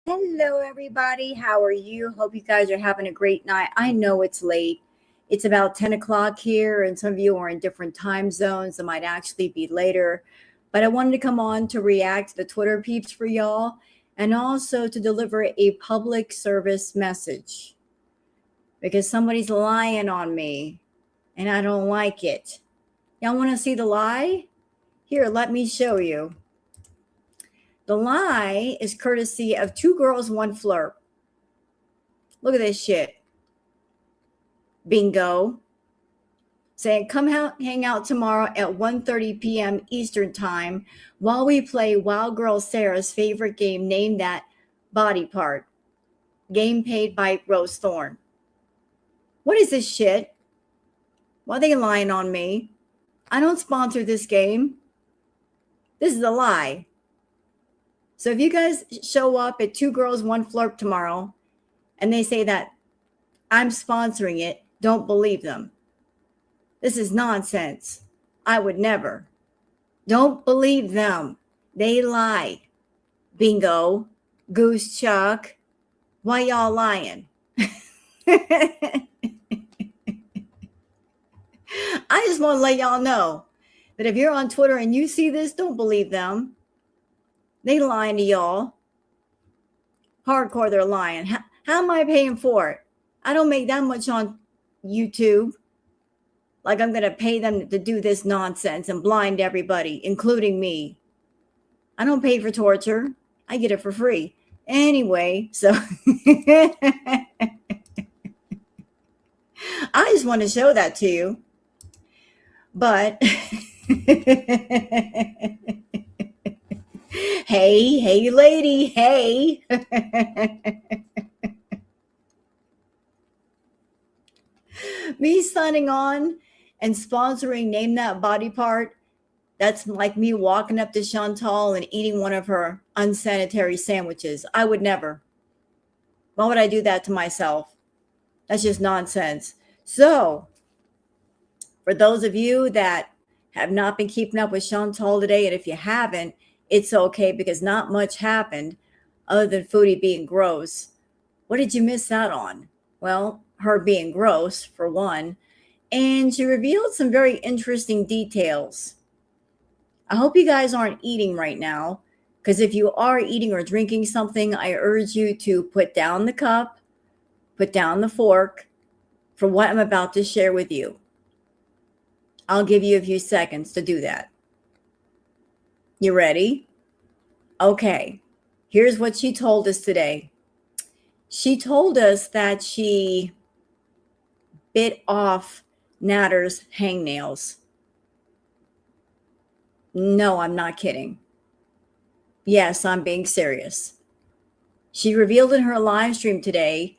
Hello, everybody. How are you? Hope you guys are having a great night. I know it's late. It's about 10 o'clock here, and some of you are in different time zones. It might actually be later. But I wanted to come on to react to the Twitter peeps for y'all and also to deliver a public service message because somebody's lying on me and I don't like it. Y'all want to see the lie? Here, let me show you. The lie is courtesy of Two Girls, One Flirt. Look at this shit. Bingo. Saying, come out, hang out tomorrow at 1:30 p.m. Eastern Time while we play Wild Girl Sarah's favorite game, Name That Body Part. Game paid by Rose Thorne. What is this shit? Why are they lying on me? I don't sponsor this game. This is a lie. So if you guys show up at Two Girls, One Flirt tomorrow and they say that I'm sponsoring it, don't believe them. This is nonsense. I would never. Don't believe them. They lie. Bingo. Goose Chuck. Why y'all lying? I just want to let y'all know that if you're on Twitter and you see this, don't believe them. They lying to y'all. Hardcore, they're lying. How am I paying for it? I don't make that much on YouTube. Like I'm going to pay them to do this nonsense and blind everybody, including me. I don't pay for torture. I get it for free. Anyway, so I just want to show that to you. But hey, lady, hey. Me signing on and sponsoring Name That Body Part, that's like me walking up to Chantal and eating one of her unsanitary sandwiches. I would never. Why would I do that to myself? That's just nonsense. So, for those of you that have not been keeping up with Chantal today, and if you haven't, it's okay because not much happened other than Foodie being gross. What did you miss out on? Well, her being gross, for one, and she revealed some very interesting details. I hope you guys aren't eating right now, because if you are eating or drinking something, I urge you to put down the cup, put down the fork for what I'm about to share with you. I'll give you a few seconds to do that. You ready? Okay, here's what she told us today. She told us that she bit off Natter's hangnails. No, I'm not kidding. Yes, I'm being serious. She revealed in her live stream today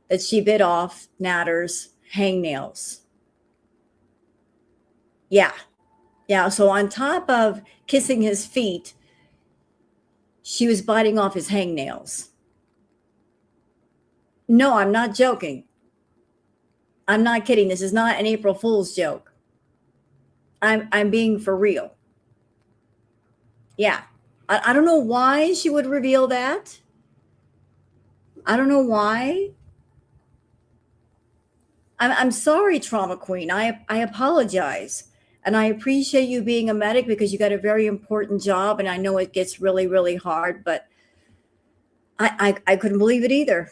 that she bit off Natter's hangnails. Yeah. So on top of kissing his feet, she was biting off his hangnails. No, I'm not joking. I'm not kidding. This is not an April Fool's joke. I'm being for real. Yeah. I don't know why she would reveal that. I don't know why. I'm sorry, Trauma Queen. I apologize. And I appreciate you being a medic because you got a very important job. And I know it gets really, really hard, but I couldn't believe it either.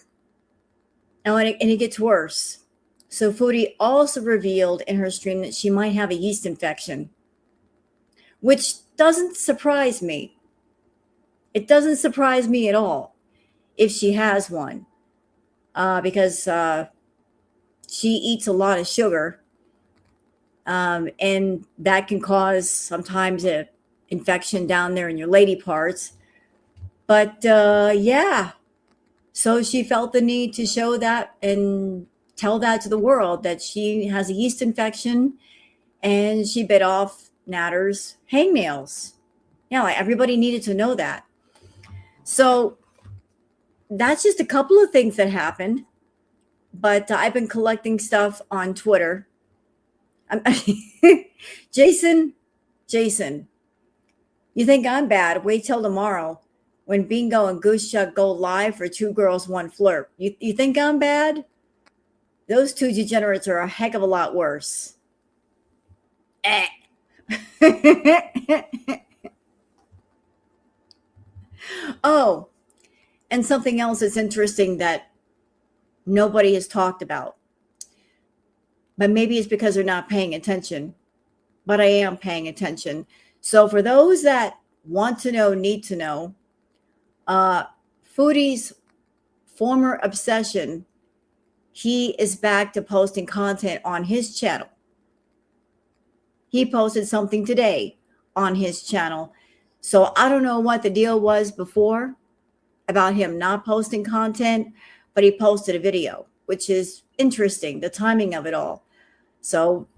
Oh, and it gets worse. So Foodie also revealed in her stream that she might have a yeast infection, which doesn't surprise me. It doesn't surprise me at all if she has one, because she eats a lot of sugar, and that can cause sometimes an infection down there in your lady parts. But yeah, so she felt the need to show that and tell that to the world that she has a yeast infection and she bit off Natter's hangnails. Yeah, like everybody needed to know that. So that's just a couple of things that happened. But I've been collecting stuff on Twitter. Jason, you think I'm bad? Wait till tomorrow. when Bingo and Goose Chuck go live for Two Girls, One Flirt. You think I'm bad? Those two degenerates are a heck of a lot worse. Eh. Oh, and something else that's interesting that nobody has talked about. But maybe it's because they're not paying attention. But I am paying attention. So for those that want to know, need to know, Foodie's former obsession, he is back to posting content on his channel. He posted something today on his channel. So I don't know what the deal was before about him not posting content, but he posted a video, which is interesting, the timing of it all. So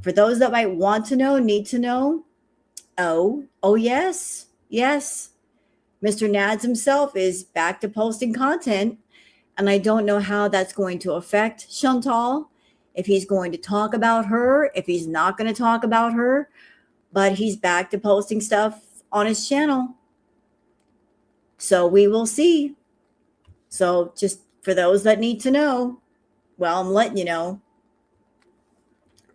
for those that might want to know, need to know, oh yes, Mr. Nads himself is back to posting content, and I don't know how that's going to affect Chantal, if he's going to talk about her, if he's not going to talk about her, but he's back to posting stuff on his channel. So we will see. So just for those that need to know, well, I'm letting you know.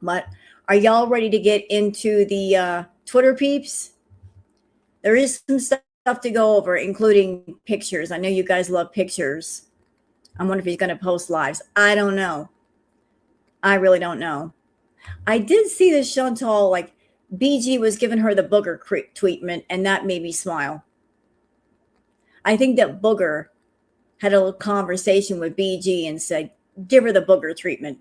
But are y'all ready to get into the Twitter peeps? There is some stuff to go over, including pictures. I know you guys love pictures. I wonder if he's going to post lives. I don't know. I really don't know. I did see that Chantal, like BG was giving her the booger treatment, and that made me smile. I think that Booger had a little conversation with BG and said, give her the booger treatment.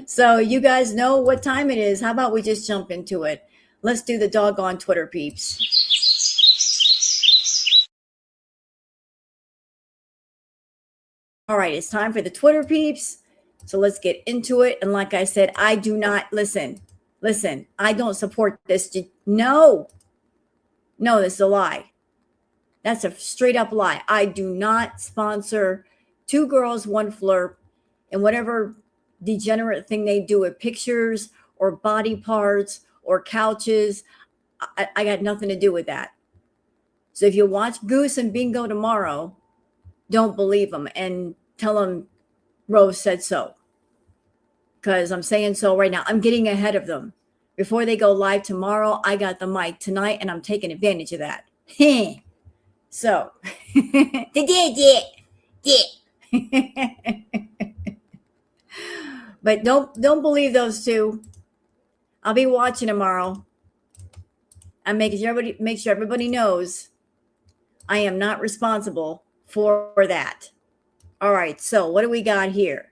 So you guys know what time it is. How about we just jump into it? Let's do the doggone Twitter peeps. All right, it's time for the Twitter peeps. So let's get into it. And like I said, I do not listen, I don't support this. No, this is a lie. That's a straight up lie. I do not sponsor Two Girls, One Flirt, and whatever degenerate thing they do with pictures or body parts or couches. I got nothing to do with that. So if you watch Goose and Bingo tomorrow, don't believe them and tell them Rose said so. Because I'm saying so right now. I'm getting ahead of them. Before they go live tomorrow, I got the mic tonight, and I'm taking advantage of that. So, but don't believe those two. I'll be watching tomorrow. I'm make sure everybody knows I am not responsible for that. All right, so what do we got here?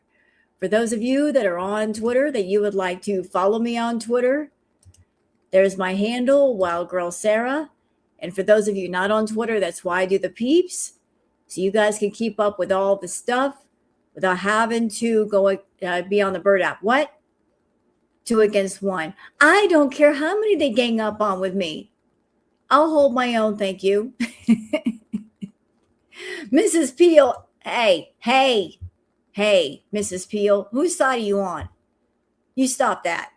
For those of you that are on Twitter, that you would like to follow me on Twitter, there's my handle, Wild Girl Sarah. And for those of you not on Twitter, that's why I do the peeps. So you guys can keep up with all the stuff without having to go be on the Bird app. What? 2 against 1. I don't care how many they gang up on with me. I'll hold my own, thank you. Mrs. Peel, hey, Mrs. Peel, whose side are you on? You stop that.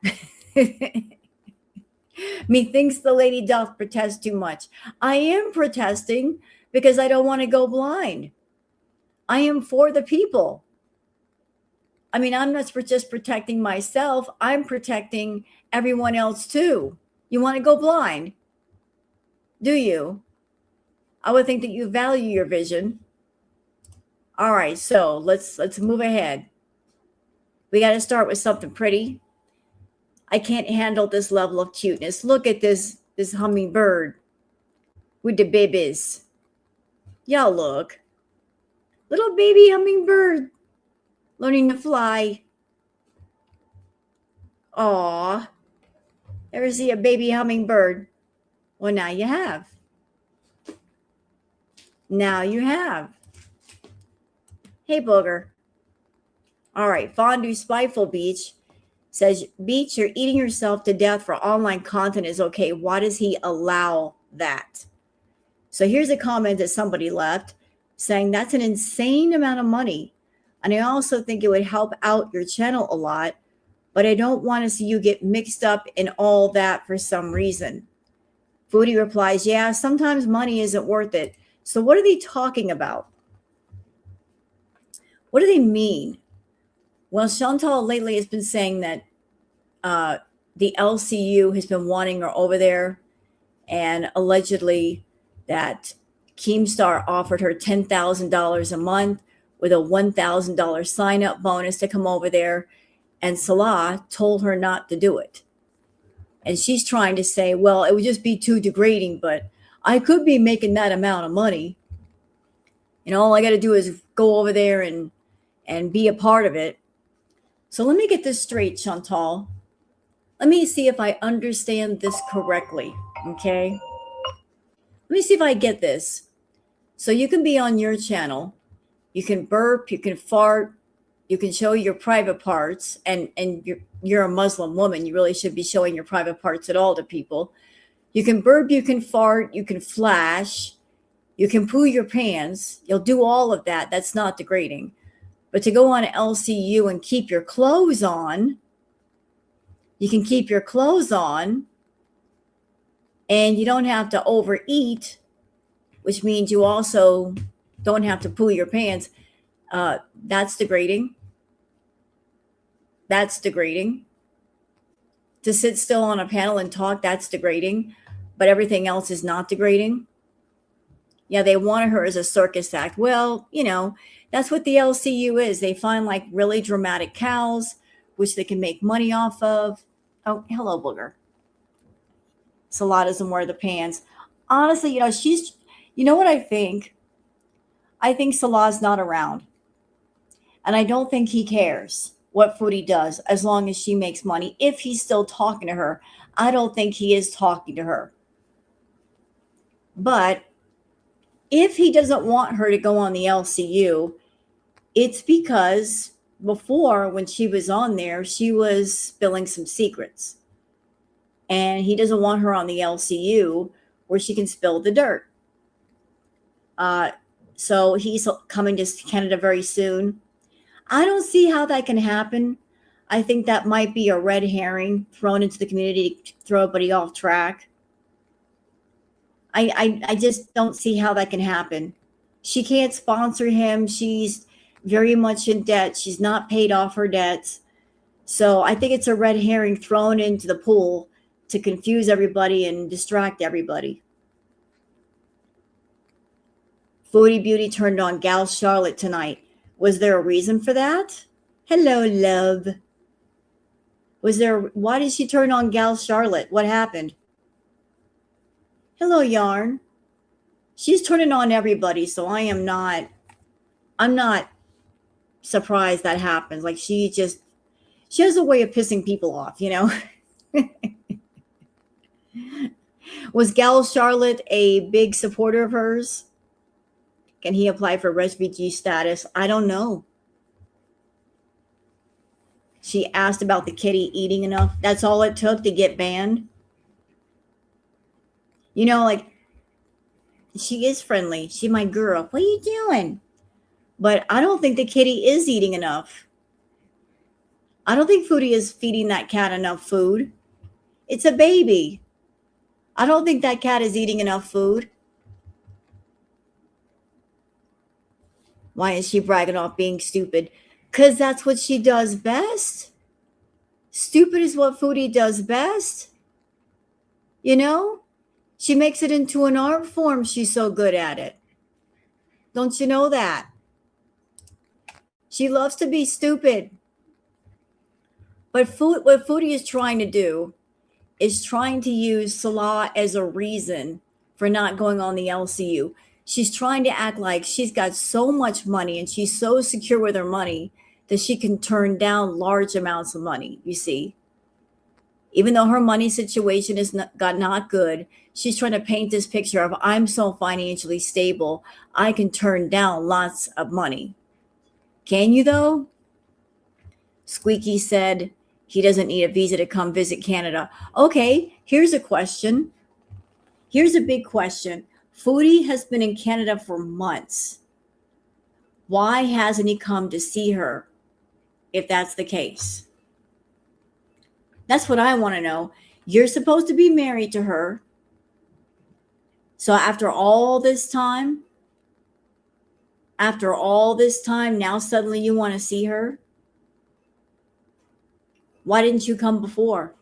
Methinks the lady doth protest too much. I am protesting because I don't want to go blind. I am for the people. I mean, I'm not just protecting myself. I'm protecting everyone else too. You want to go blind? Do you? I would think that you value your vision. All right, so let's move ahead. We got to start with something pretty. I can't handle this level of cuteness. Look at this hummingbird with the babies. Y'all look. Little baby hummingbird learning to fly. Aw. Ever see a baby hummingbird? Well, now you have. Hey, Booger. All right, Fondue Spiteful Beach says, Beach, you're eating yourself to death for online content is okay. Why does he allow that? So here's a comment that somebody left saying that's an insane amount of money. And I also think it would help out your channel a lot, but I don't want to see you get mixed up in all that for some reason. Foodie replies, yeah, sometimes money isn't worth it. So what are they talking about? What do they mean? Well, Chantal lately has been saying that uh, the LCU has been wanting her over there, and allegedly that Keemstar offered her $10,000 a month with a $1,000 sign-up bonus to come over there, and Salah told her not to do it. And she's trying to say, well, it would just be too degrading, but I could be making that amount of money. And all I got to do is go over there and be a part of it. So let me get this straight, Chantal. Let me see if I understand this correctly, okay? Let me see if I get this. So you can be on your channel, you can burp, you can fart, you can show your private parts, and you're a Muslim woman. You really should be showing your private parts at all to people. You can burp, you can fart, you can flash, you can poo your pants. You'll do all of that. That's not degrading. But to go on LCU and keep your clothes on, you can keep your clothes on, and you don't have to overeat, which means you also don't have to poo your pants. That's degrading. That's degrading. To sit still on a panel and talk, that's degrading. But everything else is not degrading. Yeah, they wanted her as a circus act. Well, that's what the LCU is. They find like really dramatic cows, which they can make money off of. Oh, hello, Booger. Salah doesn't wear the pants. Honestly, you know what I think? I think Salah's not around. And I don't think he cares what Foodie does as long as she makes money. If he's still talking to her, I don't think he is talking to her. But if he doesn't want her to go on the LCU, it's because before, when she was on there, she was spilling some secrets. And he doesn't want her on the LCU where she can spill the dirt. So he's coming to Canada very soon. I don't see how that can happen. I think that might be a red herring thrown into the community to throw everybody off track. I just don't see how that can happen. She can't sponsor him. She's very much in debt. She's not paid off her debts. So I think it's a red herring thrown into the pool to confuse everybody and distract everybody. Foodie Beauty turned on Gal Charlotte tonight. Was there a reason for that? Hello, love. Why did she turn on Gal Charlotte? What happened? Hello, Yarn. She's turning on everybody, so I'm not surprised that happens. Like she has a way of pissing people off, Was Gal Charlotte a big supporter of hers? Can he apply for refugee status? I don't know. She asked about the kitty eating enough. That's all it took to get banned. Like, she is friendly. She's my girl. What are you doing? But I don't think the kitty is eating enough. I don't think Foodie is feeding that cat enough food. It's a baby. I don't think that cat is eating enough food. Why is she bragging off being stupid? Because that's what she does best. Stupid is what Foodie does best. She makes it into an art form. She's so good at it. Don't you know that? She loves to be stupid. But what Foodie is trying to do is trying to use Salah as a reason for not going on the LCU. She's trying to act like she's got so much money and she's so secure with her money that she can turn down large amounts of money, you see. Even though her money situation is not good, she's trying to paint this picture of, I'm so financially stable, I can turn down lots of money. Can you, though? Squeaky said he doesn't need a visa to come visit Canada. Okay, here's a question. Here's a big question. Foodie has been in Canada for months. Why hasn't he come to see her, if that's the case? That's what I want to know. You're supposed to be married to her. So after all this time, now suddenly you want to see her? Why didn't you come before?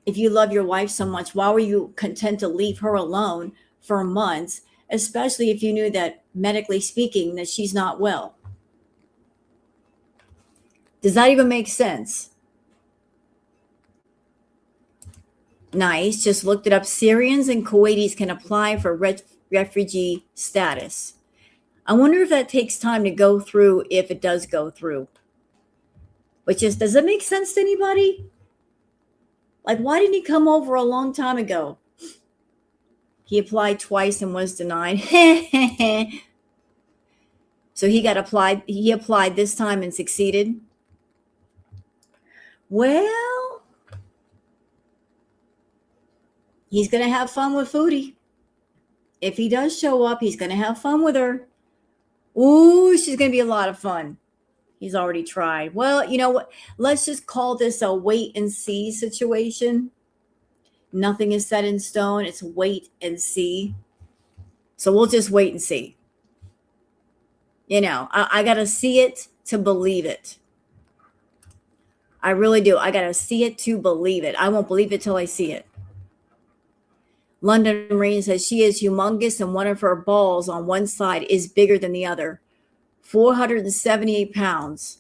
If you love your wife so much, why were you content to leave her alone for months, especially if you knew that medically speaking that she's not well? Does that even make sense? Nice. Just looked it up. Syrians and Kuwaitis can apply for refugee status. I wonder if that takes time to go through, if it does go through. Which is, does it make sense to anybody? Like, why didn't he come over a long time ago? He applied twice and was denied. So he applied this time and succeeded. Well, he's going to have fun with Foodie. If he does show up, he's going to have fun with her. Ooh, she's going to be a lot of fun. He's already tried. Well, you know what? Let's just call this a wait and see situation. Nothing is set in stone. It's wait and see. So we'll just wait and see. You know, I got to see it to believe it. I really do. I got to see it to believe it. I won't believe it till I see it. London Rain says she is humongous and one of her balls on one side is bigger than the other. 478 pounds.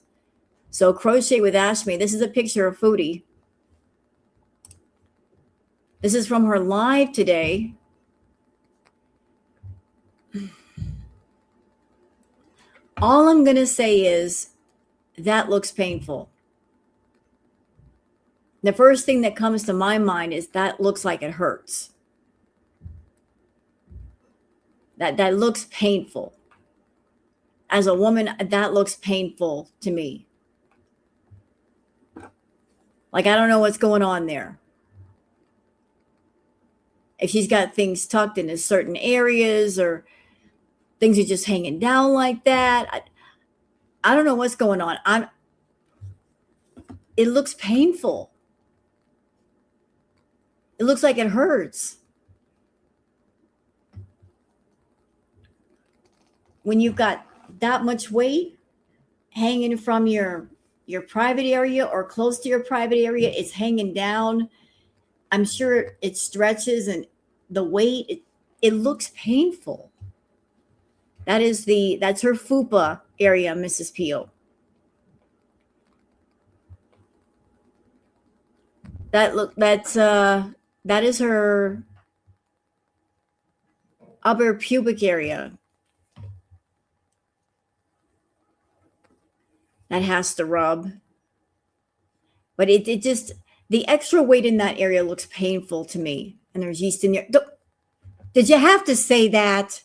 So Crochet with Ashme. This is a picture of Foodie. This is from her live today. All I'm going to say is that looks painful. The first thing that comes to my mind is that looks like it hurts. That looks painful. As a woman, that looks painful to me. Like, I don't know what's going on there. If she's got things tucked into certain areas or things are just hanging down like that. I don't know what's going on. It looks painful. It looks like it hurts. When you've got that much weight hanging from your private area or close to your private area, it's hanging down. I'm sure it stretches and the weight, it looks painful. That's her fupa area, Mrs. Peel. That is her upper pubic area. That has to rub. But it just, the extra weight in that area looks painful to me. And there's yeast in there. Did you have to say that?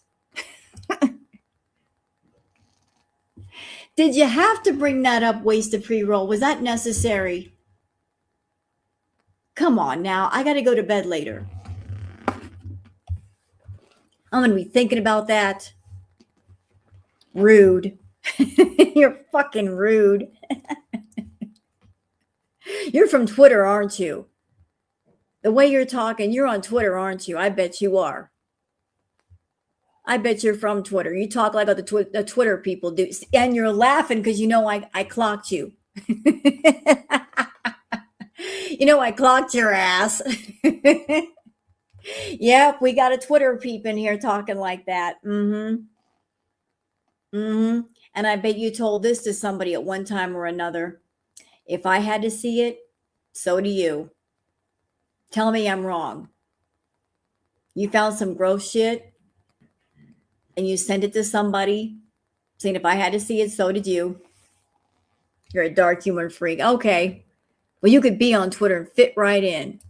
Did you have to bring that up, wasted pre-roll? Was that necessary? Come on now. I got to go to bed later. I'm going to be thinking about that. Rude. You're fucking rude. You're from Twitter, aren't you? The way you're talking, you're on Twitter, aren't you? I bet you are. I bet you're from Twitter. You talk like the Twitter people do. And you're laughing because you know I clocked you. You know I clocked your ass. Yep, we got a Twitter peep in here talking like that. And I bet you told this to somebody at one time or another. If I had to see it, so do you. Tell me I'm wrong. You found some gross shit and you sent it to somebody saying, if I had to see it, so did you. You're a dark human freak. Okay. Well, you could be on Twitter and fit right in.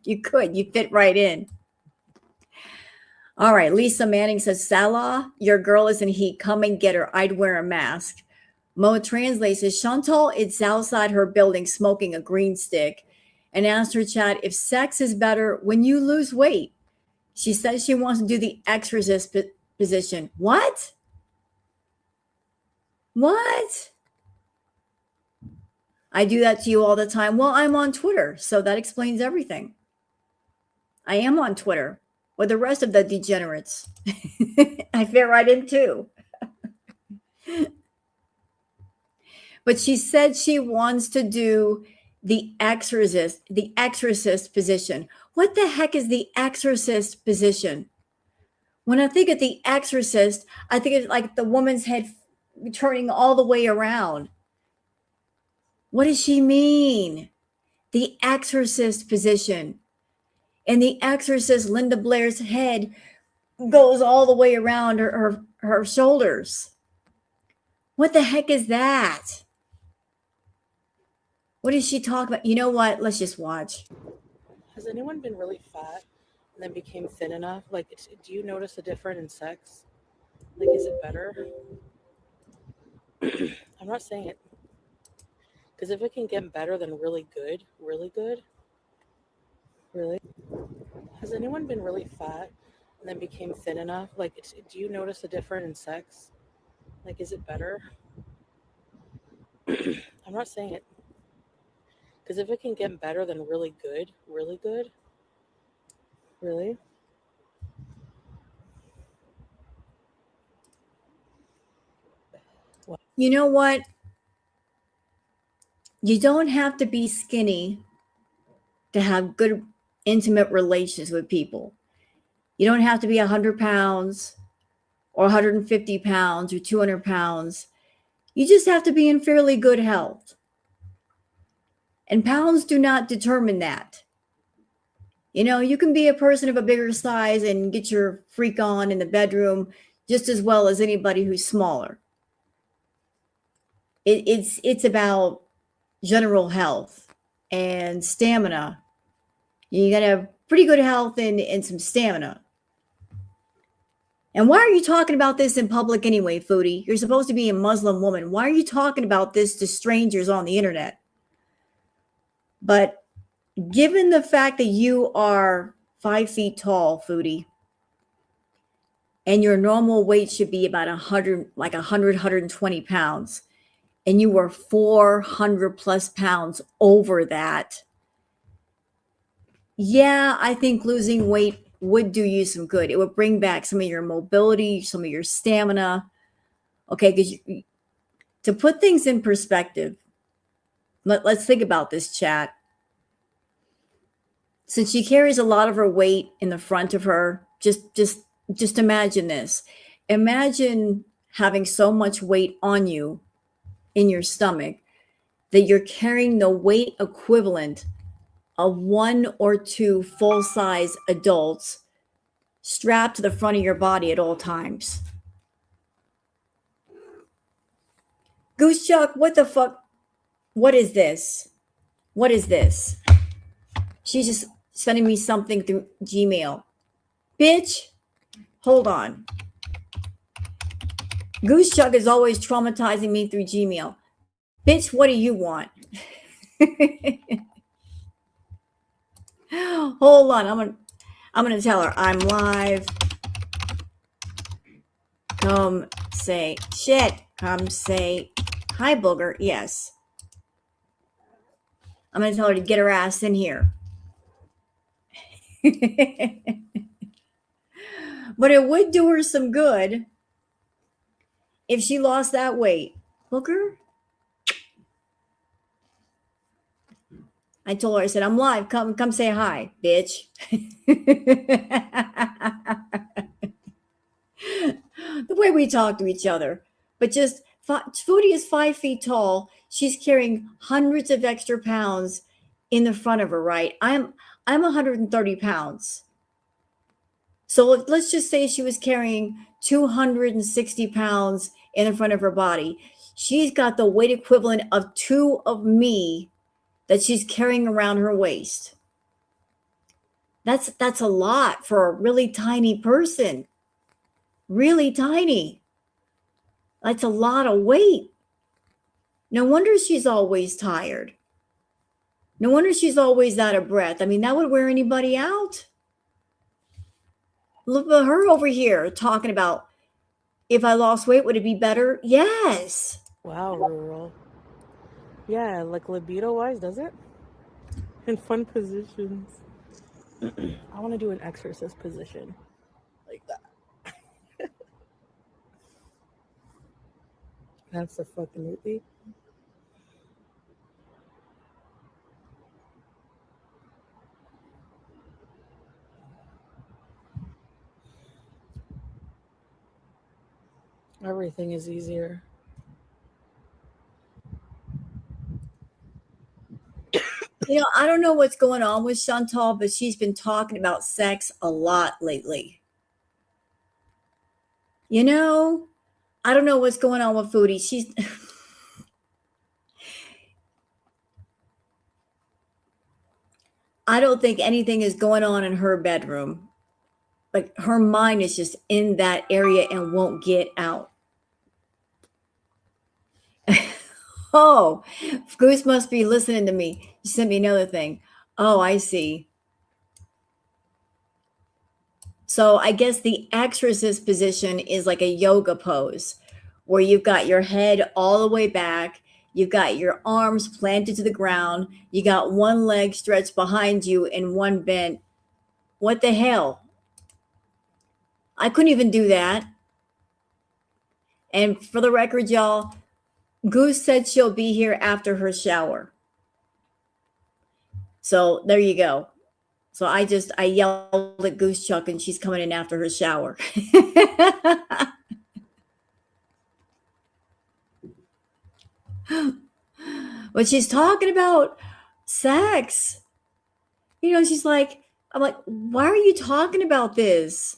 You could. You fit right in. All right. Lisa Manning says, Salah, your girl is in heat. Come and get her. I'd wear a mask. Mo translates says, Chantal is outside her building smoking a green stick and asked her chat if sex is better when you lose weight. She says she wants to do the exorcist position. What? What? I do that to you all the time. Well, I'm on Twitter, so that explains everything. I am on Twitter with the rest of the degenerates. I fit right in too. But she said she wants to do the exorcist position. What the heck is the exorcist position? When I think of the exorcist, I think it's like the woman's head turning all the way around. What does she mean? The exorcist position. And the exorcist, Linda Blair's head goes all the way around her shoulders. What the heck is that? What is she talking about? You know what? Let's just watch. Has anyone been really fat and then became thin enough? Like, do you notice a difference in sex? Like, is it better? I'm not saying it. Because if it can get better than really good, really? Has anyone been really fat and then became thin enough? Like, do you notice a difference in sex? Like, is it better? I'm not saying it. Because if it can get better than really good, really? What? You know what? You don't have to be skinny to have good, intimate relations with people. You don't have to be 100 pounds or 150 pounds or 200 pounds. You just have to be in fairly good health. And pounds do not determine that. You know, you can be a person of a bigger size and get your freak on in the bedroom just as well as anybody who's smaller. It's about general health and stamina. You got to have pretty good health and some stamina. And why are you talking about this in public anyway, Foodie? You're supposed to be a Muslim woman. Why are you talking about this to strangers on the internet? But given the fact that you are 5 feet tall, Foodie, and your normal weight should be about 100, like 100, 120 pounds, and you were 400 plus pounds over that, yeah, I think losing weight would do you some good. It would bring back some of your mobility, some of your stamina. Okay, because to put things in perspective, let's think about this, chat. Since she carries a lot of her weight in the front of her, just imagine this. Imagine having so much weight on you in your stomach that you're carrying the weight equivalent of 1 or 2 full-size adults strapped to the front of your body at all times. Goose Chuck, what the fuck? What is this? What is this? She's just sending me something through Gmail. Bitch, hold on. Goose Chuck is always traumatizing me through Gmail. Bitch, what do you want? Hold on, I'm gonna tell her I'm live. Come say shit. Come say hi, booger. Yes. I'm gonna tell her to get her ass in here. But it would do her some good if she lost that weight. Booger? I told her, I said, I'm live. Come say hi, bitch. The way we talk to each other. But just, Foodie is 5 feet tall. She's carrying hundreds of extra pounds in the front of her, right? I'm 130 pounds. So let's just say she was carrying 260 pounds in the front of her body. She's got the weight equivalent of 2 of me that she's carrying around her waist. That's a lot for a really tiny person. Really tiny. That's a lot of weight. No wonder she's always tired. No wonder she's always out of breath. I mean, that would wear anybody out. Look at her over here talking about, if I lost weight, would it be better? Yes. Wow, rural. Yeah, like libido-wise, does it? In fun positions. I want to do an exorcist position like that. That's the fucking movie. Everything is easier. I don't know what's going on with Chantal, but she's been talking about sex a lot lately. I don't know what's going on with Foodie. I don't think anything is going on in her bedroom. Like her mind is just in that area and won't get out. Oh, Goose must be listening to me. You sent me another thing. Oh, I see. So I guess the exorcist position is like a yoga pose where you've got your head all the way back. You've got your arms planted to the ground. You got one leg stretched behind you and one bent. What the hell? I couldn't even do that. And for the record, y'all, Goose said she'll be here after her shower. So there you go. So I yelled at Goose Chuck and she's coming in after her shower. But she's talking about sex. She's like, I'm like, why are you talking about this?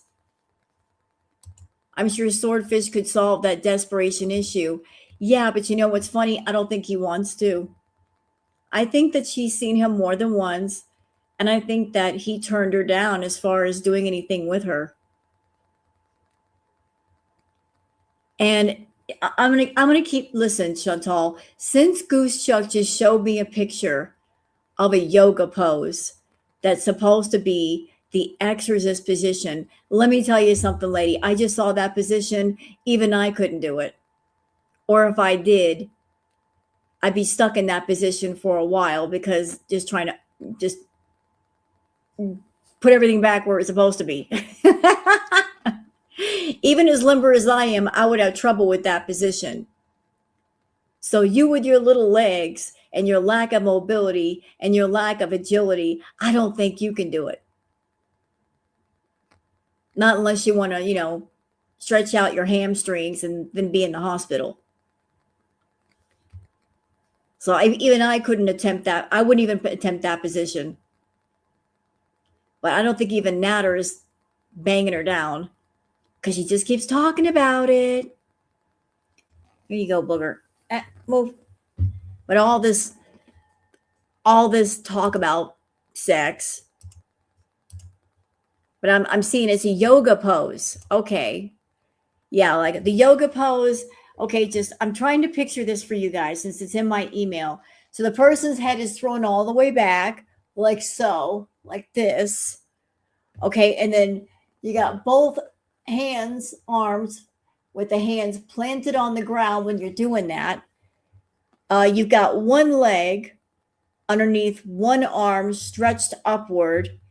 I'm sure Swordfish could solve that desperation issue. Yeah, but you know what's funny? I don't think he wants to. I think that she's seen him more than once, and I think that he turned her down as far as doing anything with her. And I'm gonna keep listen, Chantal. Since Goose Chuck just showed me a picture of a yoga pose that's supposed to be the exorcist position. Let me tell you something, lady. I just saw that position. Even I couldn't do it. Or if I did, I'd be stuck in that position for a while because just trying to just put everything back where it's supposed to be. Even as limber as I am, I would have trouble with that position. So you with your little legs and your lack of mobility and your lack of agility, I don't think you can do it. Not unless you want to, stretch out your hamstrings and then be in the hospital. So even I couldn't attempt that. I wouldn't even attempt that position. But I don't think even Natter is banging her down because she just keeps talking about it. Here you go, booger. Move. But all this talk about sex, but I'm seeing it's a yoga pose. Okay. Yeah, like the yoga pose. Okay, I'm trying to picture this for you guys since it's in my email. So the person's head is thrown all the way back, like so, like this. Okay, and then you got both arms with the hands planted on the ground when you're doing that. You've got one leg underneath one arm stretched upward,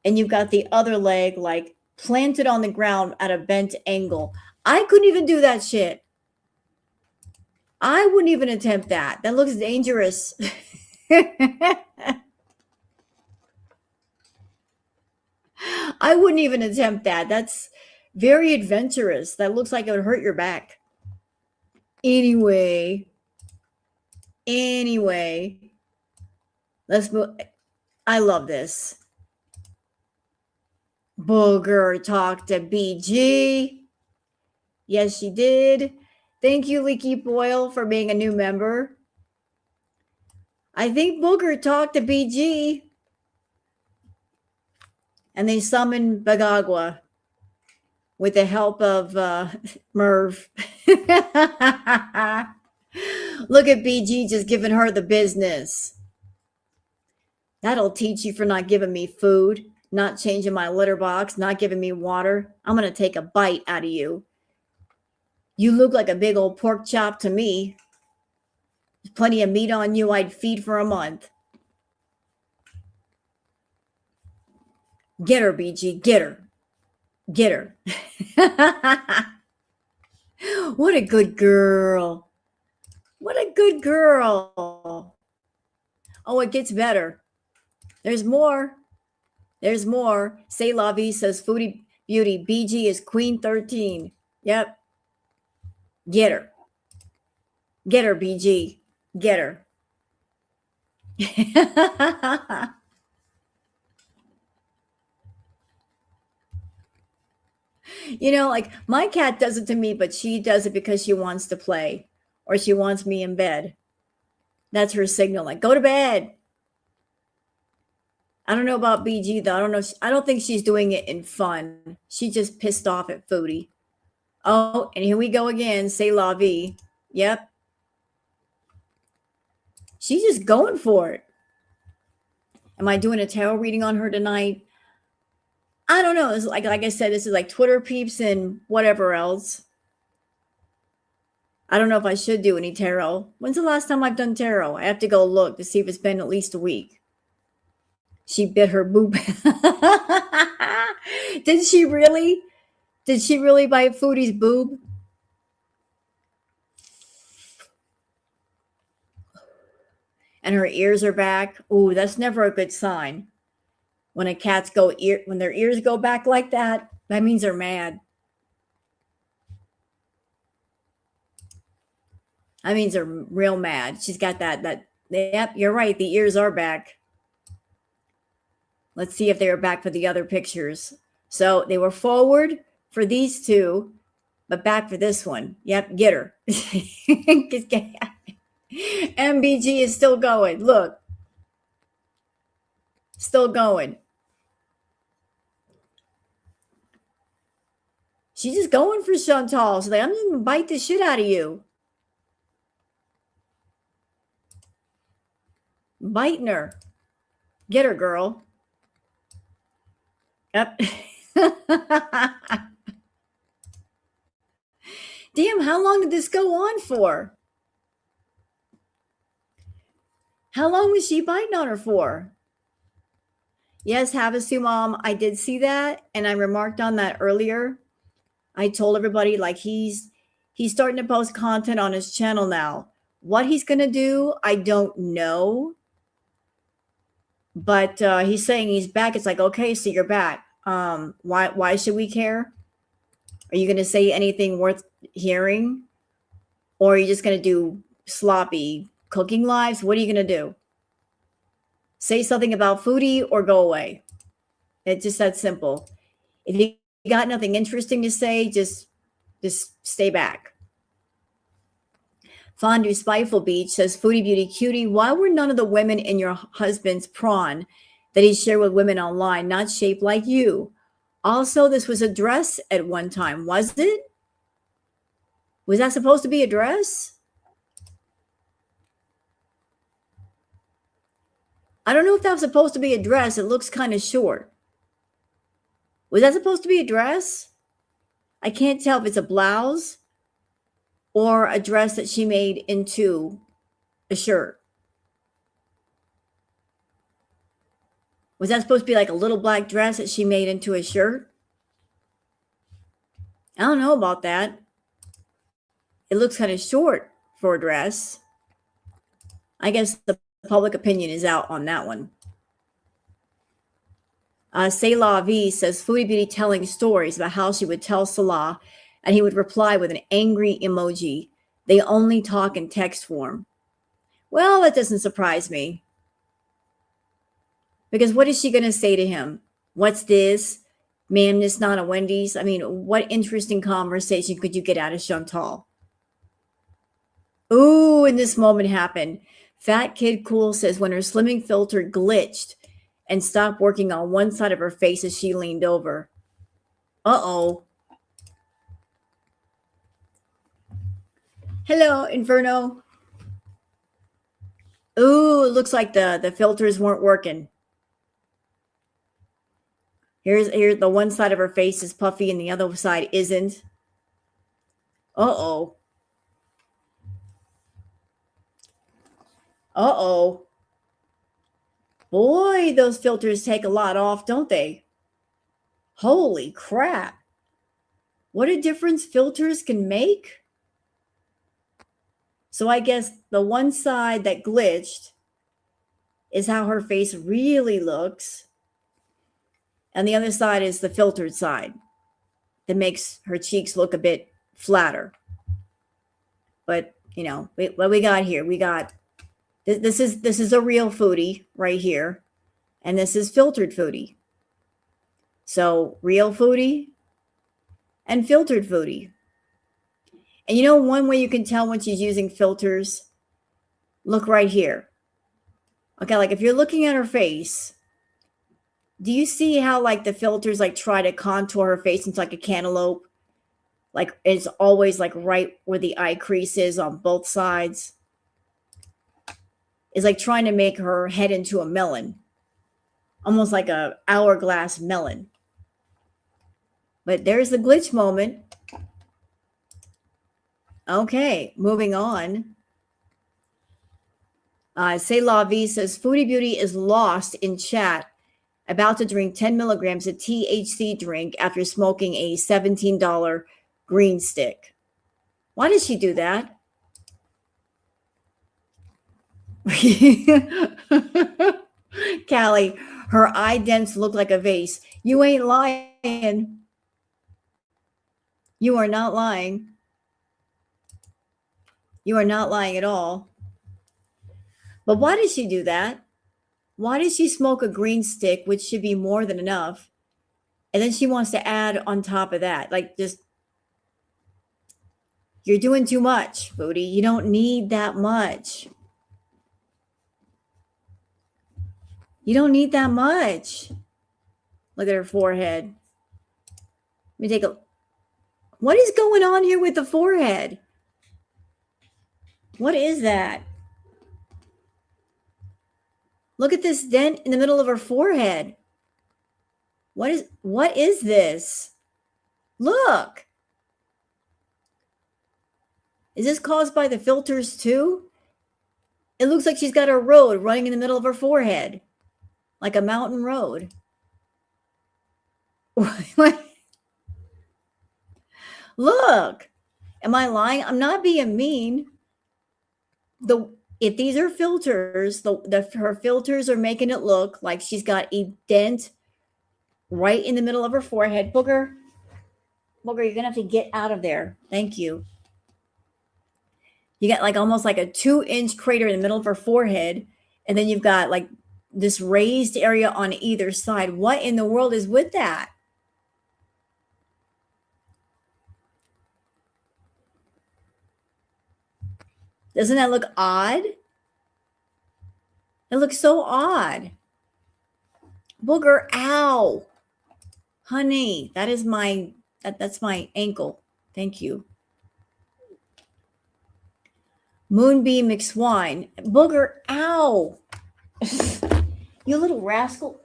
and you've got the other leg like planted on the ground at a bent angle. I couldn't even do that shit. I wouldn't even attempt that. That looks dangerous. I wouldn't even attempt that. That's very adventurous. That looks like it would hurt your back. Anyway, let's move. I love this. Booger talked to BG. Yes, she did. Thank you, Leaky Boyle, for being a new member. I think Booger talked to BG. And they summoned Bagagua with the help of Merv. Look at BG just giving her the business. That'll teach you for not giving me food, not changing my litter box, not giving me water. I'm going to take a bite out of you. You look like a big old pork chop to me. There's plenty of meat on you. I'd feed for a month. Get her, BG. Get her. Get her. What a good girl. What a good girl. Oh, it gets better. There's more. There's more. Say La Vie says Foodie Beauty. BG is Queen 13. Yep. Get her. Get her, BG. Get her. You know, like my cat does it to me, but she does it because she wants to play or she wants me in bed. That's her signal. Like, go to bed. I don't know about BG though. I don't know. I don't think she's doing it in fun. She just pissed off at Foodie. Oh, and here we go again. Say La Vie. Yep. She's just going for it. Am I doing a tarot reading on her tonight? I don't know. It's like I said, this is like Twitter peeps and whatever else. I don't know if I should do any tarot. When's the last time I've done tarot? I have to go look to see if it's been at least a week. She bit her boob. Did she really? Did she really bite Foodie's boob? And her ears are back. Ooh, that's never a good sign. When when their ears go back like that, that means they're mad. That means they're real mad. She's got yep, you're right. The ears are back. Let's see if they were back for the other pictures. So they were forward for these two, but back for this one. Yep, get her. MBG is still going. Look. Still going. She's just going for Chantal. She's like, I'm just going to bite the shit out of you. Biting her. Get her, girl. Yep. Damn, how long did this go on for? How long was she biting on her for? Yes, Havasu Mom, I did see that, and I remarked on that earlier. I told everybody, like, he's starting to post content on his channel now. What he's going to do, I don't know. But he's saying he's back. It's like, okay, so you're back. Why should we care? Are you going to say anything worth hearing? Or are you just going to do sloppy cooking lives? What are you going to do? Say something about Foodie or go away. It's just that simple. If you got nothing interesting to say, just stay back. Fondue Spiteful Beach says, Foodie Beauty Cutie, why were none of the women in your husband's prawn that he shared with women online not shaped like you? Also, this was a dress at one time, was it? Was that supposed to be a dress? I don't know if that was supposed to be a dress. It looks kind of short. Was that supposed to be a dress? I can't tell if it's a blouse or a dress that she made into a shirt. Was that supposed to be like a little black dress that she made into a shirt? I don't know about that. It looks kind of short for a dress. I guess the public opinion is out on that one. Say La Vie says, Foodie Beauty telling stories about how she would tell Salah and he would reply with an angry emoji. They only talk in text form. Well, that doesn't surprise me. Because what is she going to say to him? What's this? Ma'am, this not a Wendy's? I mean, what interesting conversation could you get out of Chantal? Ooh, and this moment happened. Fat Kid Cool says when her slimming filter glitched and stopped working on one side of her face as she leaned over. Uh-oh. Hello, Inferno. Ooh, it looks like the filters weren't working. Here's the one side of her face is puffy and the other side isn't. Uh-oh. Uh-oh. Boy, those filters take a lot off, don't they? Holy crap. What a difference filters can make. So I guess the one side that glitched is how her face really looks. And the other side is the filtered side that makes her cheeks look a bit flatter. But, what we got here, we got this is a real Foodie right here. And this is filtered Foodie. So real Foodie and filtered Foodie. And one way you can tell when she's using filters, look right here. Okay, like if you're looking at her face, do you see how like the filters like try to contour her face into like a cantaloupe? Like it's always like right where the eye crease is on both sides. It's like trying to make her head into a melon. Almost like a hourglass melon. But there's the glitch moment. Okay, moving on. Say La Vie says, Foodie Beauty is lost in chat, about to drink 10 milligrams of THC drink after smoking a $17 green stick. Why did she do that? Callie, her eye dents look like a vase. You ain't lying. You are not lying. You are not lying at all. But why did she do that? Why did she smoke a green stick, which should be more than enough? And then she wants to add on top of that. Like, just, you're doing too much, Foodie. You don't need that much. You don't need that much. Look at her forehead. Let me take a... What is going on here with the forehead? What is that? Look at this dent in the middle of her forehead. What is this? Look. Is this caused by the filters too? It looks like she's got a road running in the middle of her forehead. Like a mountain road. Look. Am I lying? I'm not being mean. If these are filters, her filters are making it look like she's got a dent right in the middle of her forehead. Booger, you're going to have to get out of there. Thank you. You got like almost like a 2-inch crater in the middle of her forehead. And then you've got like this raised area on either side. What in the world is with that? Doesn't that look odd? It looks so odd. Booger, ow. Honey, that is that's my ankle. Thank you. Moonbeam McSwine. Booger, ow. You little rascal.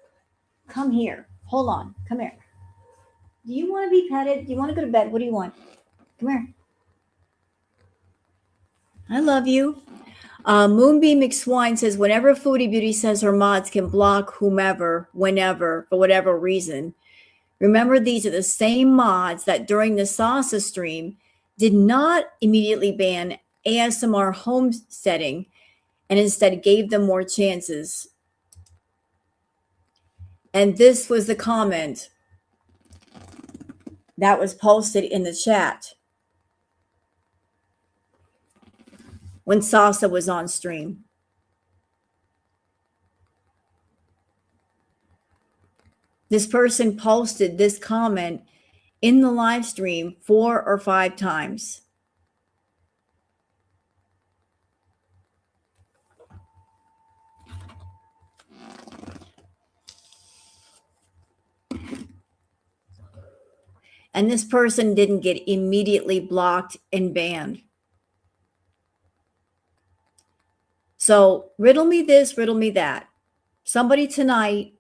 Come here. Hold on. Come here. Do you want to be petted? Do you want to go to bed? What do you want? Come here. I love you. Moonbeam McSwine says, whenever Foodie Beauty says her mods can block whomever, whenever, for whatever reason, remember these are the same mods that during the Sasa stream did not immediately ban ASMR homesteading and instead gave them more chances. And this was the comment that was posted in the chat when Sasa was on stream. This person posted this comment in the live stream 4 or 5 times. And this person didn't get immediately blocked and banned. So riddle me this, riddle me that. Somebody tonight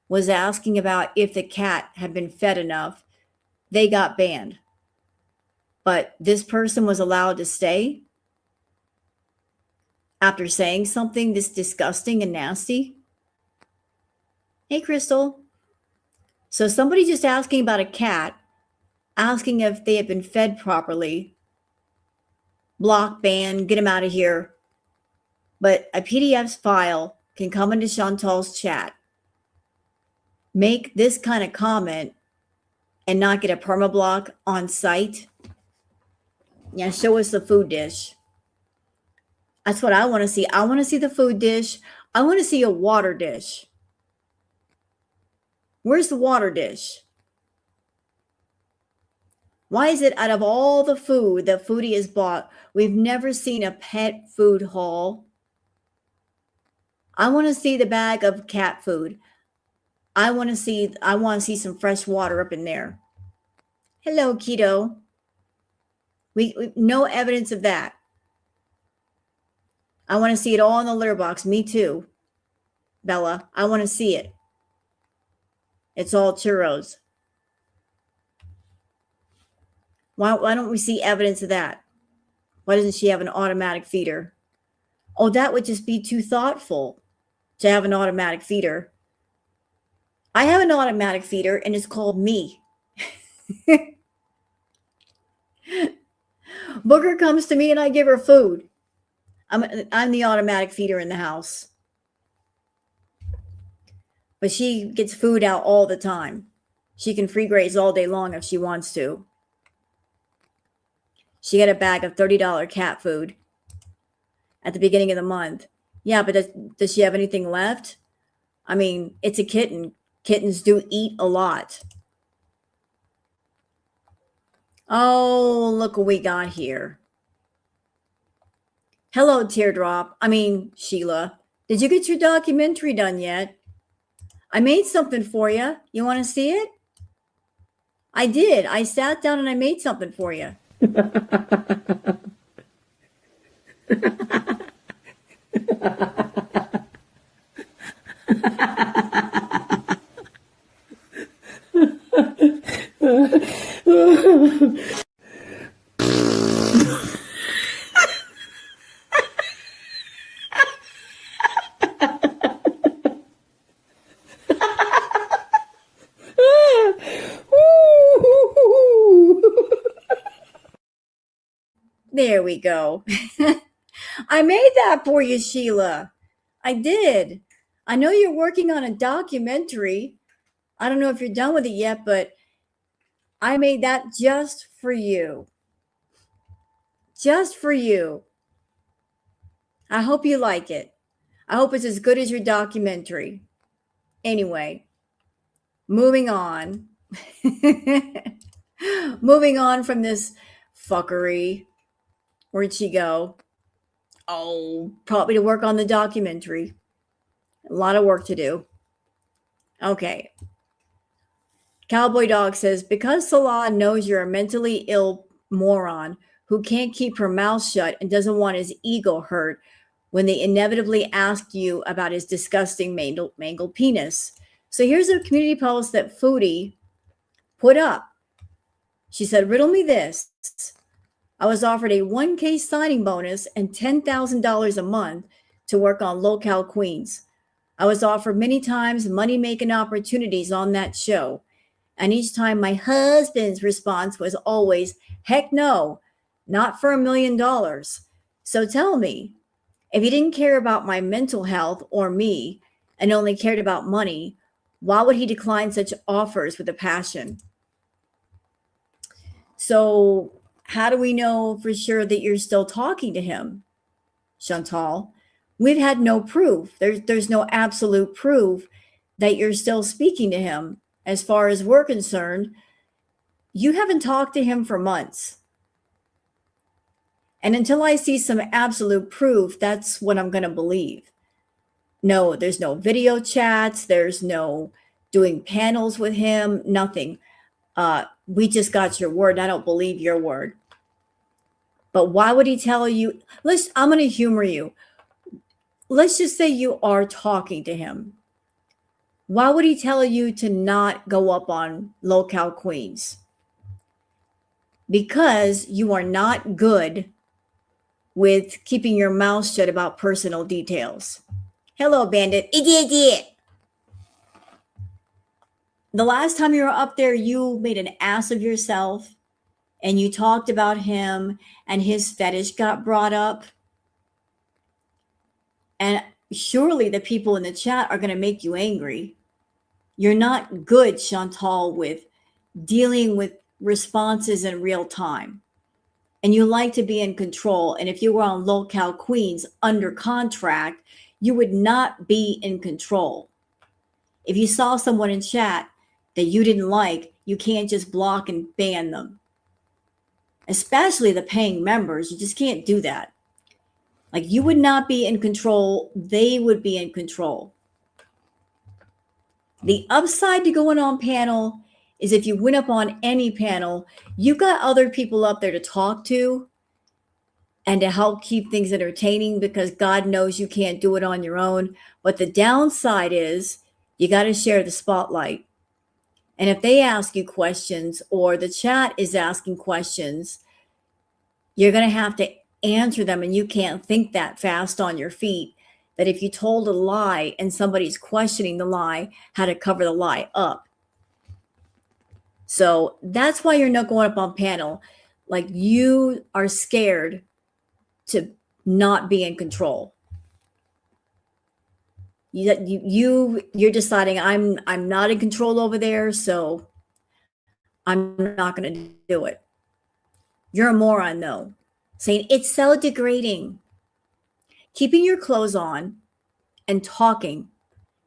was asking about if the cat had been fed enough. They got banned. But this person was allowed to stay after saying something this disgusting and nasty. Hey, Crystal. So somebody just asking about a cat, asking if they have been fed properly, block, ban, get them out of here. But a PDF file can come into Chantal's chat, make this kind of comment, and not get a permablock on site. Yeah, show us the food dish. That's what I want to see. I want to see the food dish. I want to see a water dish. Where's the water dish? Why is it out of all the food that Foodie has bought, we've never seen a pet food haul? I want to see the bag of cat food. I want to see some fresh water up in there. Hello, Keto. We no evidence of that. I want to see it all in the litter box. Me too, Bella. I want to see it. It's all churros. Why don't we see evidence of that? Why doesn't she have an automatic feeder? Oh, that would just be too thoughtful to have an automatic feeder. I have an automatic feeder and it's called me. Booger comes to me and I give her food. I'm the automatic feeder in the house. But she gets food out all the time. She can free graze all day long if she wants to. She got a bag of $30 cat food at the beginning of the month. Yeah, but does she have anything left? I mean, it's a kitten. Kittens do eat a lot. Oh, look what we got here. Hello, Teardrop. Sheila. Did you get your documentary done yet? I made something for you. You want to see it? I did. I sat down and I made something for you. There we go. I made that for you, Sheila. I did. I know you're working on a documentary. I don't know if you're done with it yet, but I made that just for you. Just for you. I hope you like it. I hope it's as good as your documentary. Anyway, moving on. Moving on from this fuckery. Where'd she go? Oh, probably to work on the documentary. A lot of work to do. Okay. Cowboy Dog says, because Salah knows you're a mentally ill moron who can't keep her mouth shut and doesn't want his ego hurt when they inevitably ask you about his disgusting mangled penis. So here's a community post that Foodie put up. She said, riddle me this. I was offered a 1K signing bonus and $10,000 a month to work on Locale Queens. I was offered many times money-making opportunities on that show. And each time my husband's response was always, heck no, not for $1 million. So tell me, if he didn't care about my mental health or me and only cared about money, why would he decline such offers with a passion? So how do we know for sure that you're still talking to him, Chantal? We've had no proof. There's no absolute proof that you're still speaking to him. As far as we're concerned, you haven't talked to him for months. And until I see some absolute proof, that's what I'm going to believe. No, there's no video chats. There's no doing panels with him, nothing. We just got your word. I don't believe your word. But why would he tell you? I'm going to humor you. Let's just say you are talking to him. Why would he tell you to not go up on Locale Queens? Because you are not good with keeping your mouth shut about personal details. Hello, Bandit. Idiot. The last time you were up there, you made an ass of yourself and you talked about him and his fetish got brought up. And surely the people in the chat are going to make you angry. You're not good, Chantal, with dealing with responses in real time. And you like to be in control. And if you were on Locale Queens under contract, you would not be in control. If you saw someone in chat that you didn't like, you can't just block and ban them. Especially the paying members, you just can't do that. Like, you would not be in control, they would be in control. The upside to going on panel is if you went up on any panel, you got other people up there to talk to and to help keep things entertaining, because God knows you can't do it on your own. But the downside is you got to share the spotlight. And if they ask you questions or the chat is asking questions, you're going to have to answer them, and you can't think that fast on your feet. That if you told a lie and somebody's questioning the lie, how to cover the lie up. So that's why you're not going up on panel. Like, you are scared to not be in control. You're deciding I'm not in control over there, so I'm not going to do it. You're a moron, though. Saying it's so degrading. Keeping your clothes on and talking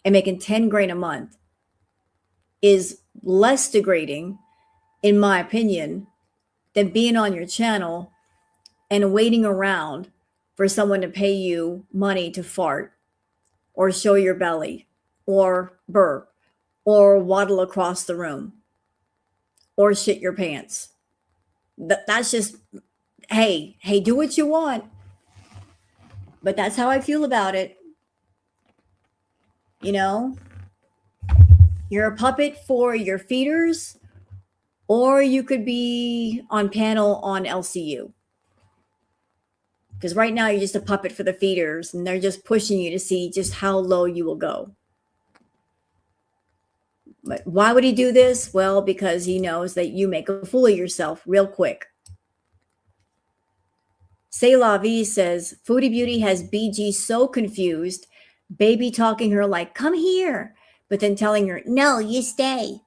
and making 10 grand a month is less degrading, in my opinion, than being on your channel and waiting around for someone to pay you money to fart or show your belly or burp or waddle across the room or shit your pants. That's just, hey, do what you want. But that's how I feel about it. You know, you're a puppet for your feeders, or you could be on panel on LCU. Because right now you're just a puppet for the feeders, and they're just pushing you to see just how low you will go. But why would he do this? Well, because he knows that you make a fool of yourself real quick. C'est la vie says, Foodie Beauty has BG so confused, baby talking her like, come here, but then telling her, no, you stay.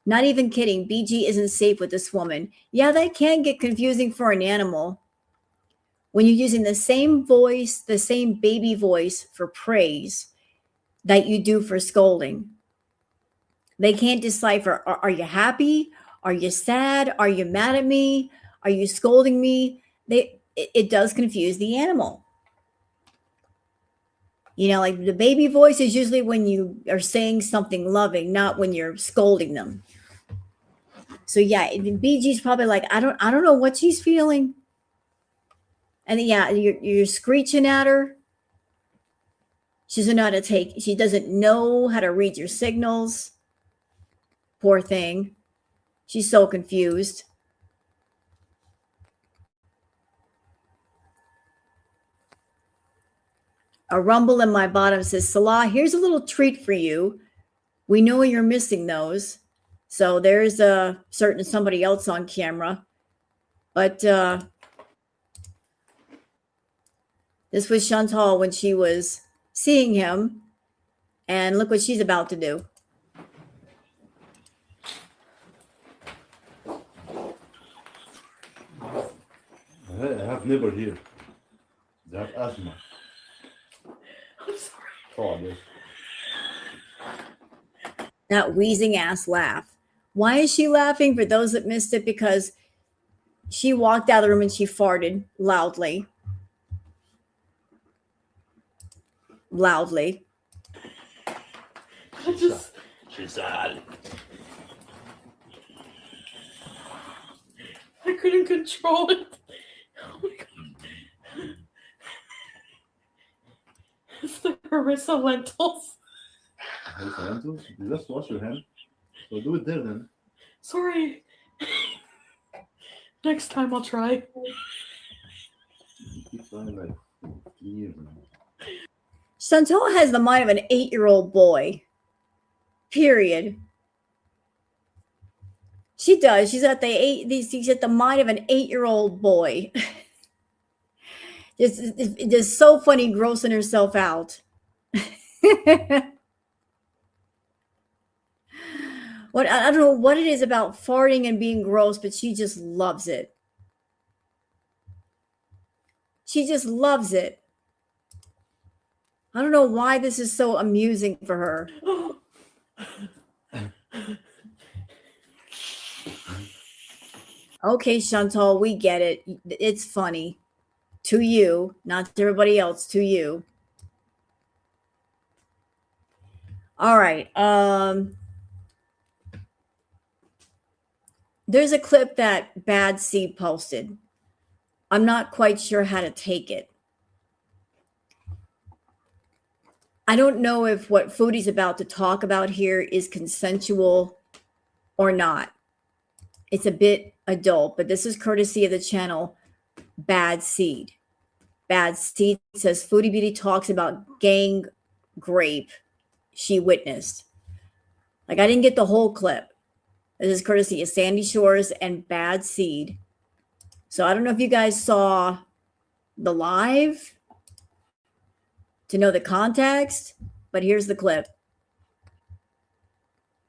Not even kidding. BG isn't safe with this woman. Yeah, that can get confusing for an animal. When you're using the same voice, the same baby voice for praise that you do for scolding. They can't decipher, are you happy? Are you sad? Are you mad at me? Are you scolding me? It does confuse the animal. You know, like the baby voice is usually when you are saying something loving, not when you're scolding them. So yeah, BG's probably like, I don't know what she's feeling. And yeah, you're screeching at her. She doesn't know how to she doesn't know how to read your signals. Poor thing. She's so confused. A rumble in my bottom says, Salah, here's a little treat for you. We know you're missing those. So there's a certain somebody else on camera. But this was Chantal when she was seeing him. And look what she's about to do. I have neighbor here. They have asthma. I'm sorry. Oh, yes. That wheezing ass laugh. Why is she laughing? For those that missed it, because she walked out of the room and she farted loudly. Loudly. She's sad. I couldn't control it. Oh my god. It's the harissa lentils. Harissa lentils? You just wash your hand. So do it there then. Sorry. Next time I'll try. You keep trying like 15 years now. Chantal has the mind of an 8-year-old boy. Period. She does. She's at she's at the mind of an 8-year-old boy. It's just so funny, grossing herself out. What I don't know what it is about farting and being gross, but she just loves it. She just loves it. I don't know why this is so amusing for her. Okay, Chantal, we get it. It's funny. To you, not to everybody else, to you. All right. There's a clip that Bad Seed posted. I'm not quite sure how to take it. I don't know if what Foodie's about to talk about here is consensual or not. It's a bit adult, but this is courtesy of the channel Bad Seed. Bad Seed says Foodie Beauty talks about gang rape she witnessed. Like, I didn't get the whole clip. This is courtesy of Sandy Shores and Bad Seed. So I don't know if you guys saw the live to know the context, but here's the clip.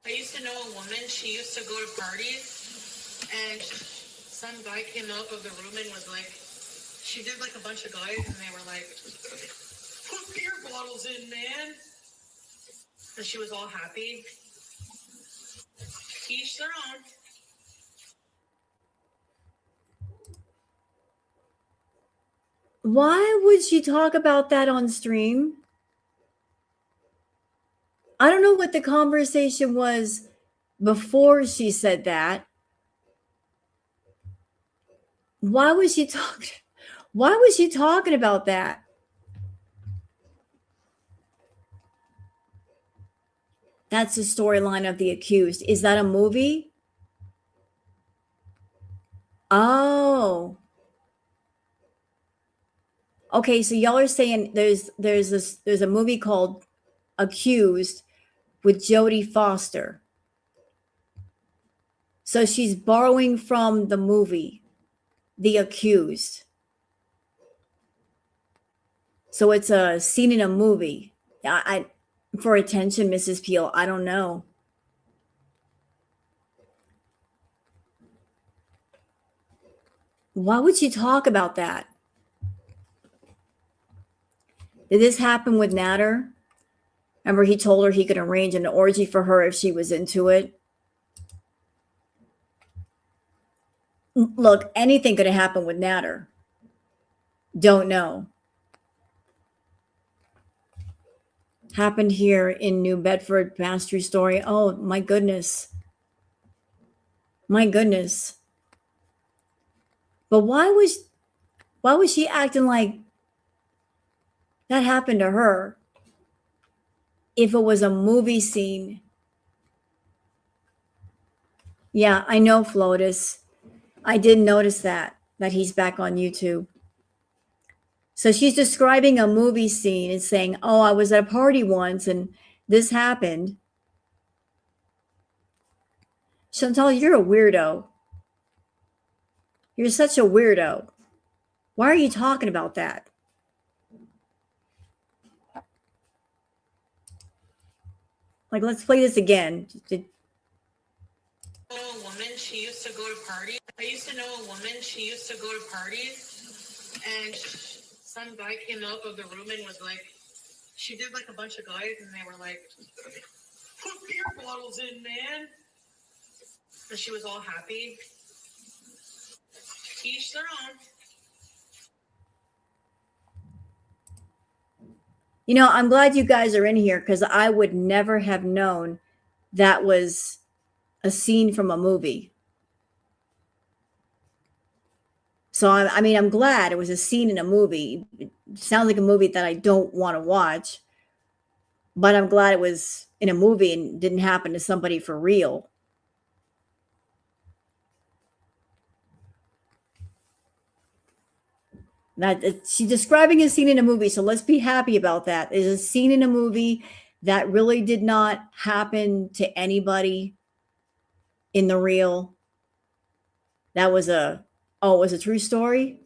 I used to know a woman, she used to go to parties, and some guy came out of the room and was like, she did like a bunch of guys, and they were like, put beer bottles in, man. And she was all happy. Each their own. Why would she talk about that on stream? I don't know what the conversation was before she said that. Why was she talking about that? That's the storyline of The Accused. Is that a movie? Oh. Okay, so y'all are saying there's a movie called Accused with Jodie Foster. So she's borrowing from the movie The Accused. So it's a scene in a movie. I for attention, Mrs. Peel, I don't know. Why would she talk about that? Did this happen with Natter? Remember, he told her he could arrange an orgy for her if she was into it. Look, anything could have happened with Natter. Don't know. Happened here in New Bedford, past true story. Oh, my goodness. My goodness. But why was she acting like that happened to her if it was a movie scene? Yeah, I know, Flotus. I did notice that he's back on YouTube. So she's describing a movie scene and saying, oh, I was at a party once and this happened. Chantal, you're a weirdo. You're such a weirdo. Why are you talking about that? Like, let's play this again. I know a woman, she used to go to parties. I used to know a woman, she used to go to parties, and some guy came out of the room and was like, she did like a bunch of guys, and they were like, put beer bottles in, man. And she was all happy. Each their own. You know, I'm glad you guys are in here because I would never have known that was a scene from a movie. So, I mean, I'm glad it was a scene in a movie. It sounds like a movie that I don't want to watch, but I'm glad it was in a movie and didn't happen to somebody for real. She's describing a scene in a movie, so let's be happy about that. There's a scene in a movie that really did not happen to anybody in the real. That was a, oh, it was a true story?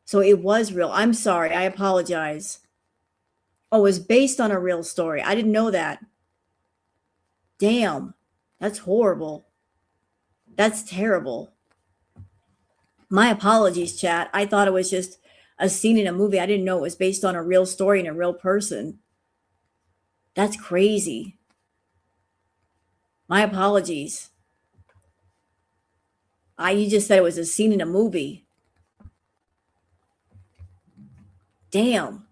So it was real. I'm sorry. I apologize. Oh, it was based on a real story. I didn't know that. Damn. That's horrible. That's terrible. My apologies, chat. I thought it was just a scene in a movie. I didn't know it was based on a real story and a real person. That's crazy. My apologies. You just said it was a scene in a movie. Damn.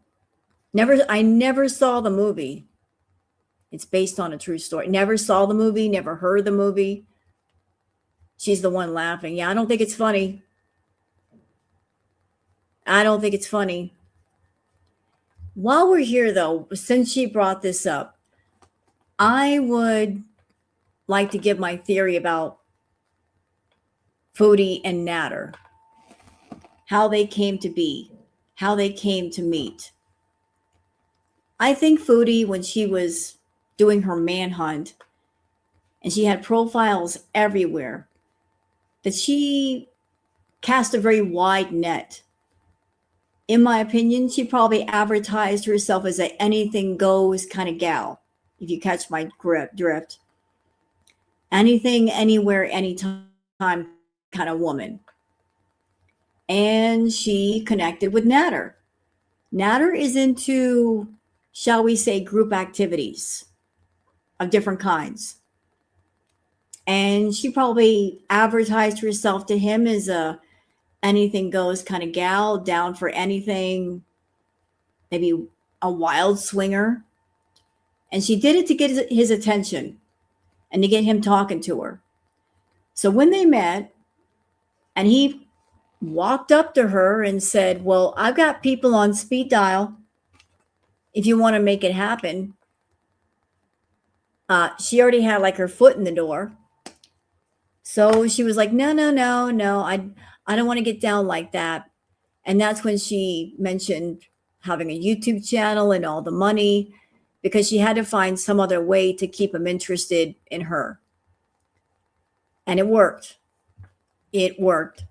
I never saw the movie. It's based on a true story. Never saw the movie, never heard the movie. She's the one laughing. Yeah, I don't think it's funny. I don't think it's funny. While we're here, though, since she brought this up, I would like to give my theory about Foodie and Natter, how they came to be, how they came to meet. I think Foodie, when she was doing her manhunt and she had profiles everywhere, that she cast a very wide net. In my opinion, she probably advertised herself as an anything goes kind of gal, if you catch my drift. Anything, anywhere, anytime kind of woman. And she connected with Natter. Natter is into, shall we say, group activities of different kinds. And she probably advertised herself to him as a anything goes kind of gal, down for anything, maybe a wild swinger. And she did it to get his attention and to get him talking to her. So when they met and he walked up to her and said, well, I've got people on speed dial if you want to make it happen. She already had like her foot in the door. So she was like, no, I don't want to get down like that. And that's when she mentioned having a YouTube channel and all the money, because she had to find some other way to keep him interested in her. And it worked. It worked.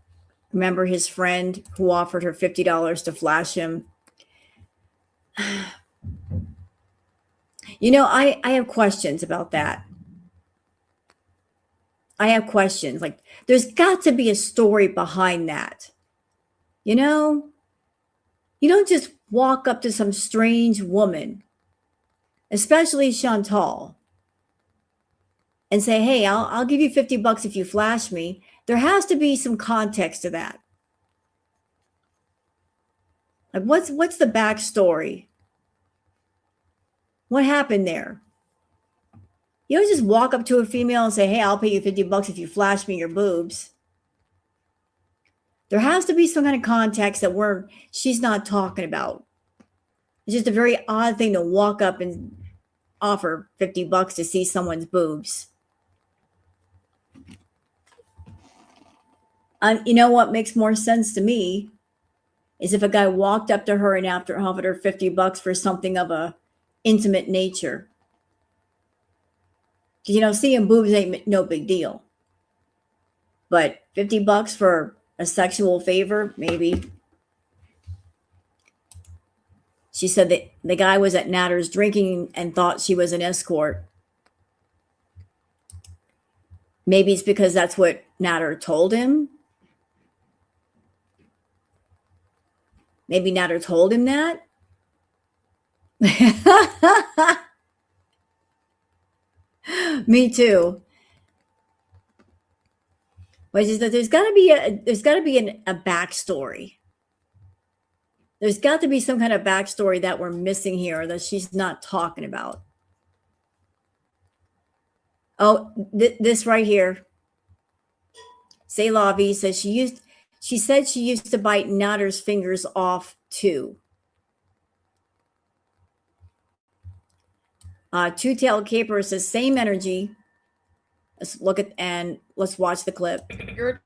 Remember his friend who offered her $50 to flash him? You know, I have questions about that. I have questions. Like, there's got to be a story behind that. You know, you don't just walk up to some strange woman, especially Chantal, and say, hey, I'll give you $50 if you flash me. There has to be some context to that. Like, what's the backstory? What happened there? You don't just walk up to a female and say, hey, I'll pay you $50 if you flash me your boobs. There has to be some kind of context that she's not talking about. It's just a very odd thing to walk up and offer $50 to see someone's boobs. You know what makes more sense to me is if a guy walked up to her and after offered her $50 for something of a intimate nature. Because, you know, seeing boobs ain't no big deal. But $50 for a sexual favor, maybe. She said that the guy was at Natter's drinking and thought she was an escort. Maybe it's because that's what Natter told him. Maybe Natter told him that. Me too. But there's got to be a backstory. There's got to be some kind of backstory that we're missing here that she's not talking about. Oh, this right here. Say Lavi says she said she used to bite Natter's fingers off too. Two-tailed caper says same energy. Let's look at and let's watch the clip. You're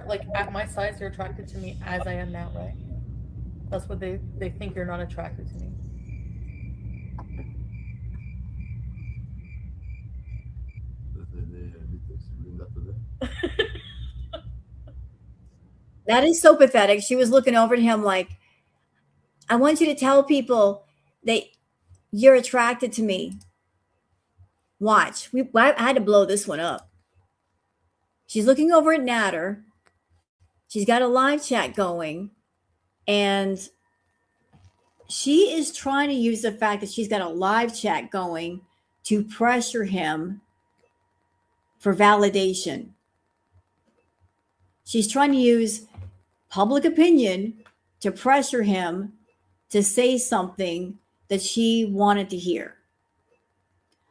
like at my size, you're attracted to me as I am now, right? That's what they think you're not attracted to me. That is so pathetic. She was looking over at him like, I want you to tell people that you're attracted to me. Watch. I had to blow this one up. She's looking over at Natter. She's got a live chat going. And she is trying to use the fact that she's got a live chat going to pressure him for validation. She's trying to use public opinion to pressure him to say something that she wanted to hear.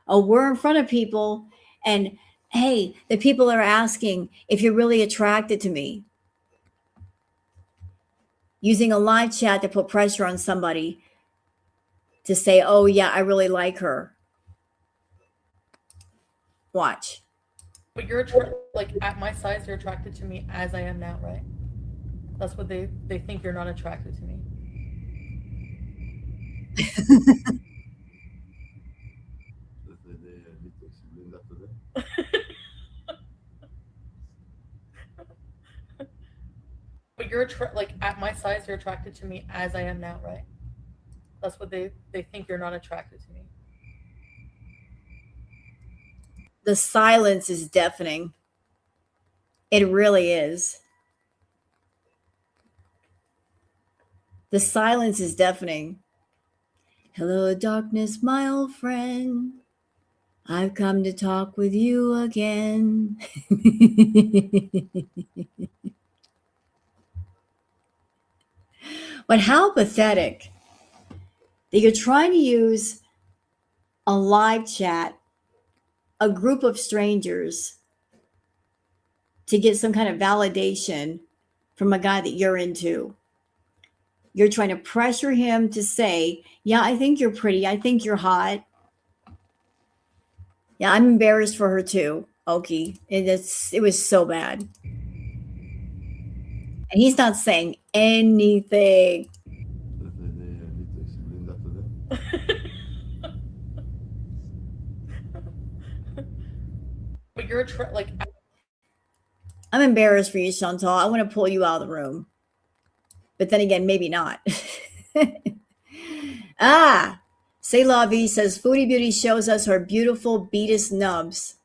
Oh, we're in front of people, and hey, the people are asking if you're really attracted to me. Using a live chat to put pressure on somebody to say, oh yeah, I really like her. Watch. But you're like at my size, you're attracted to me as I am now, right? That's what they think you're not attracted to me. They need to explain that to them. But you're like at my size, you're attracted to me as I am now, right? That's what they think you're not attracted to me. The silence is deafening. It really is. The silence is deafening. Hello, darkness, my old friend. I've come to talk with you again. But how pathetic that you're trying to use a live chat, a group of strangers, to get some kind of validation from a guy that you're into. You're trying to pressure him to say, yeah, I think you're pretty. I think you're hot. Yeah, I'm embarrassed for her too, Oki. It was so bad. And he's not saying anything. They need to explain that to them. But you're like, I'm embarrassed for you, Chantal. I want to pull you out of the room. But then again, maybe not. C'est La Vie says, Foodie Beauty shows us her beautiful beatus nubs.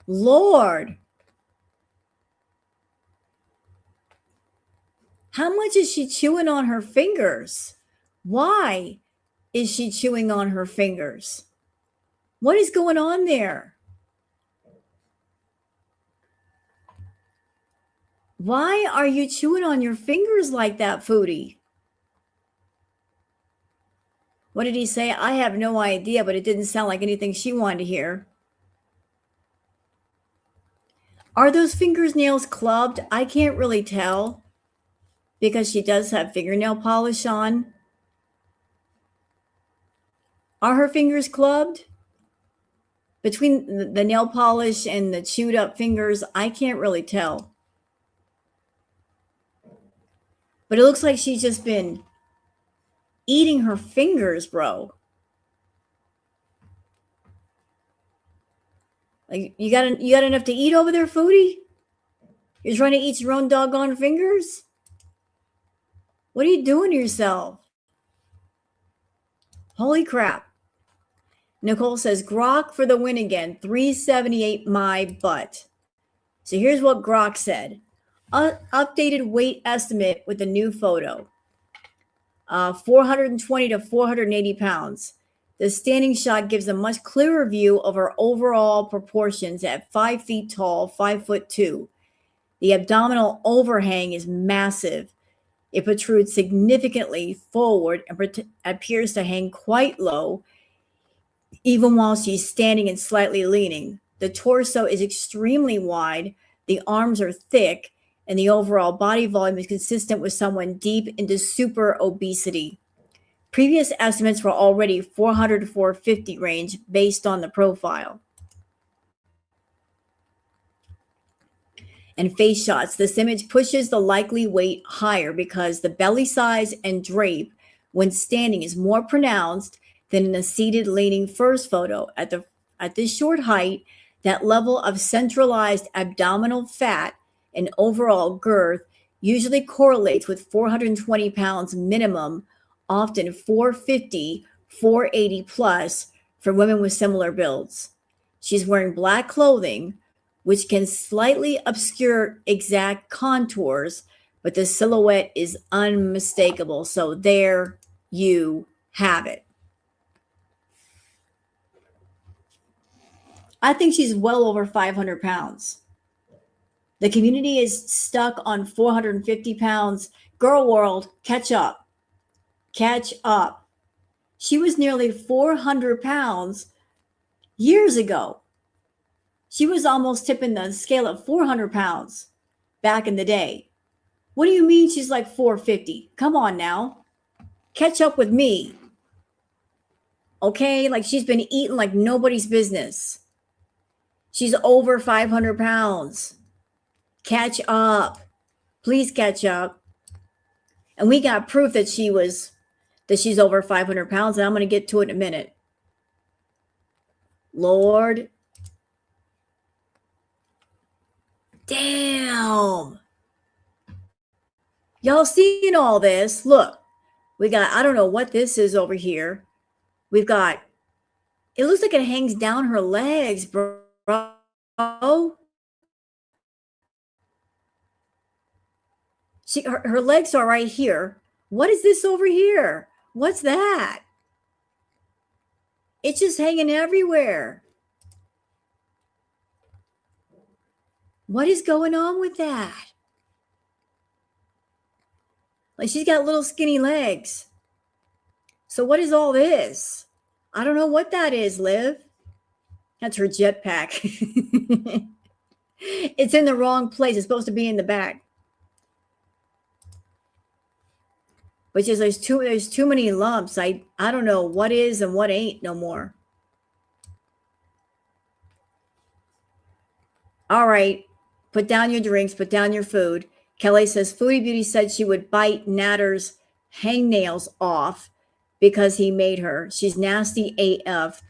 Lord. How much is she chewing on her fingers? Why is she chewing on her fingers? What is going on there? Why are you chewing on your fingers like that, Foodie? What did he say? I have no idea, but it didn't sound like anything she wanted to hear. Are those fingernails clubbed? I can't really tell because she does have fingernail polish on. Are her fingers clubbed? Between the nail polish and the chewed up fingers, I can't really tell. But it looks like she's just been eating her fingers, bro. Like you got enough to eat over there, Foodie? You're trying to eat your own doggone fingers? What are you doing to yourself? Holy crap. Nicole says, Grok for the win again. 378 my butt. So here's what Grok said. Updated weight estimate with the new photo. 420 to 480 pounds. The standing shot gives a much clearer view of her overall proportions at 5 feet tall, 5'2". The abdominal overhang is massive. It protrudes significantly forward and appears to hang quite low, even while she's standing and slightly leaning. The torso is extremely wide, the arms are thick, and the overall body volume is consistent with someone deep into super obesity. Previous estimates were already 400 to 450 range based on the profile. And face shots. This image pushes the likely weight higher because the belly size and drape when standing is more pronounced than in a seated leaning first photo. At this short height, That level of centralized abdominal fat and overall girth usually correlates with 420 pounds minimum, often 450, 480 plus for women with similar builds. She's wearing black clothing, which can slightly obscure exact contours, but the silhouette is unmistakable. So there you have it. I think she's well over 500 pounds. The community is stuck on 450 pounds. Girl world, catch up. Catch up. She was nearly 400 pounds years ago. She was almost tipping the scale at 400 pounds back in the day. What do you mean she's like 450? Come on now. Catch up with me. Okay? Like she's been eating like nobody's business. She's over 500 pounds. Catch up. Please catch up. And we got proof that she's over 500 pounds, and I'm going to get to it in a minute. Lord. Damn. Y'all seeing all this? Look, we got, I don't know what this is over here. We've got, it looks like it hangs down her legs, bro. Her legs are right here. What is this over here? What's that? It's just hanging everywhere. What is going on with that? Like she's got little skinny legs. So what is all this? I don't know what that is, Liv. That's her jetpack. It's in the wrong place. It's supposed to be in the back. But just there's too many lumps. I don't know what is and what ain't no more. All right. Put down your drinks, put down your food. Kelly says Foodie Beauty said she would bite Natter's hangnails off because he made her. She's nasty AF.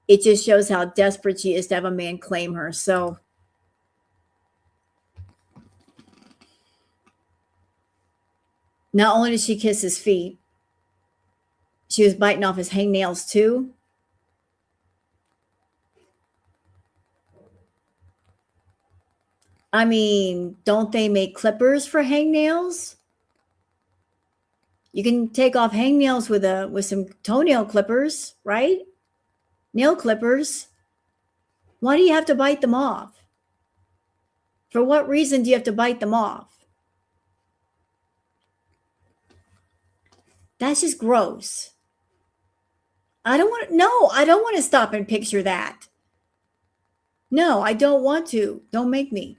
It just shows how desperate she is to have a man claim her. So not only did she kiss his feet, she was biting off his hangnails too. I mean, don't they make clippers for hangnails? You can take off hangnails with some toenail clippers, right? Nail clippers. Why do you have to bite them off? For what reason do you have to bite them off? That's just gross. I don't want to stop and picture that. No, I don't want to. Don't make me.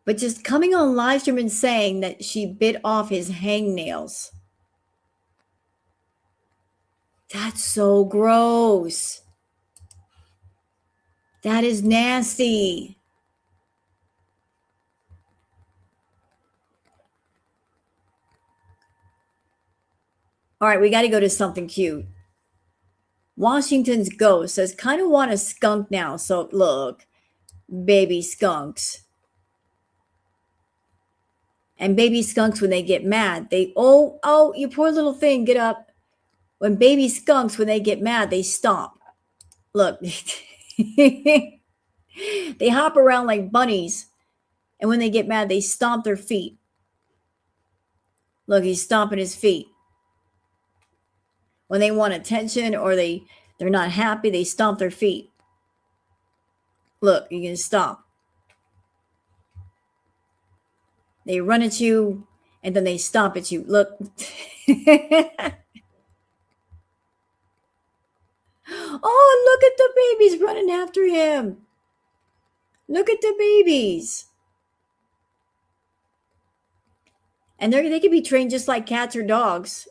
But just coming on live stream and saying that she bit off his hangnails. That's so gross. That is nasty. All right, we got to go to something cute. Washington's Ghost says, kind of want a skunk now. So look, baby skunks. And baby skunks, when they get mad, oh, you poor little thing, get up. When baby skunks, when they get mad, they stomp. Look, they hop around like bunnies. And when they get mad, they stomp their feet. Look, he's stomping his feet. When they want attention or they're not happy, they stomp their feet. Look, you can stomp. They run at you and then they stomp at you. Look. Oh, look at the babies running after him. Look at the babies. And they can be trained just like cats or dogs.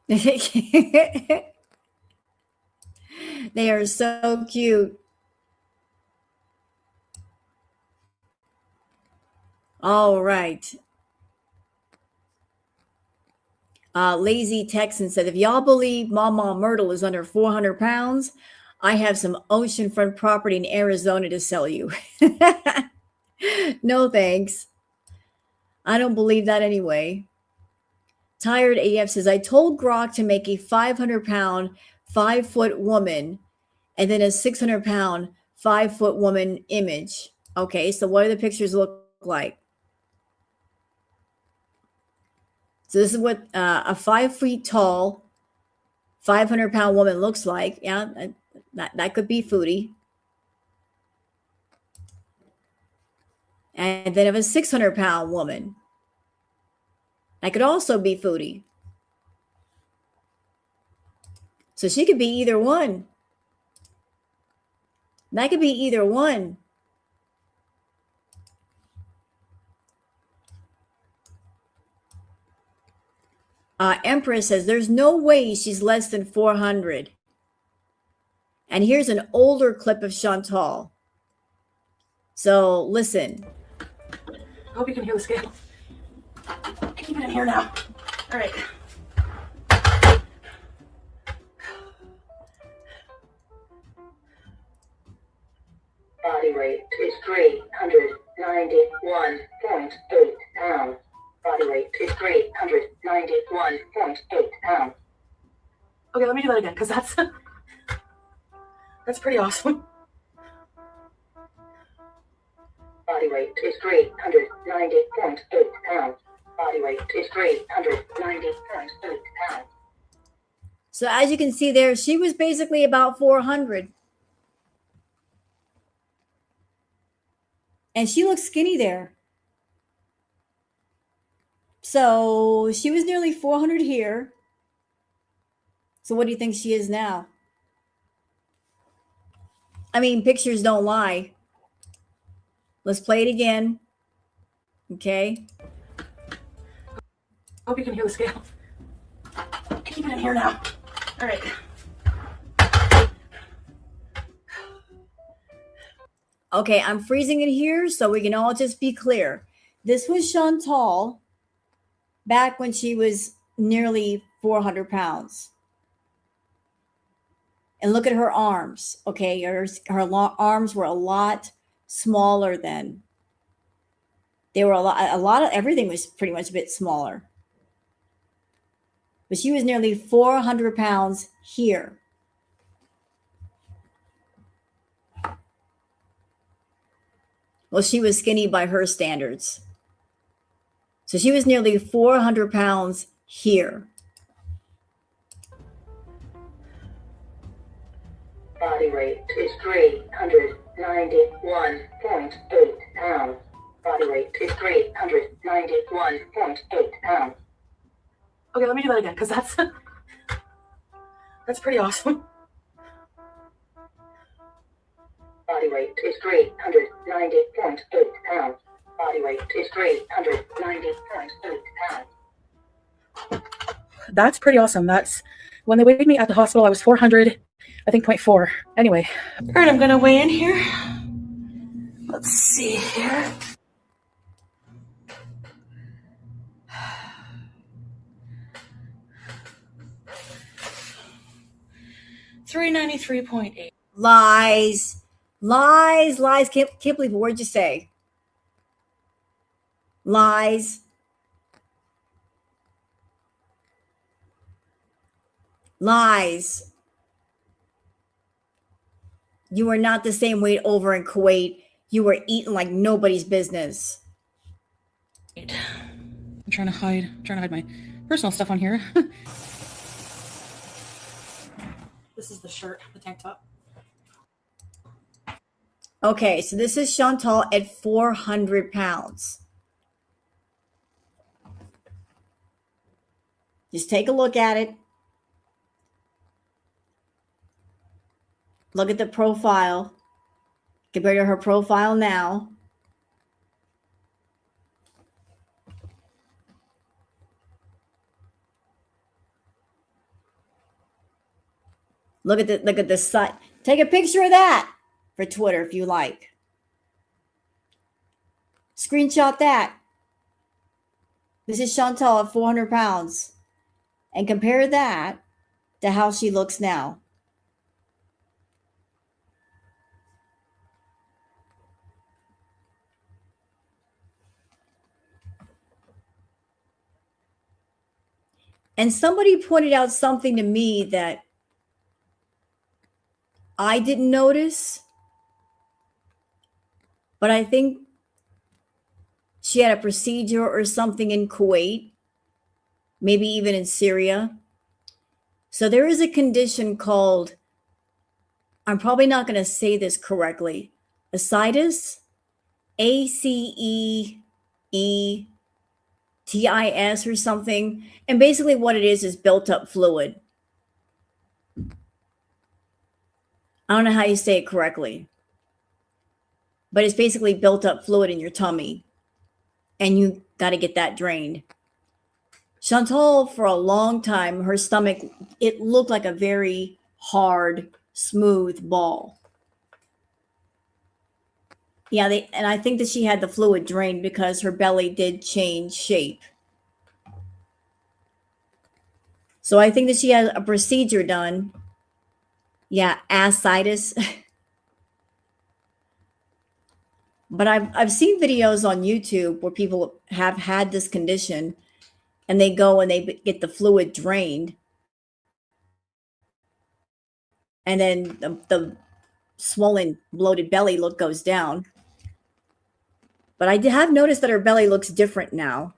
They are so cute. All right. Lazy Texan said, if y'all believe Mama Myrtle is under 400 pounds, I have some oceanfront property in Arizona to sell you. No, thanks. I don't believe that anyway. Tired AF says, I told Grok to make a 500-pound, 5-foot woman and then a 600-pound, 5-foot woman image. Okay, so what do the pictures look like? So this is what a 5 feet tall, 500-pound woman looks like. Yeah, that could be Foodie. And then of a 600-pound woman, that could also be Foodie. So she could be either one. That could be either one. Empress says, there's no way she's less than 400. And here's an older clip of Chantal. So listen. I hope you can hear the scale. Keep it in here now. All right. Body weight is 391.8 pounds. Body weight is 391.8 pounds. Okay, let me do that again, because that's pretty awesome. Body weight is 390.8 pounds. Body weight is 390.8 pounds. So as you can see there, she was basically about 400. And she looks skinny there. So she was nearly 400 here. So what do you think she is now? I mean, pictures don't lie. Let's play it again. Okay. Hope you can hear the scale. Keep it in here now. All right. Okay, I'm freezing it here so we can all just be clear. This was Chantal back when she was nearly 400 pounds. And look at her arms, okay? Her arms were a lot smaller then. They were a lot of, everything was pretty much a bit smaller. But she was nearly 400 pounds here. Well, she was skinny by her standards. So she was nearly 400 pounds here. Body weight is 391.8 pounds. Body weight is 391.8 pounds. Okay, let me do that again, because that's pretty awesome. Body weight is 390.8 pounds. Body weight is 390.8 pounds. That's pretty awesome. That's when they weighed me at the hospital, I was 400, I think 0.4. Anyway. All right, I'm going to weigh in here. Let's see here. $393.8. Lies. Can't believe it. What'd you say? Lies. You were not the same weight over in Kuwait. You were eating like nobody's business. I'm trying to hide my personal stuff on here. This is the shirt, the tank top. Okay, so this is Chantal at 400 pounds. Just take a look at it. Look at the profile compared to her profile now. Look at the side. Take a picture of that for Twitter if you like. Screenshot that. This is Chantal at 400 pounds. and compare that to how she looks now. And somebody pointed out something to me that I didn't notice, but I think she had a procedure or something in Kuwait, maybe even in Syria. So there is a condition called, I'm probably not going to say this correctly, ascites, ACEETIS or something. And basically what it is built up fluid. I don't know how you say it correctly, but it's basically built up fluid in your tummy, and you got to get that drained. Chantal, for a long time, her stomach, it looked like a very hard, smooth ball. Yeah, and I think that she had the fluid drained because her belly did change shape. So I think that she had a procedure done. Yeah, ascites. But I've seen videos on YouTube where people have had this condition and they go and they get the fluid drained. And then the swollen, bloated belly look goes down. But I have noticed that her belly looks different now.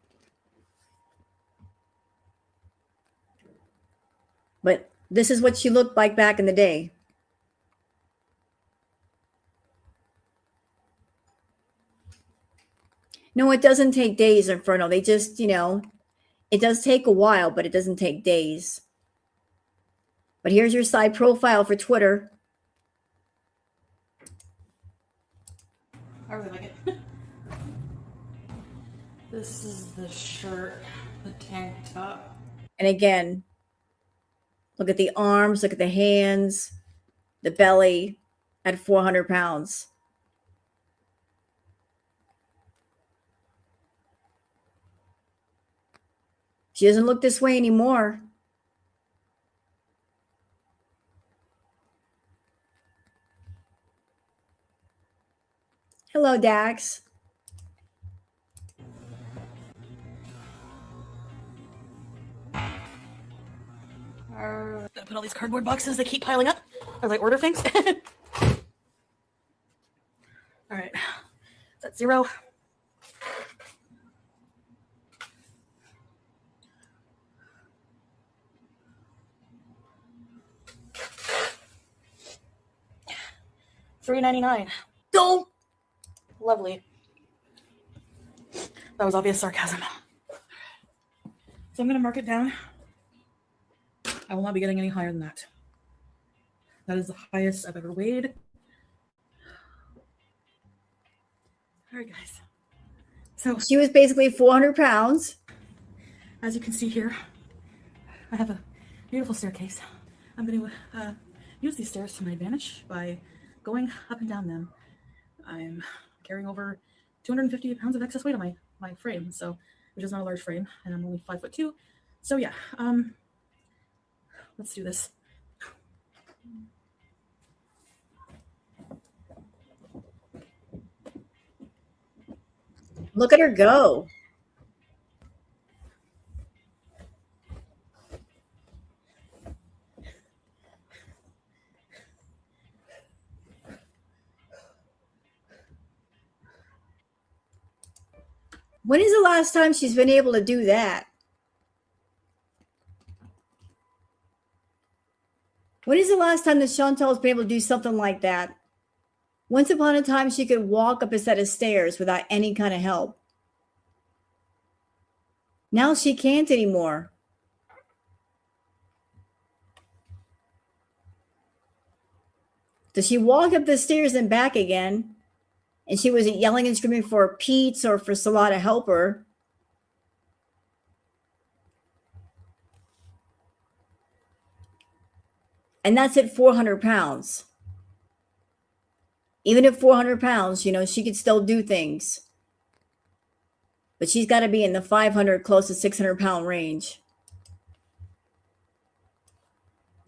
But this is what she looked like back in the day. No, it doesn't take days, Inferno. They just, it does take a while, but it doesn't take days. But here's your side profile for Twitter. I really like it. This is the shirt, the tank top. And again, look at the arms, look at the hands, the belly at 400 pounds. She doesn't look this way anymore. Hello, Dax. Gotta put all these cardboard boxes, they keep piling up as I order things. All right, that's 0. $3.99. Don't. Lovely. That was obvious sarcasm. So I'm gonna mark it down. I will not be getting any higher than that. That is the highest I've ever weighed. All right, guys. So She was basically 400 pounds. as you can see here, I have a beautiful staircase. I'm going to use these stairs to my advantage by going up and down them. I'm carrying over 250 pounds of excess weight on my frame, so which is not a large frame, and I'm only 5'2". So yeah, let's do this. Look at her go. When is the last time she's been able to do that? When is the last time that Chantal's been able to do something like that? Once upon a time, she could walk up a set of stairs without any kind of help. Now she can't anymore. So she walked up the stairs and back again, and she wasn't yelling and screaming for Peeps or for Salah to help her. And that's at 400 pounds. Even at 400 pounds, she could still do things. But she's got to be in the 500, close to 600 pound range.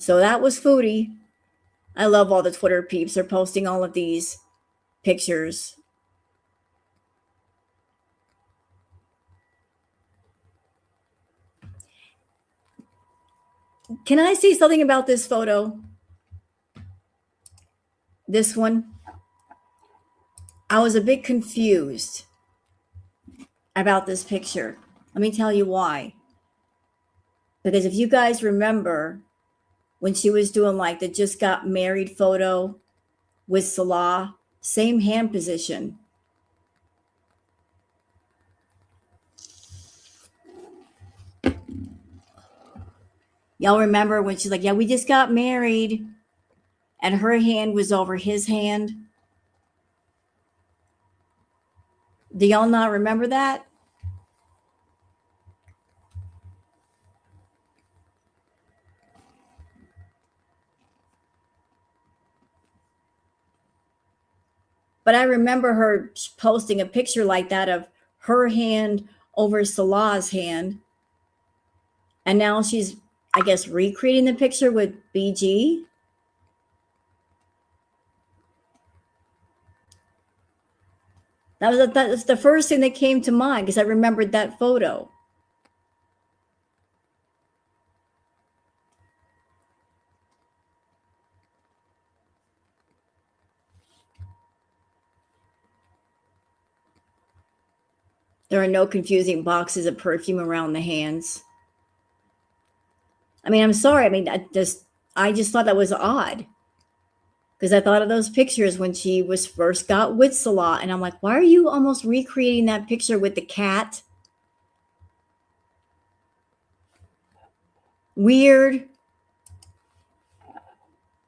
So that was Foodie. I love all the Twitter peeps. They're posting all of these pictures. Can I say something about this photo? This one? I was a bit confused about this picture. Let me tell you why. Because if you guys remember when she was doing like the just got married photo with Salah, same hand position. Y'all remember when she's like, yeah, we just got married, and her hand was over his hand? Do y'all not remember that? But I remember her posting a picture like that of her hand over Salah's hand. And now she's, I guess, recreating the picture with BG. That was the first thing that came to mind because I remembered that photo. There are no confusing boxes of perfume around the hands. I mean, I'm sorry. I mean, I just thought that was odd. Because I thought of those pictures when she was first got with Salah. And I'm like, why are you almost recreating that picture with the cat? Weird.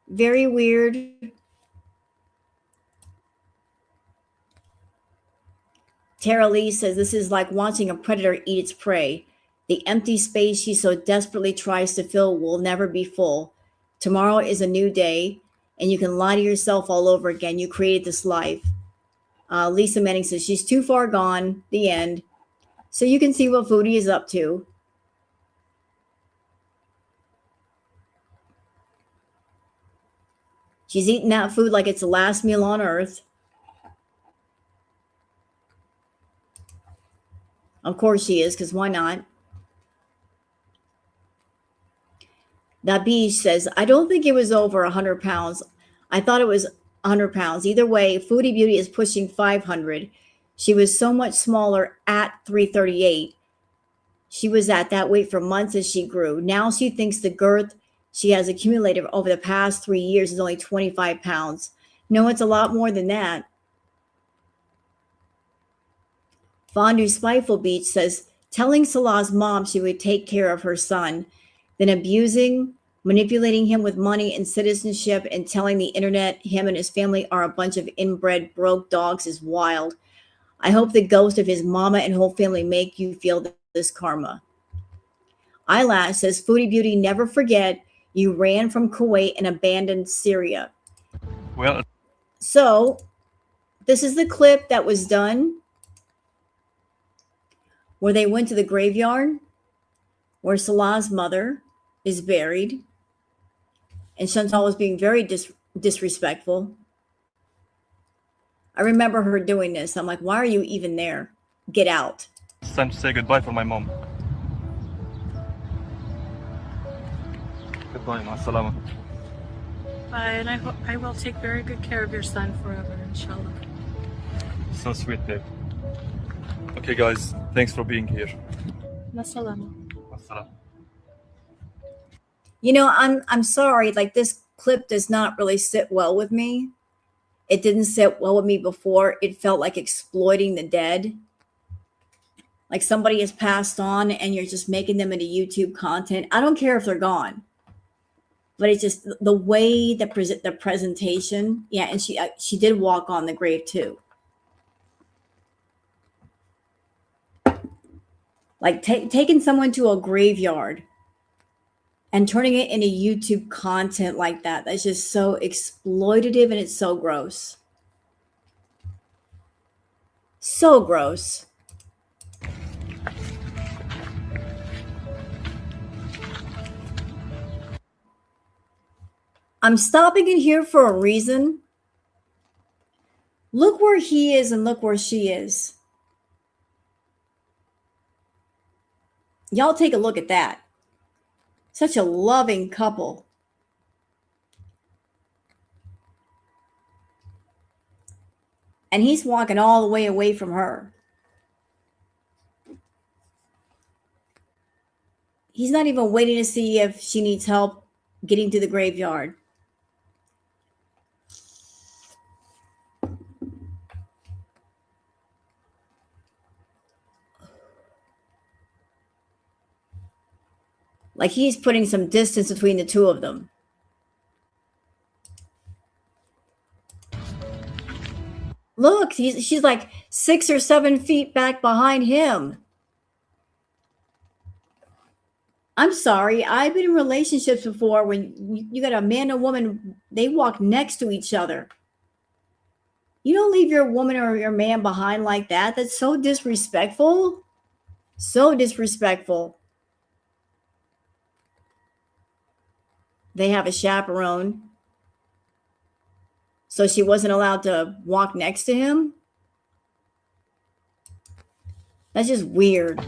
Very weird. Tara Lee says this is like watching a predator eat its prey. The empty space she so desperately tries to fill will never be full. Tomorrow is a new day, and you can lie to yourself all over again. You created this life. Lisa Manning says she's too far gone. The end. So you can see what Foodie is up to. She's eating that food like it's the last meal on earth. Of course she is, because why not? Nabi says, I don't think it was over 100 pounds. I thought it was 100 pounds. Either way, Foodie Beauty is pushing 500. She was so much smaller at 338. She was at that weight for months as she grew. Now she thinks the girth she has accumulated over the past 3 years is only 25 pounds. No, it's a lot more than that. Fondue Spiteful Beach says, telling Salah's mom she would take care of her son, then abusing, manipulating him with money and citizenship, and telling the internet him and his family are a bunch of inbred broke dogs is wild. I hope the ghost of his mama and whole family make you feel this karma. Eyelash says, Foodie Beauty, never forget you ran from Kuwait and abandoned Syria. Well, so this is the clip that was done where they went to the graveyard where Salah's mother is buried. And Chantal was being very disrespectful. I remember her doing this. I'm like, why are you even there? Get out. it's time to say goodbye for my mom. Goodbye, ma-salama. Bye, and I will take very good care of your son forever, inshallah. So sweet, babe. Okay, guys, thanks for being here. Masalama. Wassalam. You know, I'm sorry. Like, this clip does not really sit well with me. It didn't sit well with me before. It felt like exploiting the dead. Like somebody has passed on and you're just making them into YouTube content. I don't care if they're gone. But it's just the way the presentation. Yeah, and she did walk on the grave too. Like taking someone to a graveyard and turning it into YouTube content like that. That's just so exploitative and it's so gross. So gross. I'm stopping it here for a reason. Look where he is and look where she is. Y'all take a look at that. Such a loving couple. And he's walking all the way away from her. He's not even waiting to see if she needs help getting to the graveyard. Like he's putting some distance between the two of them. Look, she's like 6 or 7 feet back behind him. I'm sorry. I've been in relationships before when you got a man and woman, they walk next to each other. You don't leave your woman or your man behind like that. That's so disrespectful. So disrespectful. They have a chaperone. So she wasn't allowed to walk next to him? That's just weird.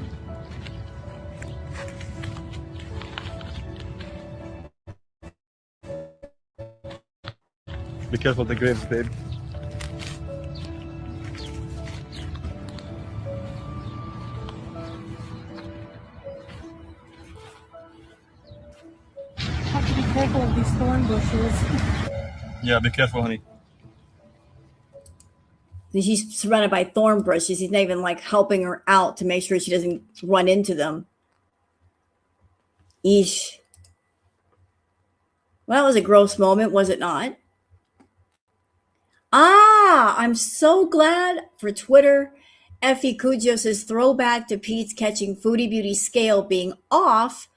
Be careful of the graves, babe. Have to be careful of these thorn bushes. Yeah, be careful, honey. She's surrounded by thorn bushes. He's not even like helping her out to make sure she doesn't run into them. Eesh. Well, that was a gross moment, was it not? I'm so glad for Twitter. Effie Cujo says throwback to Pete's catching Foodie Beauty scale being off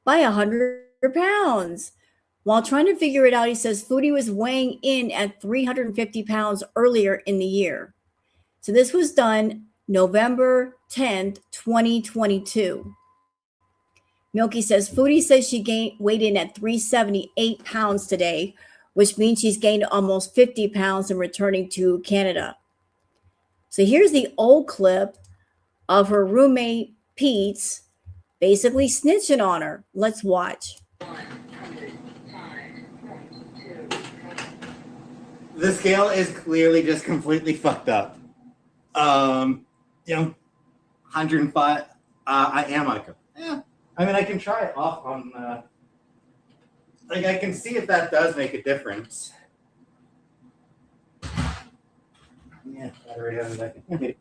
by 100 pounds. While trying to figure it out, he says Foodie was weighing in at 350 pounds earlier in the year. So this was done November 10th, 2022. Milky says Foodie says she weighed in at 378 pounds today, which means she's gained almost 50 pounds in returning to Canada. So here's the old clip of her roommate, Peeps, basically snitching on her. Let's watch. The scale is clearly just completely fucked up. 105. I am like, yeah. I mean, I can try it off on. Like, I can see if that does make a difference. Yeah, I already have it.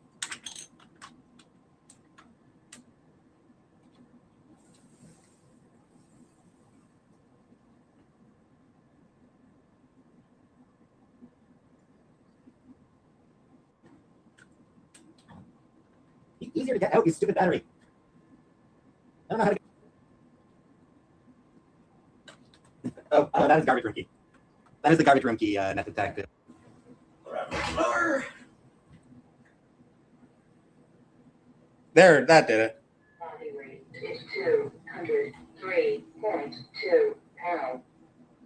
Easier to get out, you stupid battery. I don't know how to. Oh, that is garbage room key. That is the garbage room key, net detective. There, that did it. Body weight is 203.2 pounds.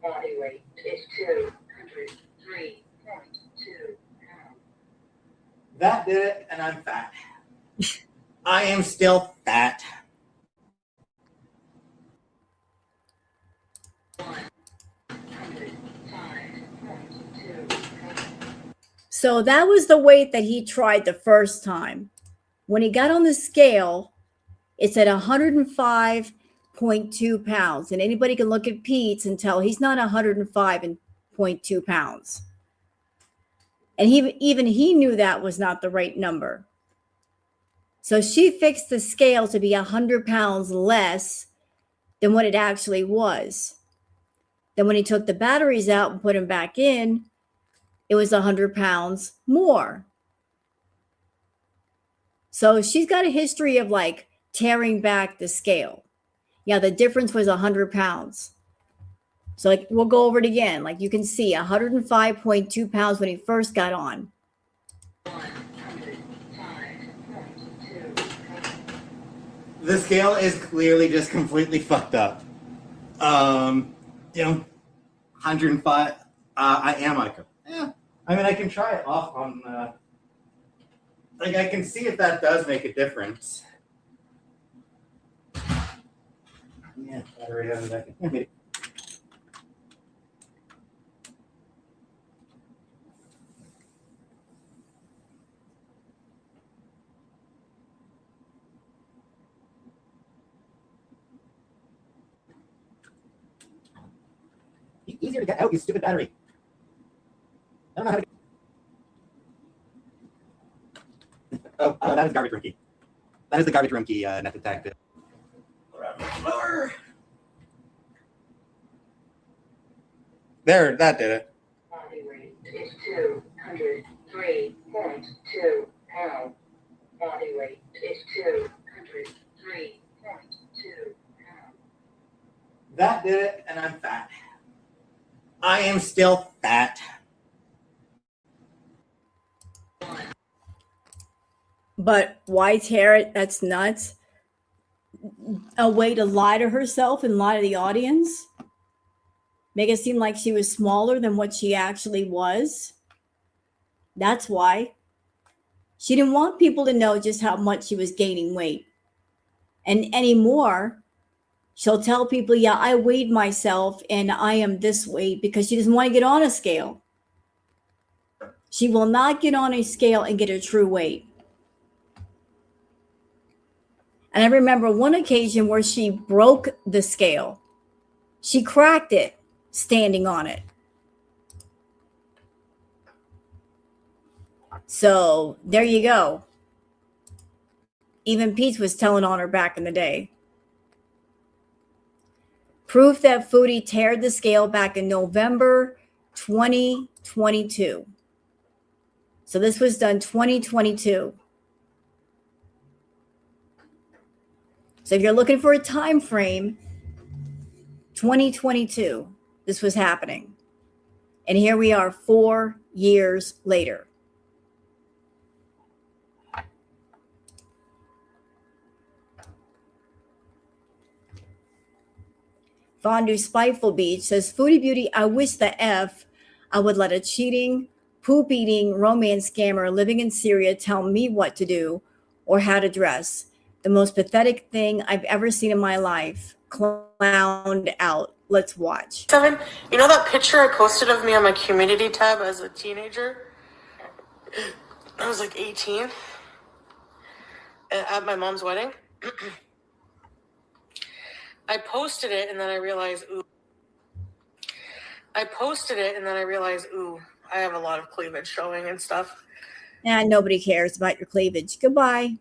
Body weight is 203.2 pounds. That did it, and I'm fat. I am still fat. So that was the weight that he tried the first time. When he got on the scale, it's at 105.2 pounds. And anybody can look at Pete's and tell he's not 105.2 pounds. And even he knew that was not the right number. So she fixed the scale to be 100 pounds less than what it actually was. Then when he took the batteries out and put them back in, it was 100 pounds more. So she's got a history of like tearing back the scale. Yeah, the difference was 100 pounds. So like we'll go over it again. Like you can see 105.2 pounds when he first got on. The scale is clearly just completely fucked up. 105. I am Micah. Yeah. I mean, I can try it off on. I can see if that does make a difference. Yeah, battery has a second. Easier to get out, you stupid battery. I don't know how to. Oh, that is garbage room key. That is the garbage room key, net detected. There, that did it. Body weight is 203.2 pounds. Body weight is 203.2 pounds. That did it, and I'm fat. I am still fat. But why tear it? That's nuts. A way to lie to herself and lie to the audience. Make it seem like she was smaller than what she actually was. That's why. She didn't want people to know just how much she was gaining weight. And anymore, she'll tell people, yeah, I weighed myself and I am this weight, because she doesn't want to get on a scale. She will not get on a scale and get her true weight. And I remember one occasion where she broke the scale. She cracked it standing on it. So there you go. Even Peeps was telling on her back in the day. Proof that Foodie teared the scale back in November 2022. So this was done 2022. So if you're looking for a time frame, 2022, this was happening. And here we are 4 years later. Fondue Spiteful Beach says, Foodie Beauty, I wish the F I would let a cheating, poop-eating romance scammer living in Syria tell me what to do or how to dress. The most pathetic thing I've ever seen in my life. Clowned out. Let's watch. 7, you know that picture I posted of me on my community tab as a teenager? I was like 18 at my mom's wedding. I posted it and then I realized, ooh. I have a lot of cleavage showing and stuff. And nobody cares about your cleavage. Goodbye.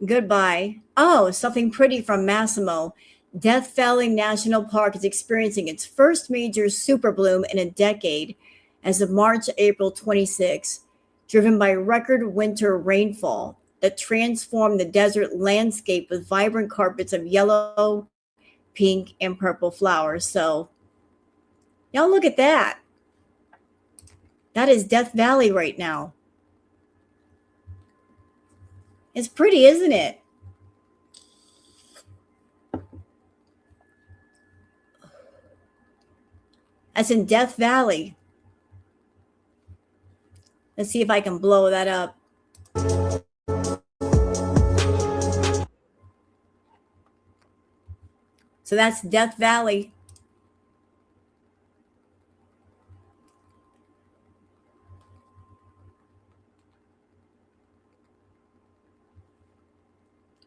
Goodbye. Oh, something pretty from Massimo. Death Valley National Park is experiencing its first major super bloom in a decade as of March-April 26, driven by record winter rainfall that transformed the desert landscape with vibrant carpets of yellow, pink, and purple flowers. So, y'all look at that. That is Death Valley right now. It's pretty, isn't it? That's in Death Valley. Let's see if I can blow that up. So that's Death Valley.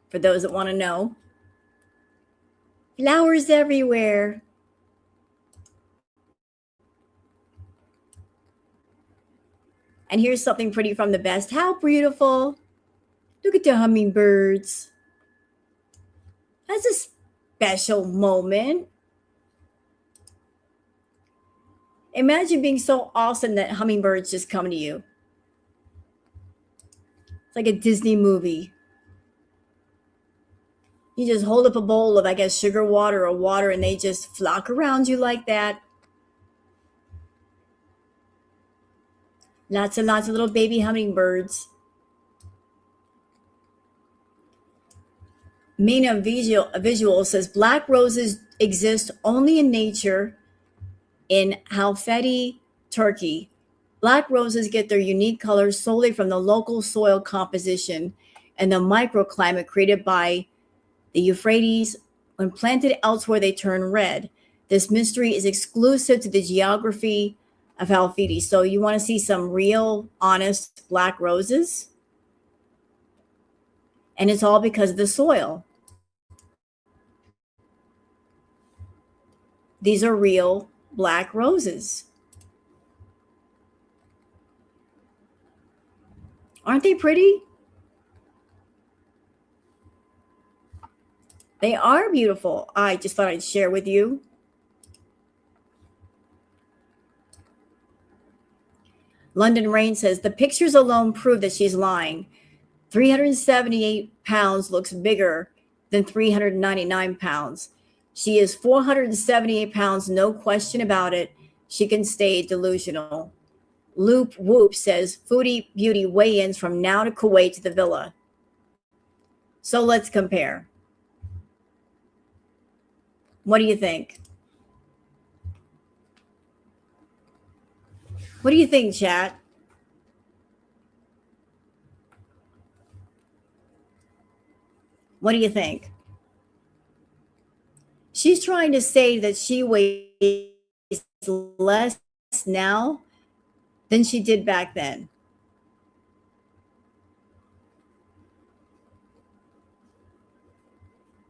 For those that want to know. Flowers everywhere. And here's something pretty from the best. How beautiful. Look at the hummingbirds. That's a special moment. Imagine being so awesome that hummingbirds just come to you. It's like a Disney movie. You just hold up a bowl of, I guess, sugar water or water, and they just flock around you like that. Lots and lots of little baby hummingbirds. Mina Visual says, black roses exist only in nature In Halfeti, Turkey, black roses get their unique colors solely from the local soil composition and the microclimate created by the Euphrates. When planted elsewhere, they turn red. This mystery is exclusive to the geography of Halfeti. So you want to see some real, honest black roses? And it's all because of the soil. These are real black roses. Aren't they pretty? They are beautiful. I just thought I'd share with you. London Rain says, the pictures alone prove that she's lying. 378 pounds looks bigger than 399 pounds. She is 478 pounds, no question about it. She can stay delusional. Loop Whoop says, Foodie Beauty weigh-ins from now to Kuwait to the villa. So let's compare. What do you think? What do you think, chat? What do you think? She's trying to say that she weighs less now than she did back then.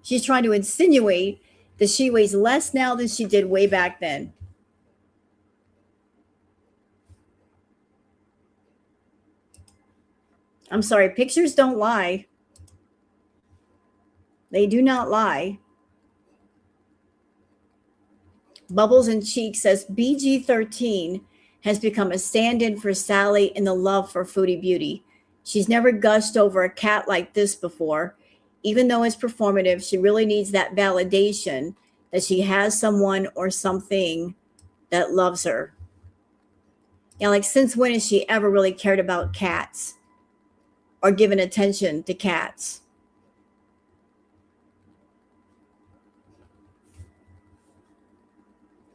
She's trying to insinuate that she weighs less now than she did way back then. I'm sorry, pictures don't lie. They do not lie. Bubbles and Cheek says BG13 has become a stand-in for Sally in the love for Foodie Beauty. She's never gushed over a cat like this before. Even though it's performative, she really needs that validation that she has someone or something that loves her. Yeah, like since when has she ever really cared about cats or given attention to cats?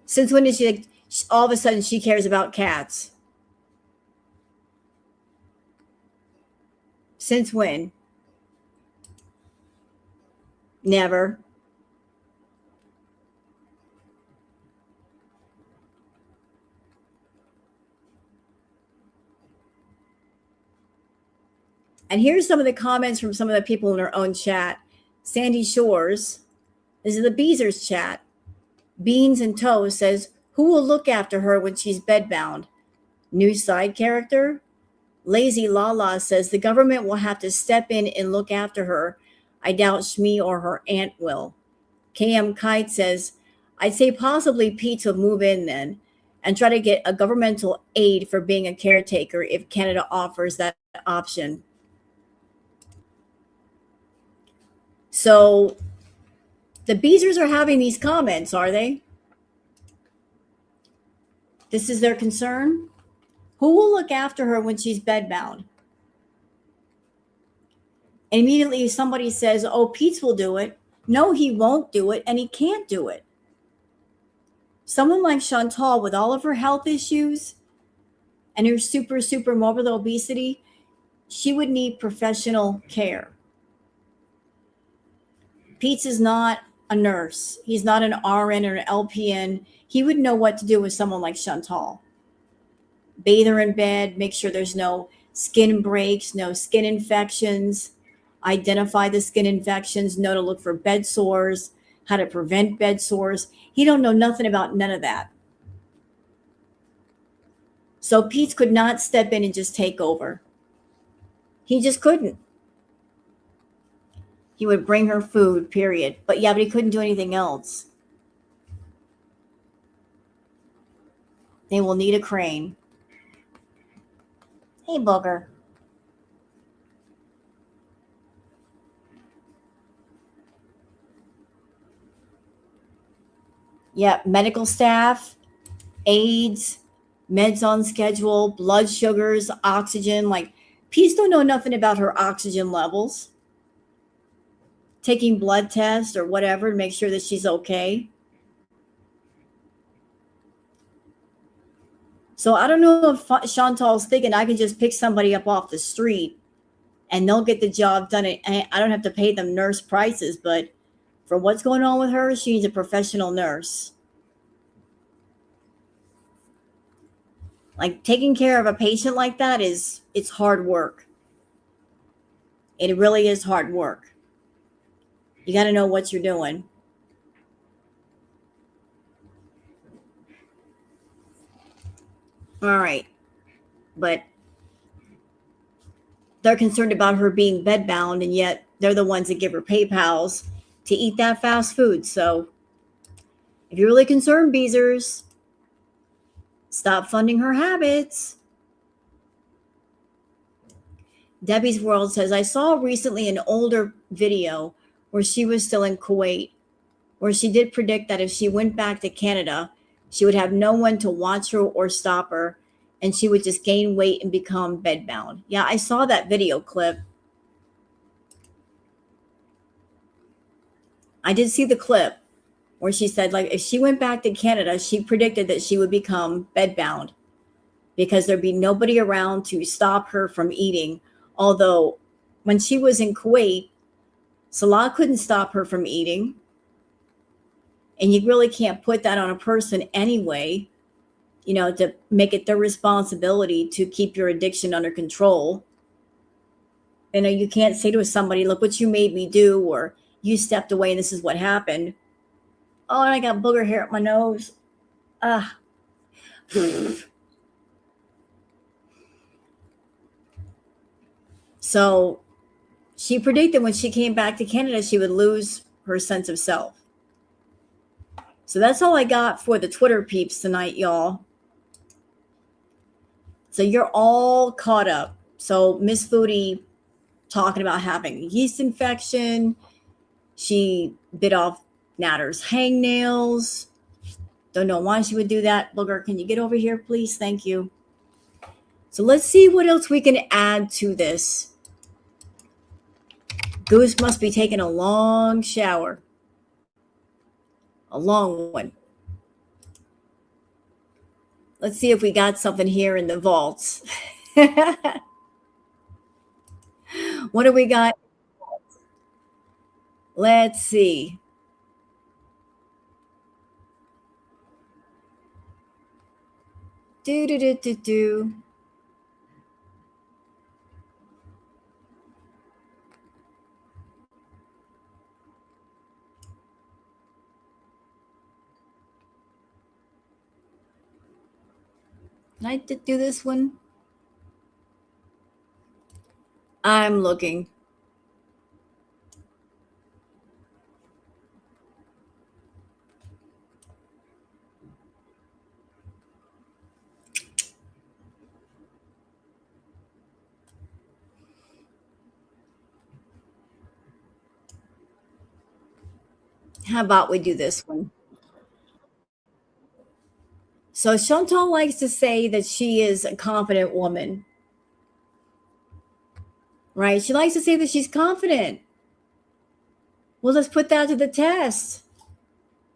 Since when did she, all of a sudden she cares about cats? Since when? Never. And here's some of the comments from some of the people in our own chat. Sandy Shores, this is the Beezers chat. Beans and Toast says, who will look after her when she's bedbound? New side character? Lazy Lala says, the government will have to step in and look after her. I doubt Shmi or her aunt will. KM Kite says, I'd say possibly Pete's will move in then and try to get a governmental aid for being a caretaker if Canada offers that option. So the Beezers are having these comments, are they? This is their concern? Who will look after her when she's bedbound? And immediately somebody says, oh, Pete's will do it. No, he won't do it, and he can't do it. Someone like Chantal, with all of her health issues and her super morbid obesity, she would need professional care. Pete's is not a nurse. He's not an RN or an LPN. He would know what to do with someone like Chantal. Bathe her in bed, make sure there's no skin breaks, no skin infections, identify the skin infections, know to look for bed sores, how to prevent bed sores. He don't know nothing about none of that. So Pete could not step in and just take over. He just couldn't. He would bring her food, period. But he couldn't do anything else. They will need a crane. Hey, Booger. Yeah, medical staff, aides, meds on schedule, blood sugars, oxygen. Like, Peace don't know nothing about her oxygen levels. Taking blood tests or whatever to make sure that she's okay. So I don't know if Chantal's thinking I can just pick somebody up off the street and they'll get the job done. And I don't have to pay them nurse prices, but for what's going on with her, she needs a professional nurse. Like taking care of a patient like that it's hard work. It really is hard work. You got to know what you're doing. All right. But they're concerned about her being bedbound, and yet they're the ones that give her PayPals to eat that fast food. So if you're really concerned, Beezers, stop funding her habits. Debbie's World says, I saw recently an older video where she was still in Kuwait, where she did predict that if she went back to Canada, she would have no one to watch her or stop her, and she would just gain weight and become bedbound. Yeah, I saw that video clip. I did see the clip where she said, like, if she went back to Canada, she predicted that she would become bedbound because there'd be nobody around to stop her from eating. Although when she was in Kuwait, Salah couldn't stop her from eating. And you really can't put that on a person anyway, you know, to make it their responsibility to keep your addiction under control. You know, you can't say to somebody, look what you made me do, or you stepped away and this is what happened. Oh, and I got booger hair up my nose. So she predicted when she came back to Canada, she would lose her sense of self. So that's all I got for the Twitter peeps tonight, y'all. So you're all caught up. So Miss Foodie talking about having a yeast infection. She bit off Natter's hangnails. Don't know why she would do that. Booger, can you get over here, please? Thank you. So let's see what else we can add to this. Goose must be taking a long shower. A long one. Let's see if we got something here in the vaults. What do we got? Let's see. Do. Can I do this one? I'm looking. How about we do this one? So Chantal likes to say that she is a confident woman. Right? She likes to say that she's confident. Well, let's put that to the test.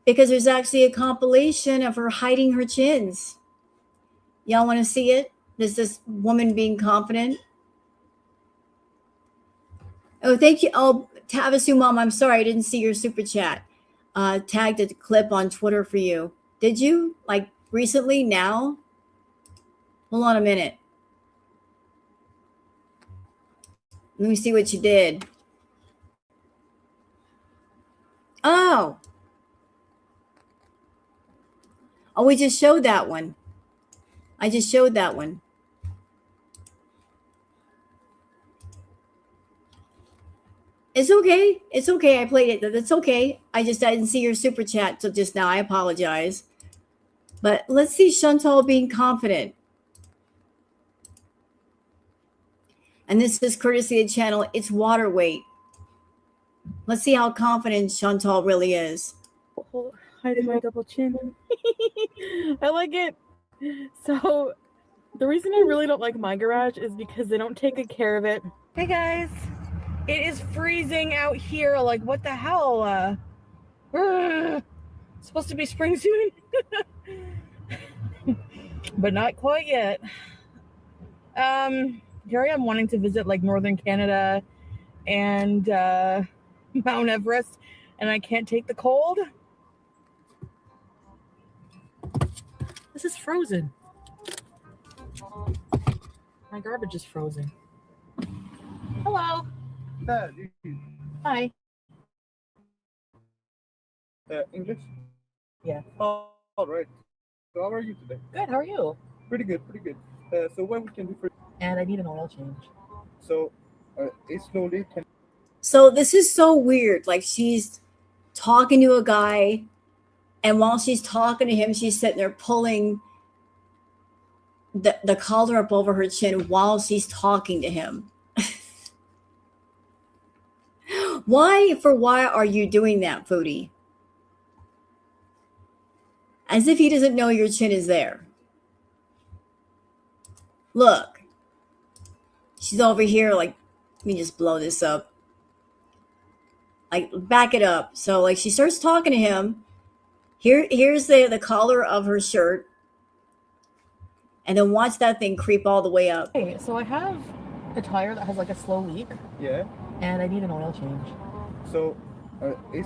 Because there's actually a compilation of her hiding her chins. Y'all want to see it? There's this woman being confident. Oh, thank you. Oh, Tavasu Mom, I'm sorry. I didn't see your super chat. Tagged a clip on Twitter for you. Did you? Like recently now? Hold on a minute. Let me see what you did. Oh, we just showed that one. I just showed that one. It's okay. It's okay. I played it. That's okay. I didn't see your super chat till just now. I apologize. But let's see Chantal being confident. And this is courtesy of the channel. It's water weight. Let's see how confident Chantal really is. Hiding my double chin. I like it. So the reason I really don't like my garage is because they don't take good care of it. Hey guys, it is freezing out here. Like what the hell? It's supposed to be spring soon. but not quite yet. Here I am wanting to visit like northern Canada and Mount Everest, and I can't take the cold. This is frozen. My garbage is frozen. Hello. Hi. English? Yeah. Oh, all right. So how are you today? Good. How are you? Pretty good, pretty good. So what we can do for And I need an oil change. so slowly can So this is so weird. Like she's talking to a guy, and while she's talking to him, she's sitting there pulling the collar up over her chin while she's talking to him. Why are you doing that, Foodie? As if he doesn't know your chin is there. Look, she's over here like, let me just blow this up. Like, back it up. So like she starts talking to him. Here's the collar of her shirt. And then watch that thing creep all the way up. Hey, so I have a tire that has like a slow leak. yeah. And I need an oil change. So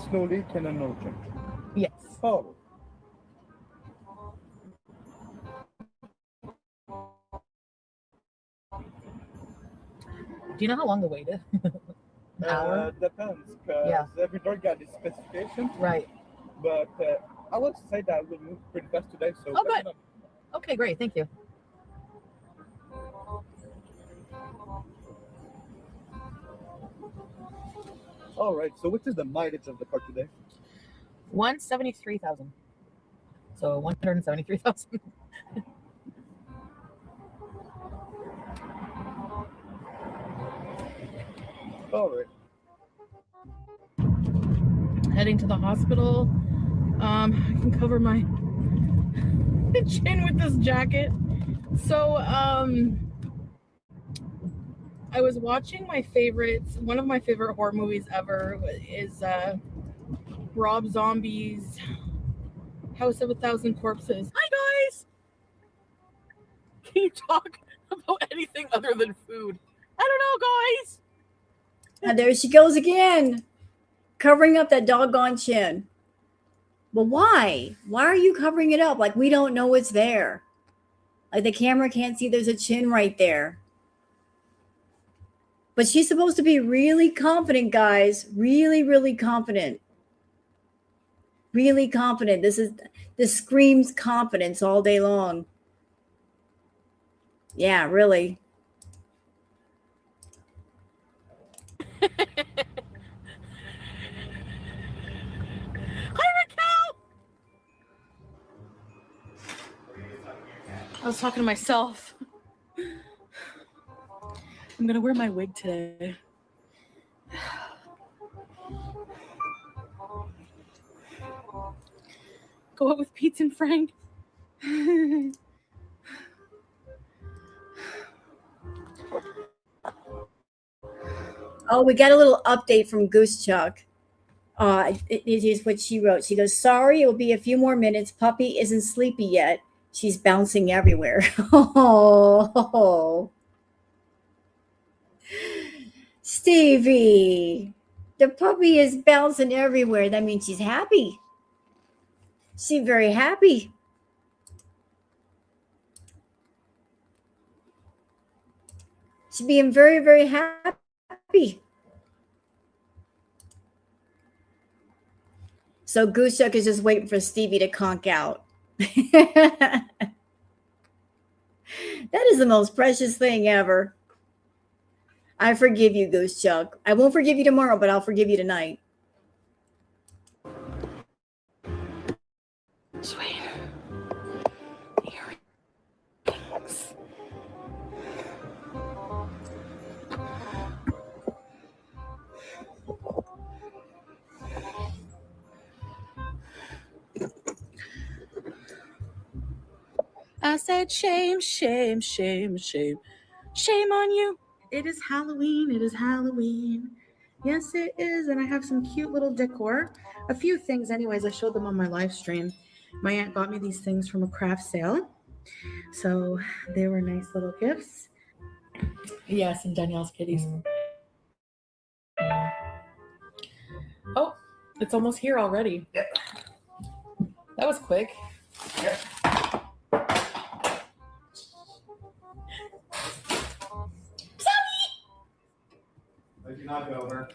slowly can an oil change. Yes. Oh. Do you know how long the wait is? An hour? Depends, because every door got its specifications. Right. But I would say that we'll move pretty fast today. So oh, good. Okay, great. Thank you. All right. So what is the mileage of the car today? 173,000. So 173,000. All right. Heading to the hospital. I can cover my chin with this jacket. So I was watching one of my favorite horror movies ever is Rob Zombie's House of a Thousand Corpses. Hi guys! Can you talk about anything other than food? I don't know, guys! And there she goes again, covering up that doggone chin. But why? Why are you covering it up? Like we don't know it's there. Like the camera can't see there's a chin right there. But she's supposed to be really confident, guys. Really, really confident. Really confident. This screams confidence all day long. Yeah, really. Hi, Raquel! I was talking to myself. I'm gonna wear my wig today. Go out with Peeps and Frank. Oh, we got a little update from Goose Chuck. It is what she wrote. She goes, sorry, it will be a few more minutes. Puppy isn't sleepy yet. She's bouncing everywhere. Oh, Stevie, the puppy is bouncing everywhere. That means she's happy. She's very happy. She's being very, very happy. So Goose Chuck is just waiting for Stevie to conk out. That is the most precious thing ever. I forgive you, Goose Chuck. I won't forgive you tomorrow, but I'll forgive you tonight. Sweet. Earrings. I said shame, shame, shame, shame. Shame on you. It is Halloween. It is Halloween. Yes, it is. And I have some cute little decor. A few things anyways. I showed them on my live stream. My aunt got me these things from a craft sale. So they were nice little gifts. Yes, and Danielle's kitties. Oh, it's almost here already. Yep. That was quick. Yep. Why'd you knock over?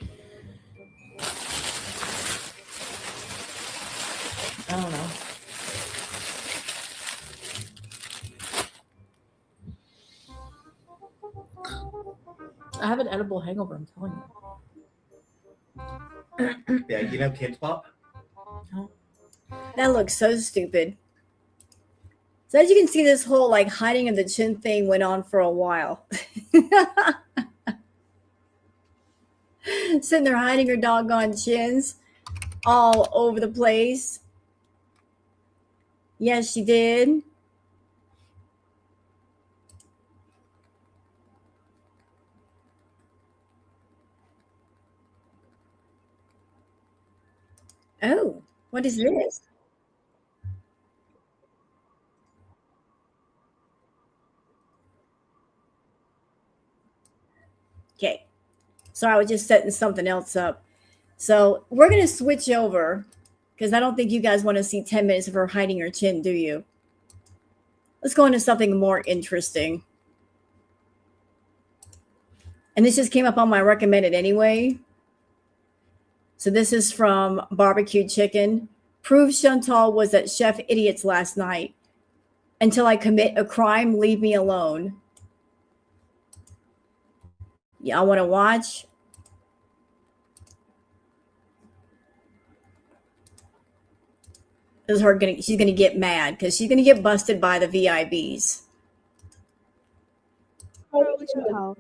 I don't know. I have an edible hangover, I'm telling you. Yeah, you know Kids Pop? No. That looks so stupid. So as you can see, this whole like hiding of the chin thing went on for a while. Sitting there hiding her doggone chins all over the place. Yes, she did. Oh, what is this? Okay. Sorry, I was just setting something else up. So we're going to switch over because I don't think you guys want to see 10 minutes of her hiding her chin, do you? Let's go into something more interesting. And this just came up on my recommended anyway. So this is from Barbecue Chicken. Proves Chantal was at Chef Idiot's last night. Until I commit a crime, leave me alone. Y'all want to watch? This is her she's gonna get mad because she's gonna get busted by the VIBs.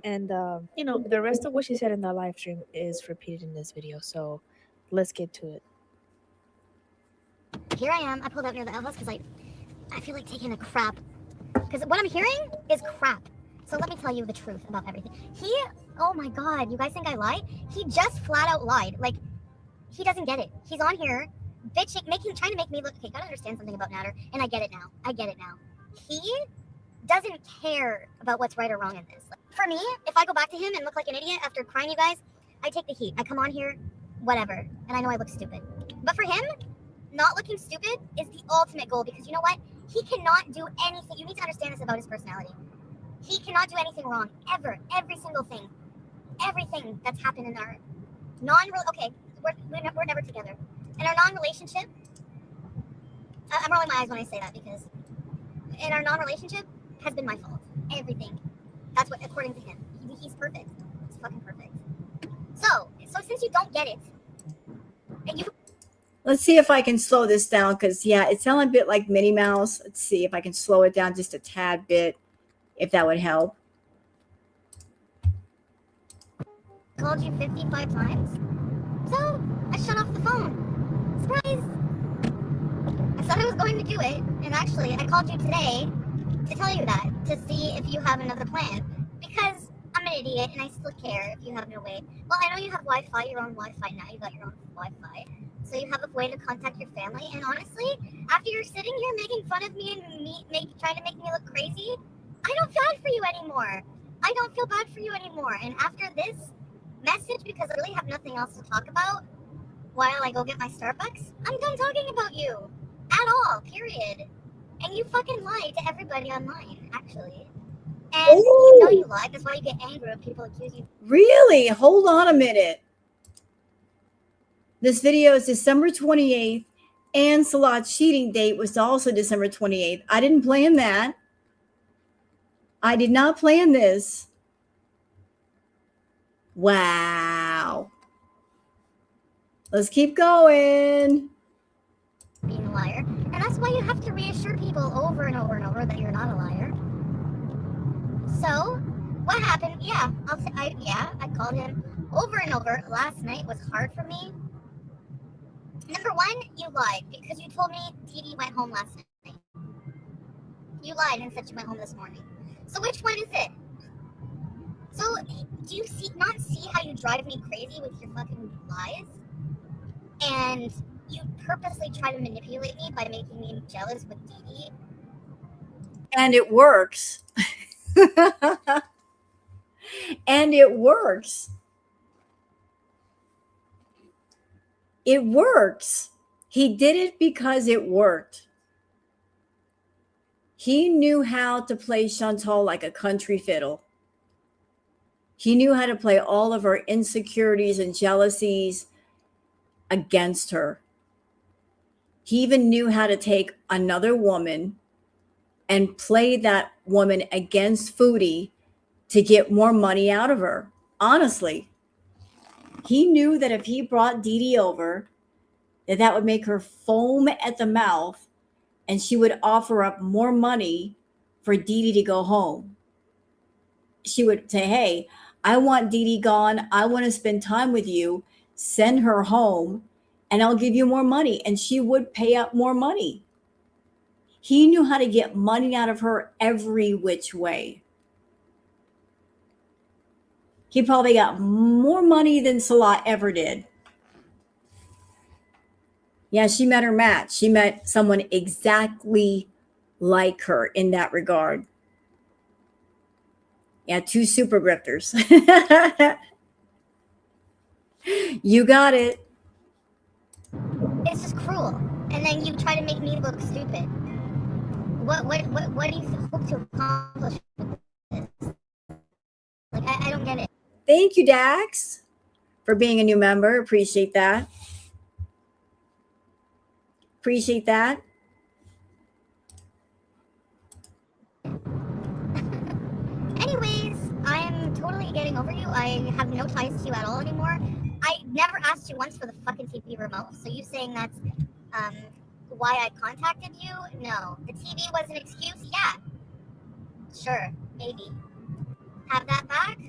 And the rest of what she said in that live stream is repeated in this video, so let's get to it. Here I am. I pulled up near the outhouse because I feel like taking a crap. Because what I'm hearing is crap. So let me tell you the truth about everything. Oh my God, you guys think I lied? He just flat out lied. Like, he doesn't get it. He's on here, bitching, trying to make me look, okay, gotta understand something about Natter, and I get it now. He doesn't care about what's right or wrong in this. For me, if I go back to him and look like an idiot after crying, you guys, I take the heat. I come on here, whatever, and I know I look stupid. But for him, not looking stupid is the ultimate goal, because you know what? He cannot do anything. You need to understand this about his personality. He cannot do anything wrong, ever. Every single thing. Everything that's happened in our okay, we're never together. In our non-relationship, I'm rolling my eyes when I say that, because in our non-relationship has been my fault. Everything. That's what, according to him. He's perfect. He's fucking perfect. So since you don't get it, and you... Let's see if I can slow this down, because, yeah, it sounded a bit like Minnie Mouse. Let's see if I can slow it down just a tad bit, if that would help. Called you 55 times? So, I shut off the phone. Surprise! I said I was going to do it, and actually, I called you today to tell you that, to see if you have another plan, because I'm an idiot, and I still care if you have no way. Well, I know you have Wi-Fi, your own Wi-Fi now, you got your own Wi-Fi, so you have a way to contact your family, and honestly, after you're sitting here making fun of me and trying to make me look crazy, I don't feel bad for you anymore. I don't feel bad for you anymore, and after this message, because I really have nothing else to talk about while I go get my Starbucks, I'm done talking about you. At all, period. And you fucking lie to everybody online, actually. And you know you lie. That's why you get angry when people accuse you. Really? Hold on a minute. This video is December 28th, and Salad's cheating date was also December 28th. I didn't plan that. I did not plan this. Wow. Let's keep going. Being a liar. And that's why you have to reassure people over and over and over that you're not a liar. So, what happened? Yeah, I called him over and over. Last night was hard for me. Number one, you lied because you told me Dee Dee went home last night. You lied and said she went home this morning. So which one is it? So, do you not see how you drive me crazy with your fucking lies? And you purposely try to manipulate me by making me jealous with Dee Dee. And it works. And it works. It works. He did it because it worked. He knew how to play Chantal like a country fiddle. He knew how to play all of her insecurities and jealousies against her. He even knew how to take another woman and play that woman against Foodie to get more money out of her. Honestly, he knew that if he brought Dee Dee over, that would make her foam at the mouth and she would offer up more money for Dee Dee to go home. She would say, hey, I want Dee Dee gone. I want to spend time with you. Send her home and I'll give you more money. And she would pay up more money. He knew how to get money out of her every which way. He probably got more money than Salah ever did. Yeah, she met her match. She met someone exactly like her in that regard. Yeah, 2 super grifters. You got it. It's just cruel. And then you try to make me look stupid. What do you hope to accomplish with this? Like, I don't get it. Thank you, Dax, for being a new member. Appreciate that. Appreciate that. Anyways, I am totally getting over you. I have no ties to you at all anymore. I never asked you once for the fucking TV remote. So you saying that's why I contacted you? No. The TV was an excuse? Yeah. Sure. Maybe. Have that back?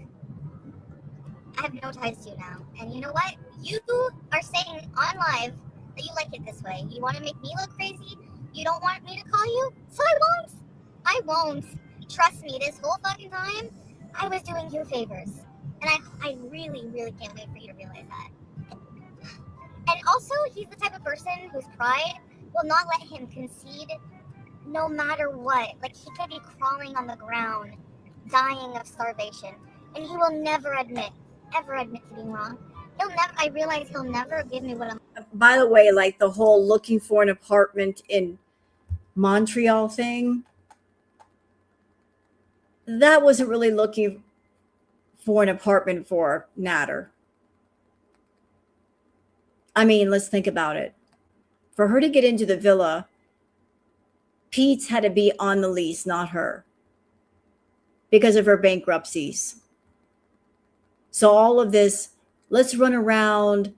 I have no ties to you now. And you know what? You are saying on live that you like it this way. You want to make me look crazy? You don't want me to call you? So I won't. I won't. Trust me, this whole fucking time, I was doing you favors. And I really, really can't wait for you to realize that. And also, he's the type of person whose pride will not let him concede no matter what. Like, he could be crawling on the ground, dying of starvation. And he will never ever admit to being wrong. I realize he'll never give me what I'm... By the way, like the whole looking for an apartment in Montreal thing, that wasn't really looking for an apartment for Natter. I mean, let's think about it. For her to get into the villa, Pete's had to be on the lease, not her, because of her bankruptcies. So all of this, let's run around,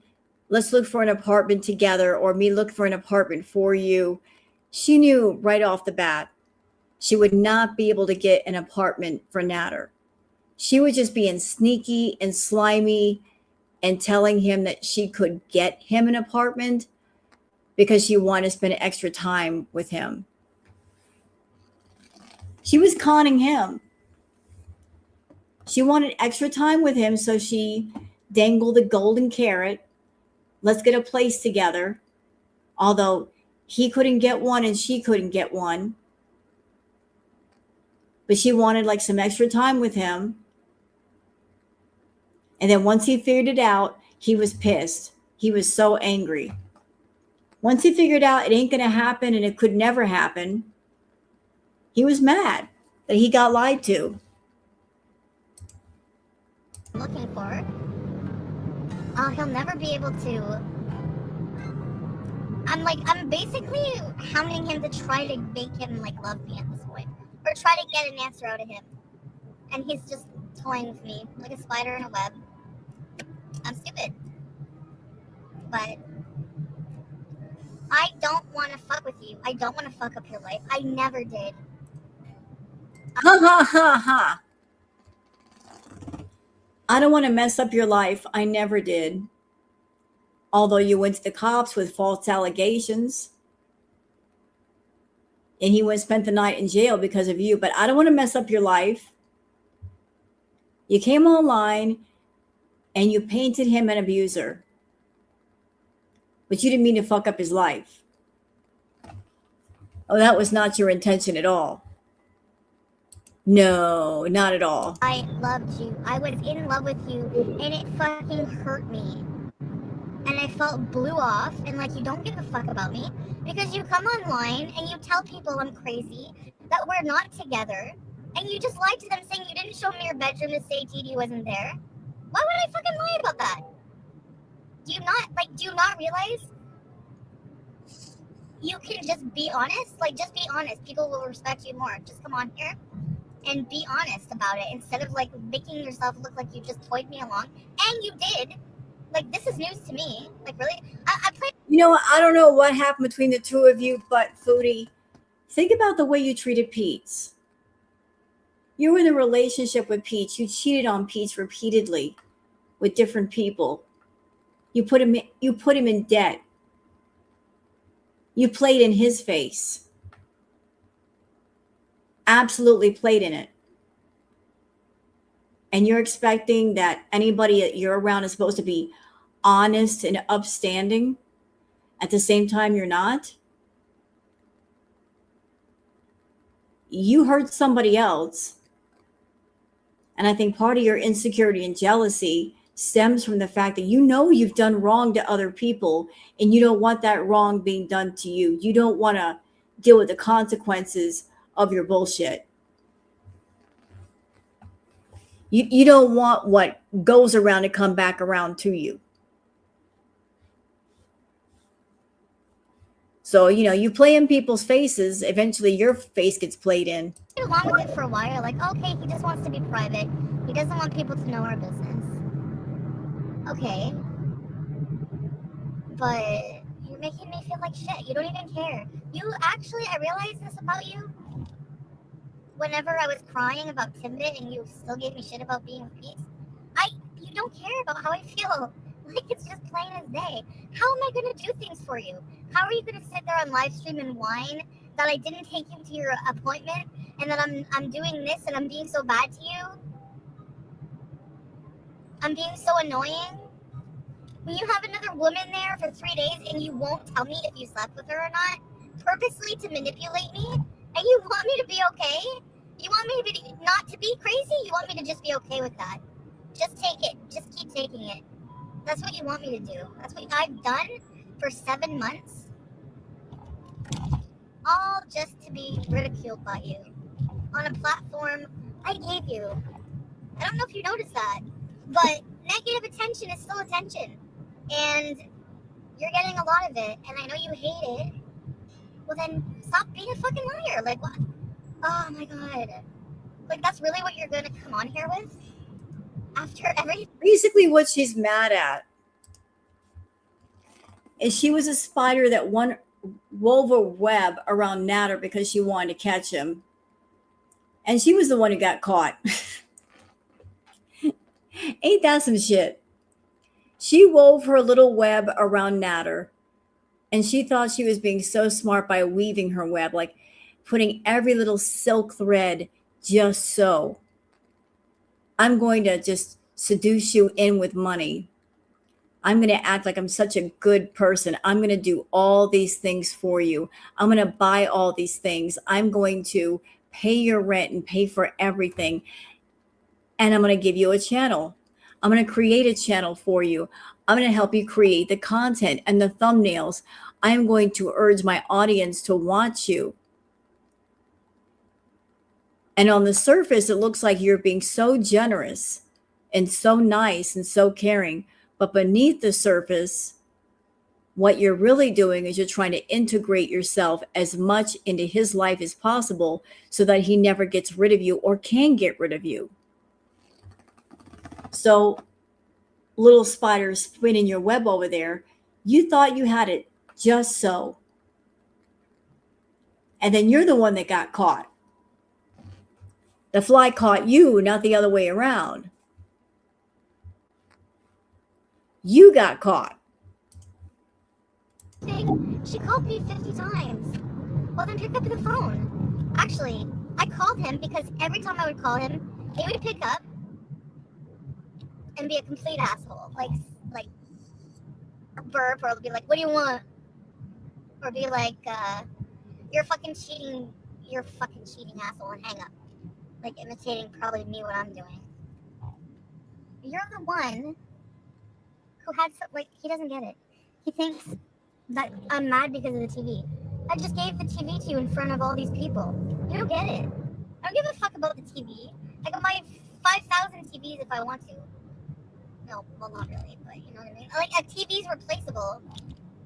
let's look for an apartment together, or me look for an apartment for you. She knew right off the bat she would not be able to get an apartment for Natter. She was just being sneaky and slimy and telling him that she could get him an apartment because she wanted to spend extra time with him. She was conning him. She wanted extra time with him, so she dangled the golden carrot. Let's get a place together. Although he couldn't get one and she couldn't get one. But she wanted like some extra time with him. And then once he figured it out, he was pissed. He was so angry. Once he figured out it ain't going to happen and it could never happen, he was mad that he got lied to. looking for, he'll never be able to... I'm basically hounding him to try to make him, like, love me at this point. Or try to get an answer out of him. And he's just toying with me like a spider in a web. I'm stupid. But I don't want to fuck with you. I don't want to fuck up your life. I never did. Ha ha ha ha. I don't want to mess up your life. I never did. Although you went to the cops with false allegations. And he went spent the night in jail because of you. But I don't want to mess up your life. You came online and you painted him an abuser. But you didn't mean to fuck up his life. Oh, that was not your intention at all. No, not at all. I loved you. I was in love with you, and it fucking hurt me. And I felt blew off, and like, you don't give a fuck about me because you come online and you tell people I'm crazy, that we're not together, and you just lied to them saying you didn't show me your bedroom to say TD wasn't there. Why would I fucking lie about that? Do you not realize you can just be honest? Like, just be honest. People will respect you more. Just come on here and be honest about it instead of like making yourself look like you just toyed me along. And you did. Like, this is news to me. Like, really? I played. You know, I don't know what happened between the two of you, but Foodie, think about the way you treated Peeps. You were in a relationship with Peach. You cheated on Peach repeatedly with different people. You put him in debt. You played in his face. Absolutely played in it. And you're expecting that anybody that you're around is supposed to be honest and upstanding. At the same time, you're not. You hurt somebody else. And I think part of your insecurity and jealousy stems from the fact that you know you've done wrong to other people and you don't want that wrong being done to you. You don't want to deal with the consequences of your bullshit. You don't want what goes around to come back around to you. So, you know, you play in people's faces. Eventually your face gets played in. Along with it for a while, like, okay, he just wants to be private. He doesn't want people to know our business. Okay. But you're making me feel like shit. You don't even care. I realized this about you. Whenever I was crying about Timbit and you still gave me shit about being with Peeps, you don't care about how I feel. Like, it's just plain as day. How am I going to do things for you? How are you going to sit there on live stream and whine that I didn't take you to your appointment and that I'm doing this and I'm being so bad to you? I'm being so annoying? When you have another woman there for 3 days and you won't tell me if you slept with her or not, purposely to manipulate me, and you want me to be okay? You want me to not to be crazy? You want me to just be okay with that? Just take it. Just keep taking it. That's what you want me to do. That's what I've done for 7 months. All just to be ridiculed by you on a platform I gave you. I don't know if you noticed that, but negative attention is still attention. And you're getting a lot of it, and I know you hate it. Well, then stop being a fucking liar. Like, what? Oh my god. Like, that's really what you're going to come on here with? After everything? Basically, what she's mad at is she was a spider that wove a web around Natter because she wanted to catch him. And she was the one who got caught. Ain't that some shit? She wove her little web around Natter. And she thought she was being so smart by weaving her web, like putting every little silk thread just so. I'm going to just seduce you in with money. I'm going to act like I'm such a good person. I'm going to do all these things for you. I'm going to buy all these things. I'm going to pay your rent and pay for everything. And I'm going to give you a channel. I'm going to create a channel for you. I'm going to help you create the content and the thumbnails. I'm going to urge my audience to watch you. And on the surface, it looks like you're being so generous and so nice and so caring. But beneath the surface, what you're really doing is you're trying to integrate yourself as much into his life as possible so that he never gets rid of you or can get rid of you. So, little spider spinning your web over there, you thought you had it just so. And then you're the one that got caught. The fly caught you, not the other way around. You got caught. She called me 50 times. Well, then pick up the phone. Actually, I called him because every time I would call him, he would pick up and be a complete asshole. Like burp, or be like, what do you want? Or be like, you're fucking cheating asshole, and hang up. like imitating probably me what I'm doing. You're the one who had like he doesn't get it. He thinks that I'm mad because of the TV. I just gave the TV to you in front of all these people. You don't get it. I don't give a fuck about the TV. I can buy 5,000 TVs if I want to. No, well, not really, but you know what I mean? Like, a TV's replaceable.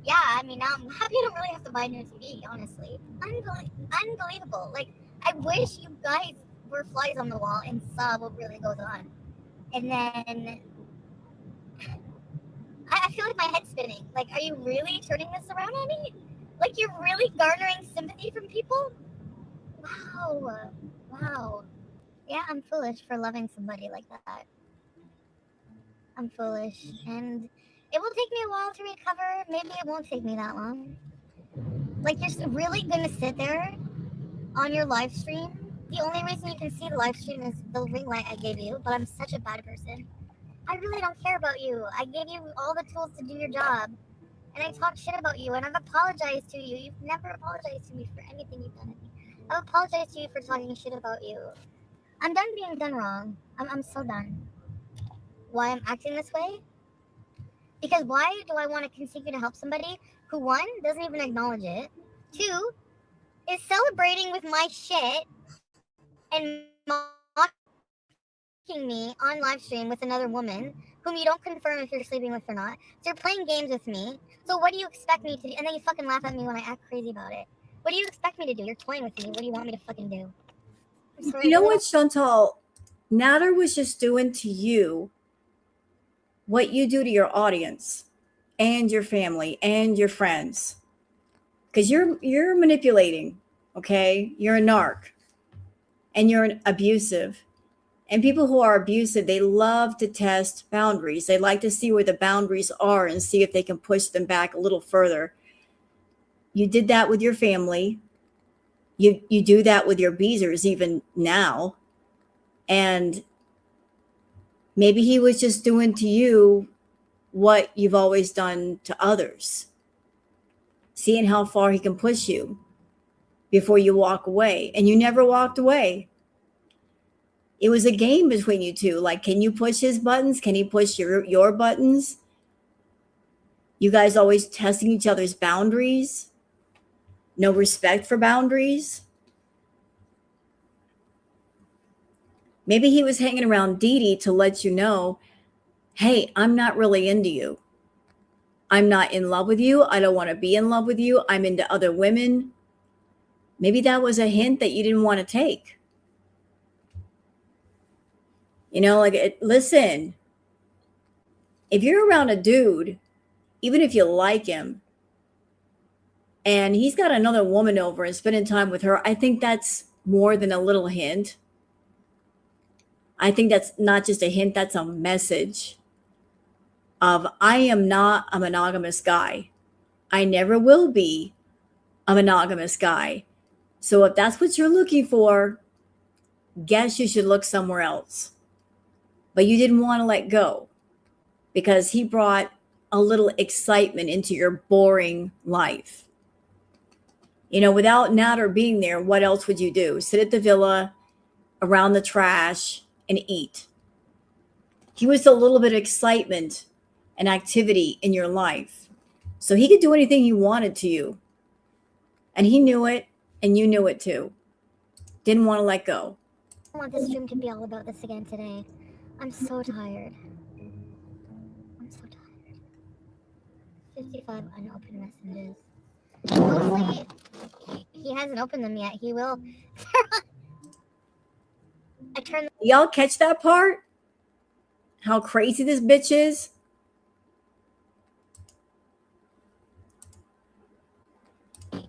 Yeah, I mean, now I'm happy I don't really have to buy a new TV, honestly. Unbelievable. Like, I wish you guys were flies on the wall and saw what really goes on. And then I feel like my head's spinning. Like, are you really turning this around on me? Like, you're really garnering sympathy from people? Wow. Wow. Yeah, I'm foolish for loving somebody like that. I'm foolish. And it will take me a while to recover. Maybe it won't take me that long. Like, you're really gonna sit there on your live stream? The only reason you can see the live stream is the ring light I gave you, but I'm such a bad person. I really don't care about you. I gave you all the tools to do your job. And I talk shit about you, and I've apologized to you. You've never apologized to me for anything you've done to me. I've apologized to you for talking shit about you. I'm done being done wrong. I'm so done. Why I'm acting this way? Because why do I want to continue to help somebody who, one, doesn't even acknowledge it, two, is celebrating with my shit and mocking me on live stream with another woman whom you don't confirm if you're sleeping with or not. So you're playing games with me. So what do you expect me to do? And then you fucking laugh at me when I act crazy about it. What do you expect me to do? You're toying with me. What do you want me to fucking do? I'm sorry, You know really what, Chantal? Nader was just doing to you what you do to your audience and your family and your friends. Because you're manipulating, okay? You're a narc and you're an abusive. And people who are abusive, they love to test boundaries. They like to see where the boundaries are and see if they can push them back a little further. You did that with your family. You do that with your beezers even now. And maybe he was just doing to you what you've always done to others, seeing how far he can push you before you walk away. And you never walked away. It was a game between you two. Like, can you push his buttons? Can he push your buttons? You guys always testing each other's boundaries. No respect for boundaries. Maybe he was hanging around Dee Dee to let you know, hey, I'm not really into you. I'm not in love with you. I don't want to be in love with you. I'm into other women. Maybe that was a hint that you didn't want to take. You know, like, listen, if you're around a dude, even if you like him, and he's got another woman over and spending time with her, I think that's more than a little hint. I think that's not just a hint, that's a message of, I am not a monogamous guy. I never will be a monogamous guy. So if that's what you're looking for, guess you should look somewhere else. But you didn't want to let go because he brought a little excitement into your boring life. You know, without Nader being there, what else would you do? Sit at the villa, around the trash, and eat. He was a little bit of excitement and activity in your life. So he could do anything he wanted to you. And he knew it, and you knew it too. Didn't want to let go. I want this stream to be all about this again today. I'm so tired. I'm so tired. 55 unopened messages. Mostly, he hasn't opened them yet. He will. I turned. Y'all catch that part? How crazy this bitch is?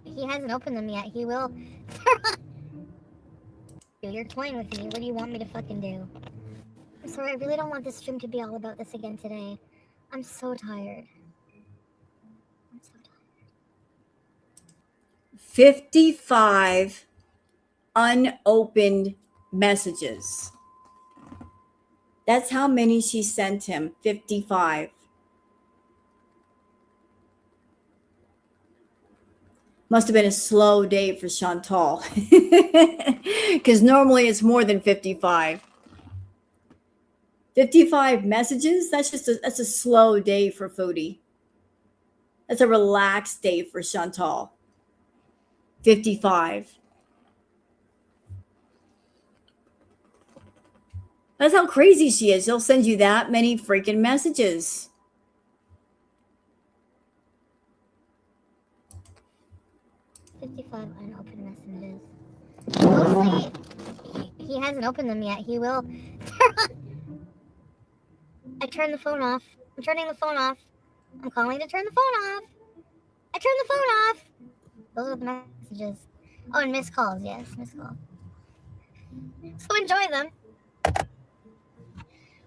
He hasn't opened them yet. He will. You're toying with me. What do you want me to fucking do? I'm sorry, I really don't want this stream to be all about this again today. I'm so tired. I'm so tired. 55 unopened messages. That's how many she sent him, 55. Must have been a slow day for Chantal. Because normally it's more than 55. 55 messages? That's a slow day for Foodie. That's a relaxed day for Chantal. 55. That's how crazy she is. She'll send you that many freaking messages. Unopened messages. Mostly, he hasn't opened them yet. He will. I turned the phone off. I'm turning the phone off. I'm calling to turn the phone off. I turned the phone off. Those are the messages. Oh, and missed calls. Yes, missed calls. So enjoy them.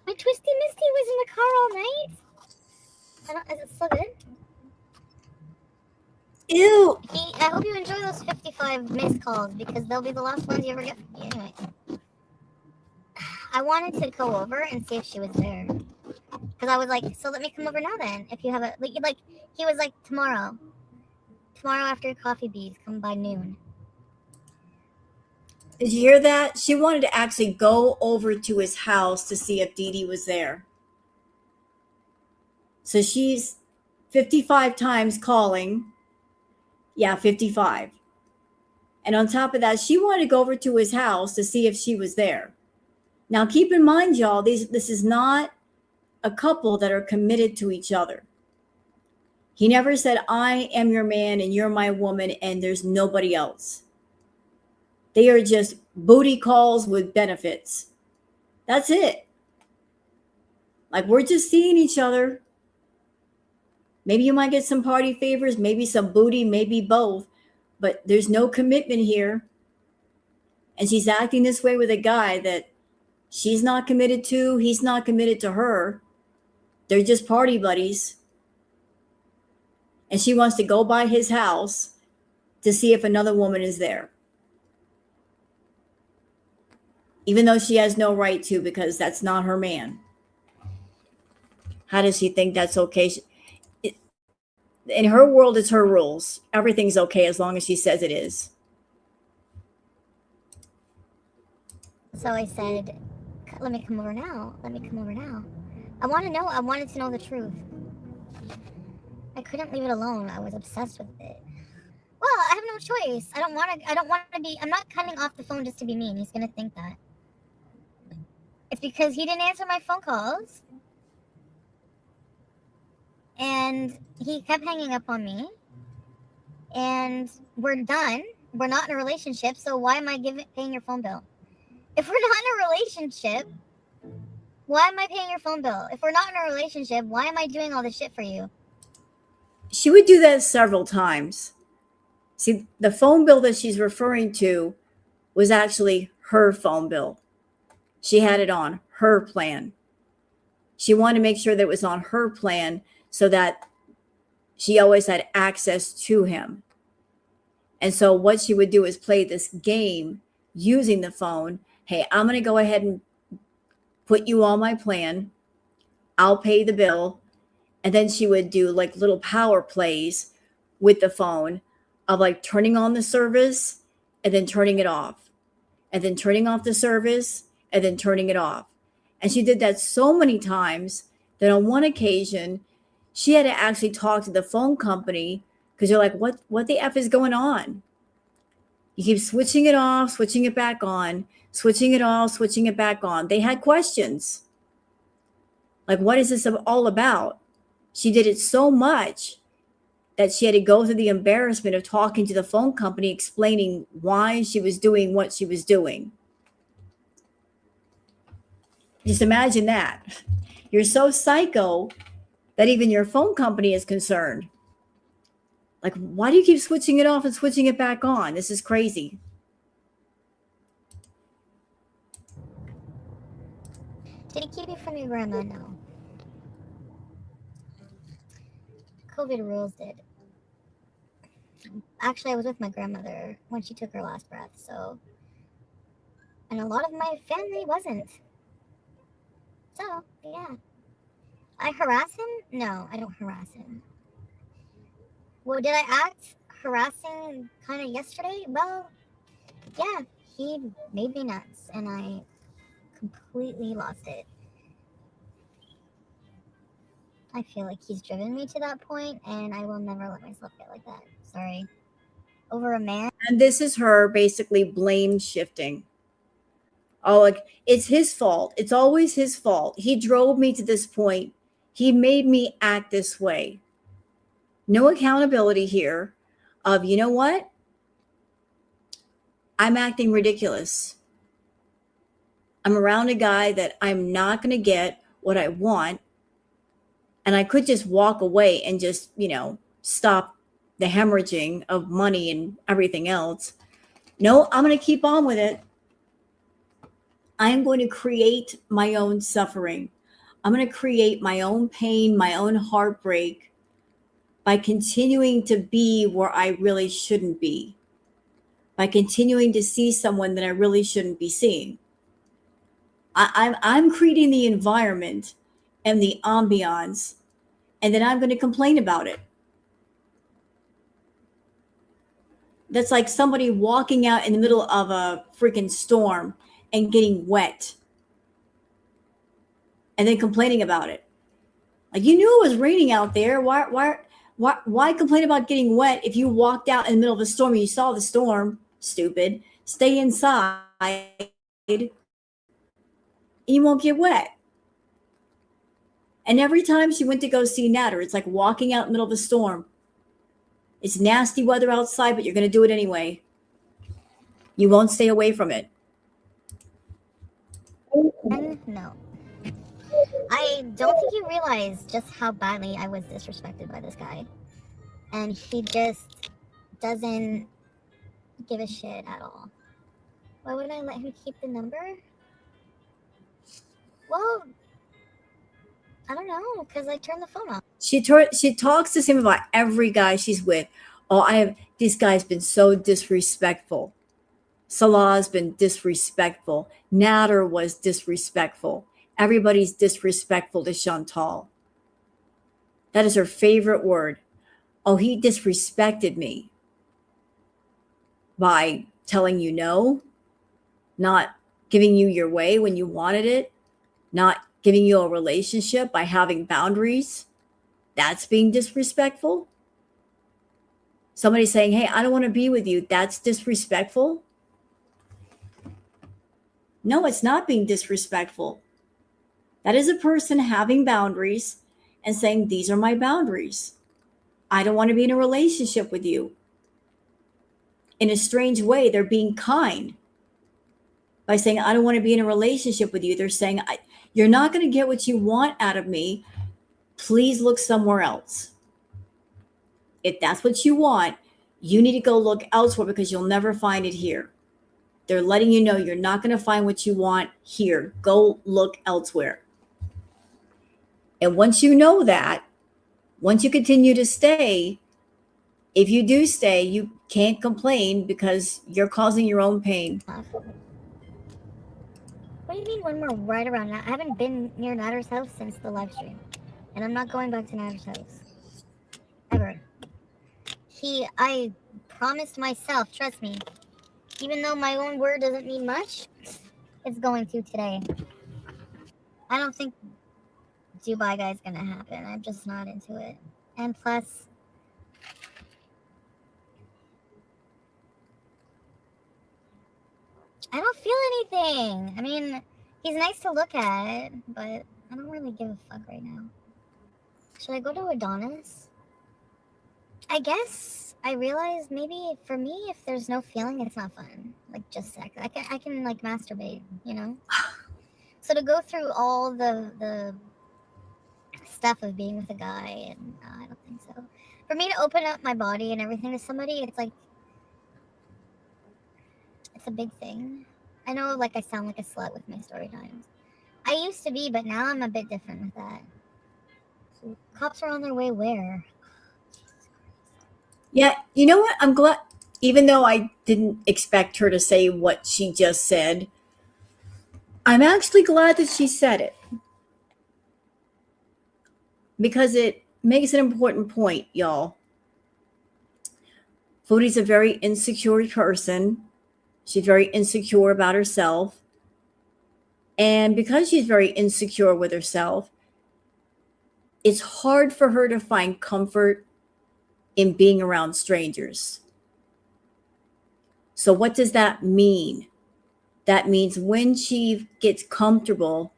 My Twisty Misty was in the car all night. Is it so good? Ew. I hope you enjoy those 55 missed calls because they'll be the last ones you ever get from me anyway. I wanted to go over and see if she was there. Because I was like, so let me come over now then. If you have he was like, tomorrow. Tomorrow after coffee bees, come by noon. Did you hear that? She wanted to actually go over to his house to see if Dee Dee was there. So she's 55 times calling. Yeah, 55. And on top of that, she wanted to go over to his house to see if she was there. Now, keep in mind, y'all, this is not a couple that are committed to each other. He never said, I am your man and you're my woman and there's nobody else. They are just booty calls with benefits. That's it. Like, we're just seeing each other. Maybe you might get some party favors, maybe some booty, maybe both, but there's no commitment here. And she's acting this way with a guy that she's not committed to, he's not committed to her. They're just party buddies. And she wants to go by his house to see if another woman is there. Even though she has no right to, because that's not her man. How does she think that's okay? In her world, it's her rules. Everything's okay as long as she says it is. So I said, let me come over now. Let me come over now. I wanted to know the truth. I couldn't leave it alone. I was obsessed with it. Well, I have no choice. I don't want to be, I'm not cutting off the phone just to be mean. He's going to think that. It's because he didn't answer my phone calls. And he kept hanging up on me. And we're done. We're not in a relationship, so why am I paying your phone bill? If we're not in a relationship, why am I paying your phone bill? If we're not in a relationship, why am I doing all this shit for you? She would do that several times. See, the phone bill that she's referring to was actually her phone bill. She had it on her plan. She wanted to make sure that it was on her plan so that she always had access to him. And so what she would do is play this game using the phone. Hey, I'm going to go ahead and put you on my plan. I'll pay the bill. And then she would do like little power plays with the phone of like turning on the service and then turning it off. And then turning off the service and then turning it off. And she did that so many times that on one occasion, she had to actually talk to the phone company because they're like, what the F is going on? You keep switching it off, switching it back on, switching it off, switching it back on. They had questions. Like, what is this all about? She did it so much that she had to go through the embarrassment of talking to the phone company, explaining why she was doing what she was doing. Just imagine that. You're so psycho that even your phone company is concerned. Like, why do you keep switching it off and switching it back on? This is crazy. Did he keep it from your grandma? No. COVID rules did. Actually, I was with my grandmother when she took her last breath, so. And a lot of my family wasn't. So, yeah. I harass him? No, I don't harass him. Well, did I act harassing kind of yesterday, well, yeah, he made me nuts and I completely lost it. I feel like he's driven me to that point and I will never let myself get like that. Sorry. Over a man. And this is her basically blame shifting. Oh, like it's his fault. It's always his fault. He drove me to this point. He made me act this way. No accountability here of, you know what? I'm acting ridiculous. I'm around a guy that I'm not going to get what I want. And I could just walk away and just, stop the hemorrhaging of money and everything else. No, I'm going to keep on with it. I am going to create my own suffering. I'm going to create my own pain, my own heartbreak by continuing to be where I really shouldn't be, by continuing to see someone that I really shouldn't be seeing. I'm creating the environment and the ambiance, and then I'm going to complain about it. That's like somebody walking out in the middle of a freaking storm and getting wet and then complaining about it. Like, you knew it was raining out there. Why complain about getting wet if you walked out in the middle of a storm and you saw the storm? Stupid. Stay inside and you won't get wet. And every time she went to go see Natter, it's like walking out in the middle of a storm. It's nasty weather outside, but you're going to do it anyway. You won't stay away from it. No. I don't think you realize just how badly I was disrespected by this guy. And he just doesn't give a shit at all. Why would I let him keep the number? Well, I don't know, because I turned the phone off. She talks to him about every guy she's with. Oh, this guy's been so disrespectful. Salah's been disrespectful. Natter was disrespectful. Everybody's disrespectful to Chantal. That is her favorite word. Oh, he disrespected me by telling you no, not giving you your way when you wanted it, not giving you a relationship by having boundaries. That's being disrespectful. Somebody saying, hey, I don't want to be with you. That's disrespectful. No, it's not being disrespectful. That is a person having boundaries and saying, these are my boundaries. I don't want to be in a relationship with you. In a strange way, they're being kind by saying, I don't want to be in a relationship with you. They're saying, you're not going to get what you want out of me. Please look somewhere else. If that's what you want, you need to go look elsewhere because you'll never find it here. They're letting you know you're not going to find what you want here. Go look elsewhere. And once you know that, once you continue to stay, if you do stay, you can't complain because you're causing your own pain. What do you mean when we're right around now? I haven't been near Natter's house since the live stream. And I'm not going back to Natter's house. Ever. I promised myself, trust me, even though my own word doesn't mean much, it's going to today. I don't think Dubai guy's gonna happen. I'm just not into it. And plus, I don't feel anything. I mean, he's nice to look at, but I don't really give a fuck right now. Should I go to Adonis? I guess I realized maybe for me, if there's no feeling, it's not fun. Like just sex. I can like masturbate, you know? So to go through all the stuff of being with a guy, and I don't think so. For me to open up my body and everything to somebody, it's like, it's a big thing. I know like I sound like a slut with my story times. I used to be, but now I'm a bit different with that. So cops are on their way where? Yeah, you know what? I'm glad, even though I didn't expect her to say what she just said, I'm actually glad that she said it. Because it makes an important point, y'all. Foodie's a very insecure person. She's very insecure about herself. And because she's very insecure with herself, it's hard for her to find comfort in being around strangers. So what does that mean? That means when she gets comfortable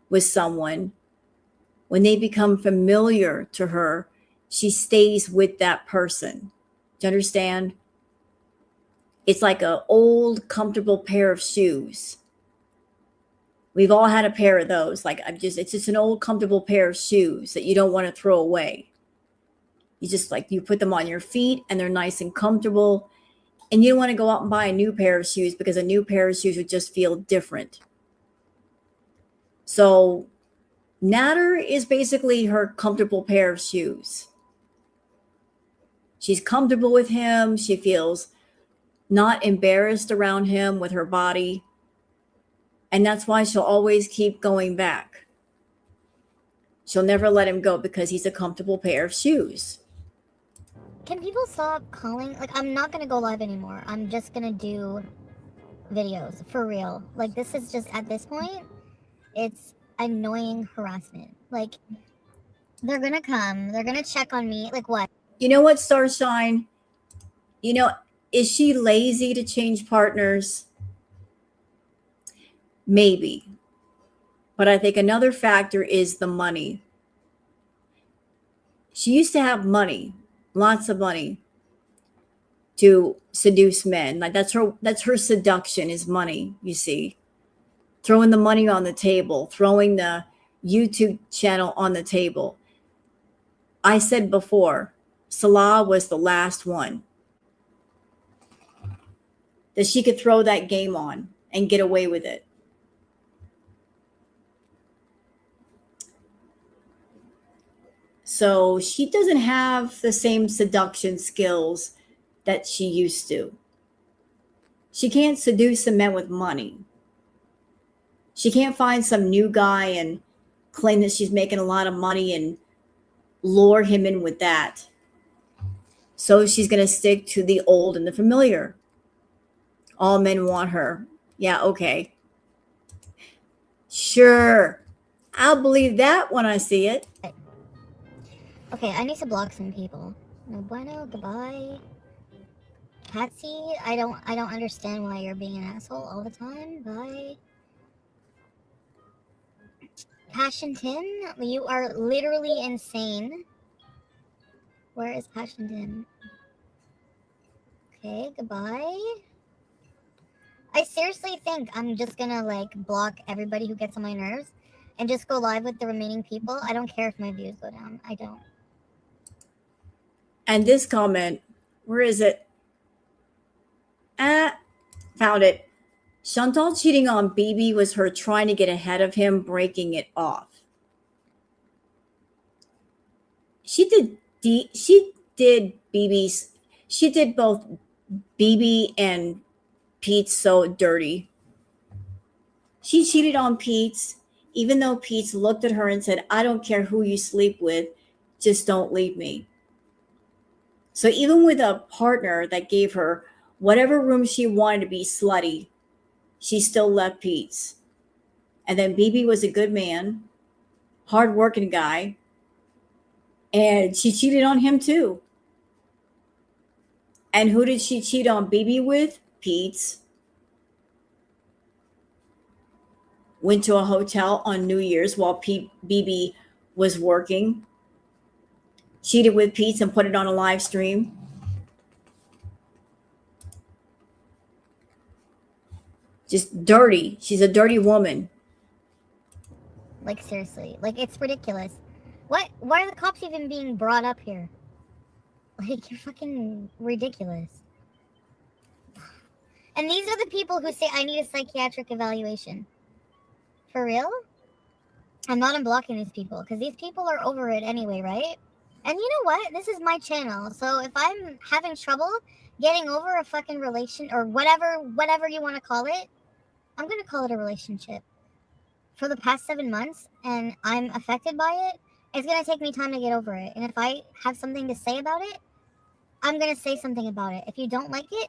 with someone, when they become familiar to her, she stays with that person. Do you understand? It's like an old, comfortable pair of shoes. We've all had a pair of those. It's just an old, comfortable pair of shoes that you don't want to throw away. You put them on your feet and they're nice and comfortable. And you don't want to go out and buy a new pair of shoes because a new pair of shoes would just feel different. So Natter is basically her comfortable pair of shoes. She's comfortable with him. She feels not embarrassed around him with her body. And that's why she'll always keep going back. She'll never let him go because he's a comfortable pair of shoes. Can people stop calling? I'm not gonna go live anymore. I'm just gonna do videos for real. This is just, at this point, it's annoying harassment. They're gonna come, they're gonna check on me. What? You know what, Starshine? Is she lazy to change partners? Maybe. But I think another factor is the money. She used to have money, lots of money, to seduce men. That's her seduction, is money, you see. Throwing the money on the table, throwing the YouTube channel on the table. I said before, Salah was the last one that she could throw that game on and get away with it. So she doesn't have the same seduction skills that she used to. She can't seduce a man with money. She can't find some new guy and claim that she's making a lot of money and lure him in with that. So she's going to stick to the old and the familiar. All men want her. Yeah, okay. Sure. I'll believe that when I see it. Okay, I need to block some people. No bueno, goodbye. Patsy, I don't understand why you're being an asshole all the time. Bye. Passionton, you are literally insane. Where is Passionton? Okay, goodbye. I seriously think I'm just gonna block everybody who gets on my nerves and just go live with the remaining people. I don't care if my views go down. I don't. And this comment, where is it? Found it. Chantal cheating on BB was her trying to get ahead of him, breaking it off. She did both BB and Pete so dirty. She cheated on Pete, even though Pete looked at her and said, I don't care who you sleep with, just don't leave me. So even with a partner that gave her whatever room she wanted to be slutty, she still left Pete's. And then BB was a good man, hardworking guy, and she cheated on him too. And who did she cheat on BB with? Pete's. Went to a hotel on New Year's while BB was working. Cheated with Pete's and put it on a live stream. Just dirty. She's a dirty woman. Seriously. It's ridiculous. Why are the cops even being brought up here? You're fucking ridiculous. And these are the people who say I need a psychiatric evaluation. For real? I'm not unblocking these people, because these people are over it anyway, right? And you know what? This is my channel, so if I'm having trouble getting over a fucking relation, or whatever you want to call it, I'm going to call it a relationship. For the past 7 months, and I'm affected by it, it's going to take me time to get over it. And if I have something to say about it, I'm gonna say something about it. If you don't like it,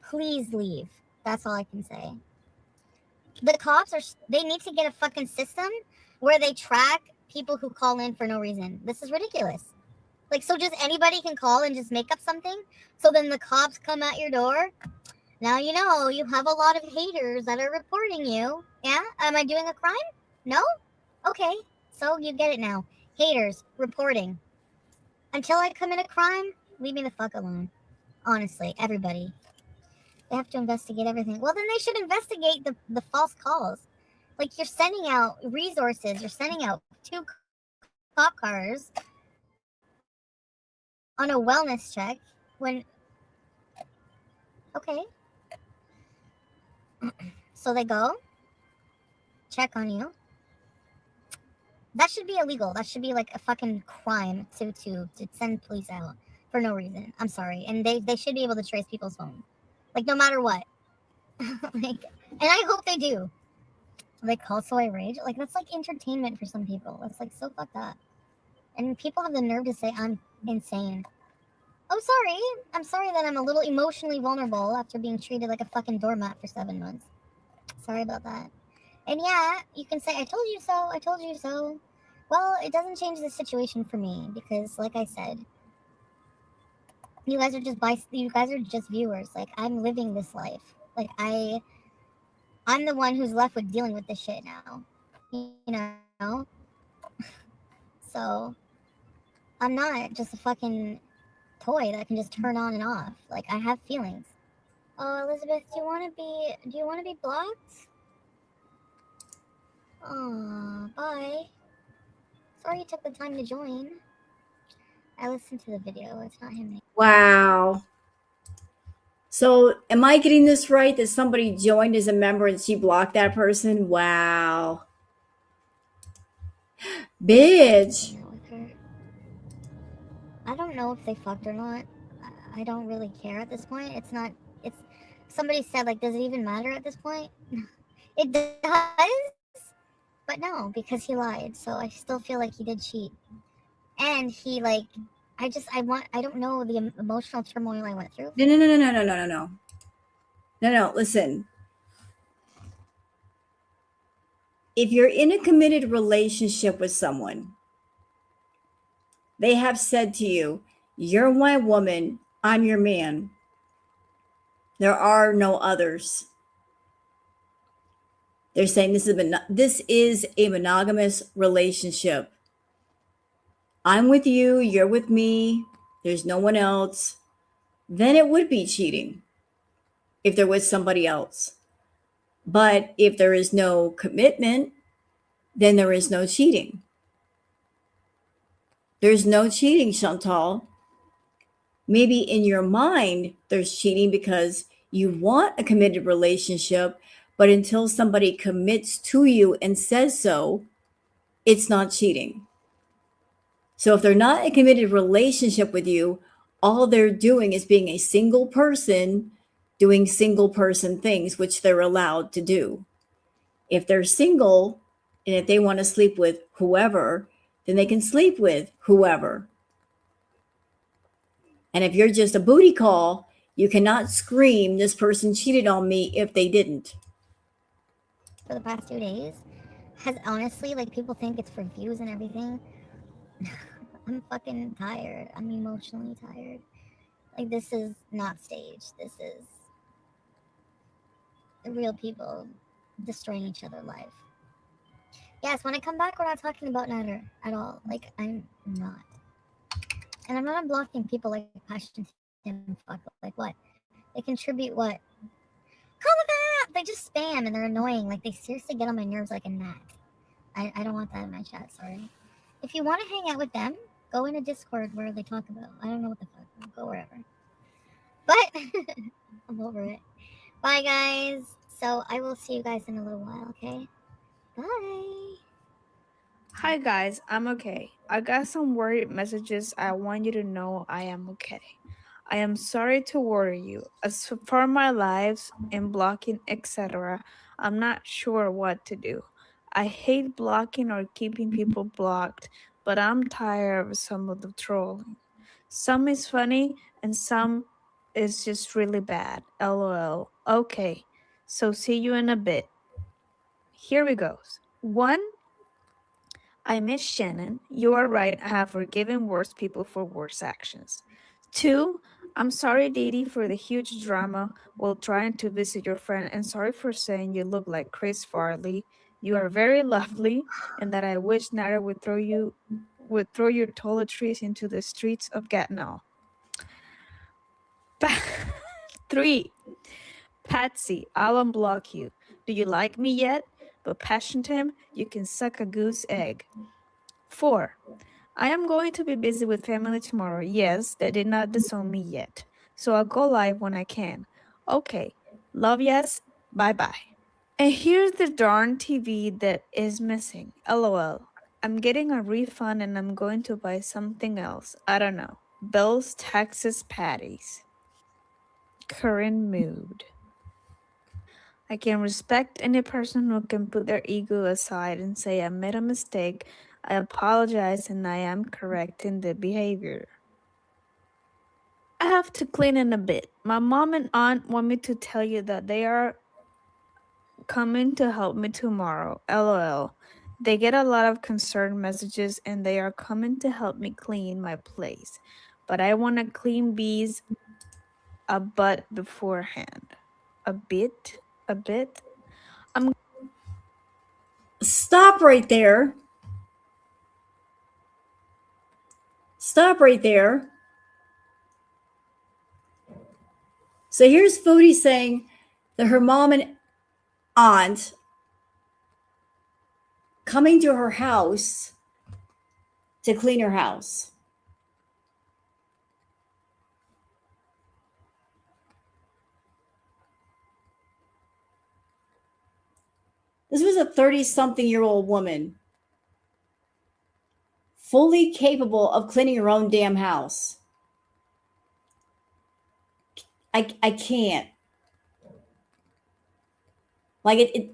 please leave. That's all I can say. The cops they need to get a fucking system where they track people who call in for no reason. This is ridiculous. Like, so just anybody can call and just make up something? So then the cops come at your door? Now you know you have a lot of haters that are reporting you. Yeah? Am I doing a crime? No? Okay. So you get it now. Haters, reporting. Until I commit a crime, leave me the fuck alone. Honestly, everybody. They have to investigate everything. Well, then they should investigate the false calls. Like, you're sending out resources. You're sending out 2 cop cars on a wellness check when... Okay. So they go, check on you. That should be illegal. That should be like a fucking crime to send police out for no reason. I'm sorry. And they should be able to trace people's phone. Like, no matter what. Like, and I hope they do. They call so I rage. Like, that's like entertainment for some people. That's like so fucked up. And people have the nerve to say I'm insane. Oh, sorry. I'm sorry that I'm a little emotionally vulnerable after being treated like a fucking doormat for 7 months. Sorry about that. And yeah, you can say, I told you so, I told you so. Well, it doesn't change the situation for me because, like I said, you guys are just viewers. Like, I'm living this life. Like, I'm the one who's left with dealing with this shit now. You know? So, I'm not just a fucking toy that I can just turn on and off. Like, I have feelings. Oh, Elizabeth, do you want to be blocked? Aw, bye. Sorry you took the time to join. I listened to the video. It's not him. Wow. So am I getting this right that somebody joined as a member and she blocked that person? Wow. Bitch. I don't know if they fucked or not. I don't really care at this point. It's somebody said, like, does it even matter at this point? It does, but no, because he lied. So I still feel like he did cheat. And he, like, I don't know the emotional turmoil I went through. No, listen. If you're in a committed relationship with someone, they have said to you, you're my woman, I'm your man. There are no others. They're saying this is a monogamous relationship. I'm with you, you're with me, there's no one else. Then it would be cheating if there was somebody else. But if there is no commitment, then there is no cheating. There's no cheating, Chantal. Maybe in your mind, there's cheating because you want a committed relationship, but until somebody commits to you and says so, it's not cheating. So if they're not a committed relationship with you, all they're doing is being a single person doing single person things, which they're allowed to do. If they're single and if they want to sleep with whoever, then they can sleep with whoever. And if you're just a booty call, you cannot scream, this person cheated on me if they didn't. For the past 2 days has honestly, like, people think it's for views and everything. I'm fucking tired. I'm emotionally tired. Like, this is not staged. This is real people destroying each other's life. Yes, when I come back, we're not talking about Nader at all. Like, I'm not. And I'm not unblocking people like Passion and fuck. Like, what? They contribute what? Call it that! They just spam and they're annoying. Like, they seriously get on my nerves like a gnat. I don't want that in my chat, sorry. If you want to hang out with them, go in a Discord where they talk about, I don't know what the fuck, go wherever. But, I'm over it. Bye, guys. So, I will see you guys in a little while, okay? Bye. Hi guys, I'm okay. I got some worried messages. I want you to know I am okay. I am sorry to worry you. As for my lives and blocking, etc., I'm not sure what to do. I hate blocking or keeping people blocked, but I'm tired of some of the trolling. Some is funny and some is just really bad. LOL. Okay, so see you in a bit. Here we go. 1. I miss Shannon. You are right. I have forgiven worse people for worse actions. 2. I'm sorry, Didi, for the huge drama while trying to visit your friend, and sorry for saying you look like Chris Farley. You are very lovely, and that I wish Nara would throw your toiletries into the streets of Gatineau. 3. Patsy, I'll unblock you. Do you like me yet? But Passiontim, you can suck a goose egg. 4. I am going to be busy with family tomorrow. Yes, they did not disown me yet. So I'll go live when I can. Okay. Love, yes. Bye-bye. And here's the darn TV that is missing. LOL. I'm getting a refund and I'm going to buy something else. I don't know. Bill's Texas Patties. Current mood. I can respect any person who can put their ego aside and say, I made a mistake, I apologize, and I am correcting the behavior. I have to clean in a bit. My mom and aunt want me to tell you that they are coming to help me tomorrow. LOL. They get a lot of concerned messages and they are coming to help me clean my place. But I want to clean bees a butt beforehand. A bit? Stop right there. Stop right there. So here's Foodie saying that her mom and aunt coming to her house to clean her house. This was a 30-something-year-old woman, fully capable of cleaning her own damn house. I can't. Like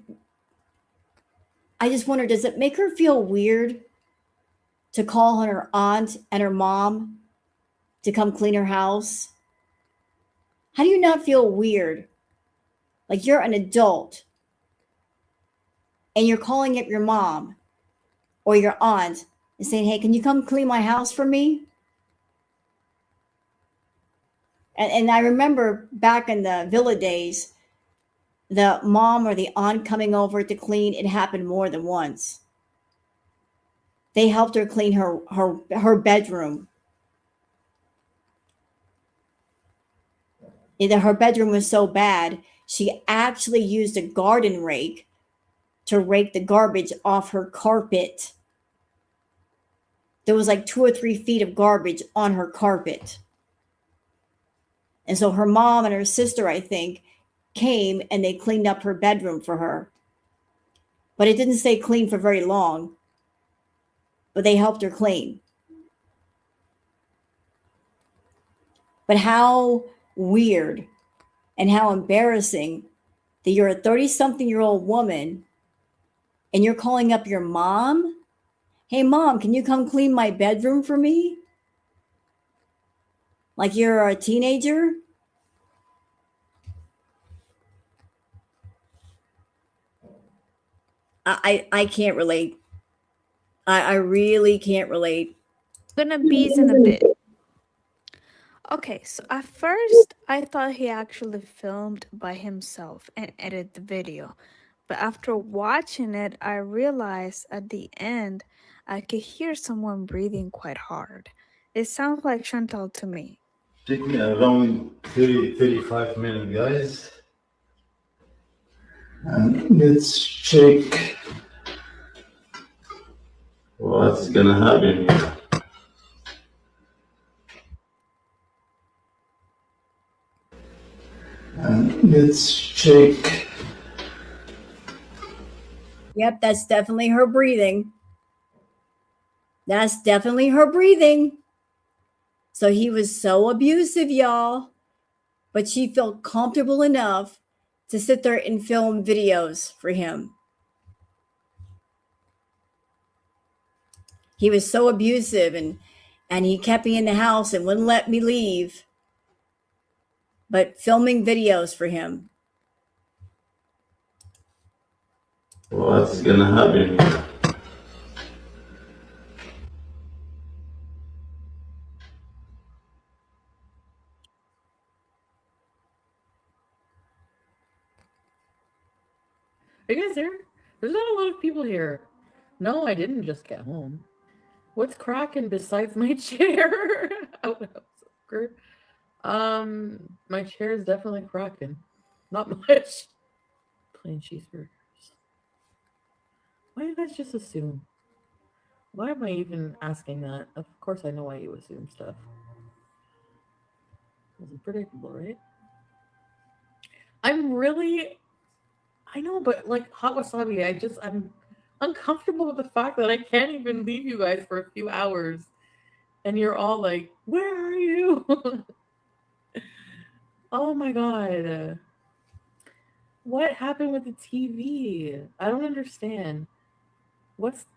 I just wonder, does it make her feel weird to call on her aunt and her mom to come clean her house? How do you not feel weird? Like you're an adult and you're calling up your mom or your aunt and saying, hey, can you come clean my house for me? And I remember back in the villa days, the mom or the aunt coming over to clean, it happened more than once. They helped her clean her bedroom. Her bedroom was so bad, she actually used a garden rake to rake the garbage off her carpet. There was like 2 or 3 feet of garbage on her carpet. And so her mom and her sister, I think, came and they cleaned up her bedroom for her. But it didn't stay clean for very long. But they helped her clean. But how weird and how embarrassing that you're a 30-something-year-old woman and you're calling up your mom. Hey, mom, can you come clean my bedroom for me? Like you're a teenager? I can't relate. I really can't relate. Gonna bees in a bit. Okay, so at first I thought he actually filmed by himself and edited the video. But after watching it, I realized at the end I could hear someone breathing quite hard. It sounds like Chantal to me. Take me around 35 minutes, guys. And let's check what's gonna happen here. And let's check. Yep, that's definitely her breathing. That's definitely her breathing. So he was so abusive, y'all. But she felt comfortable enough to sit there and film videos for him. He was so abusive and he kept me in the house and wouldn't let me leave. but filming videos for him. What's gonna happen? Are you guys there? There's not a lot of people here. No, I didn't just get home. What's cracking besides my chair? My chair is definitely cracking. Not much. Plain cheeseburgers. Why do you guys just assume? Why am I even asking that? Of course I know why you assume stuff. It's predictable, right? I know, but like hot wasabi, I'm uncomfortable with the fact that I can't even leave you guys for a few hours. And you're all like, where are you? Oh my god. What happened with the TV? I don't understand.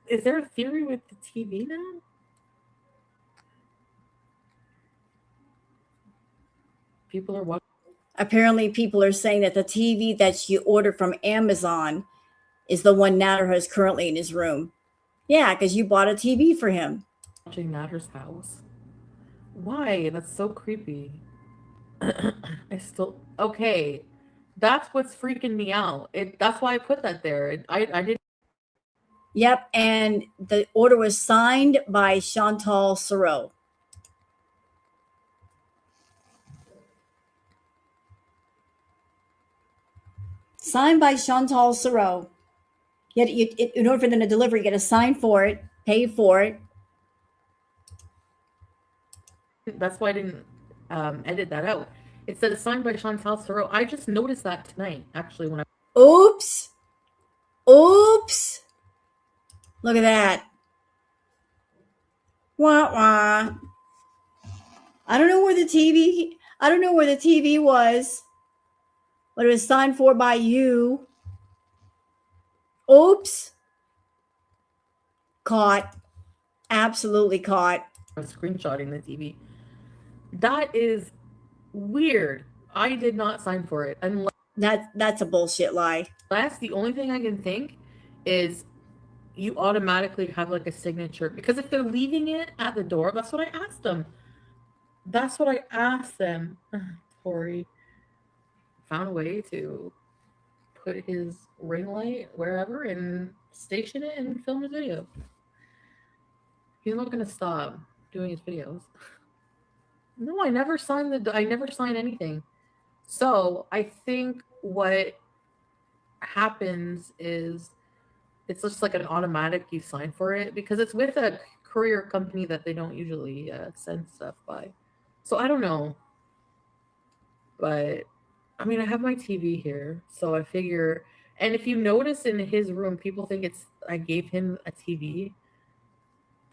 Is there a theory with the TV now? People are watching. Apparently, people are saying that the TV that she ordered from Amazon is the one Natter has currently in his room. Yeah, because you bought a TV for him. Watching Natter's house. Why? That's so creepy. Okay. That's what's freaking me out. That's why I put that there. I didn't. Yep, and the order was signed by Chantal Soreau. Signed by Chantal Soreau. In order for them to deliver, you got to sign for it, pay for it. That's why I didn't edit that out. It said signed by Chantal Soreau. I just noticed that tonight, actually, when I. Oops. Oops. Look at that. Wah wah. I don't know where the TV was, but it was signed for by you. Oops. Caught. Absolutely caught. I was screenshotting the TV. That is weird. I did not sign for it. Unless that's a bullshit lie. The only thing I can think is you automatically have like a signature, because if they're leaving it at the door, that's what I asked them. Tori found a way to put his ring light wherever and station it and film his video. He's not gonna stop doing his videos. No, I never signed anything. So I think what happens is it's just like an automatic, you sign for it, because it's with a courier company that they don't usually send stuff by. So I don't know. But I mean, I have my TV here, so I figure, and if you notice in his room, people think I gave him a TV.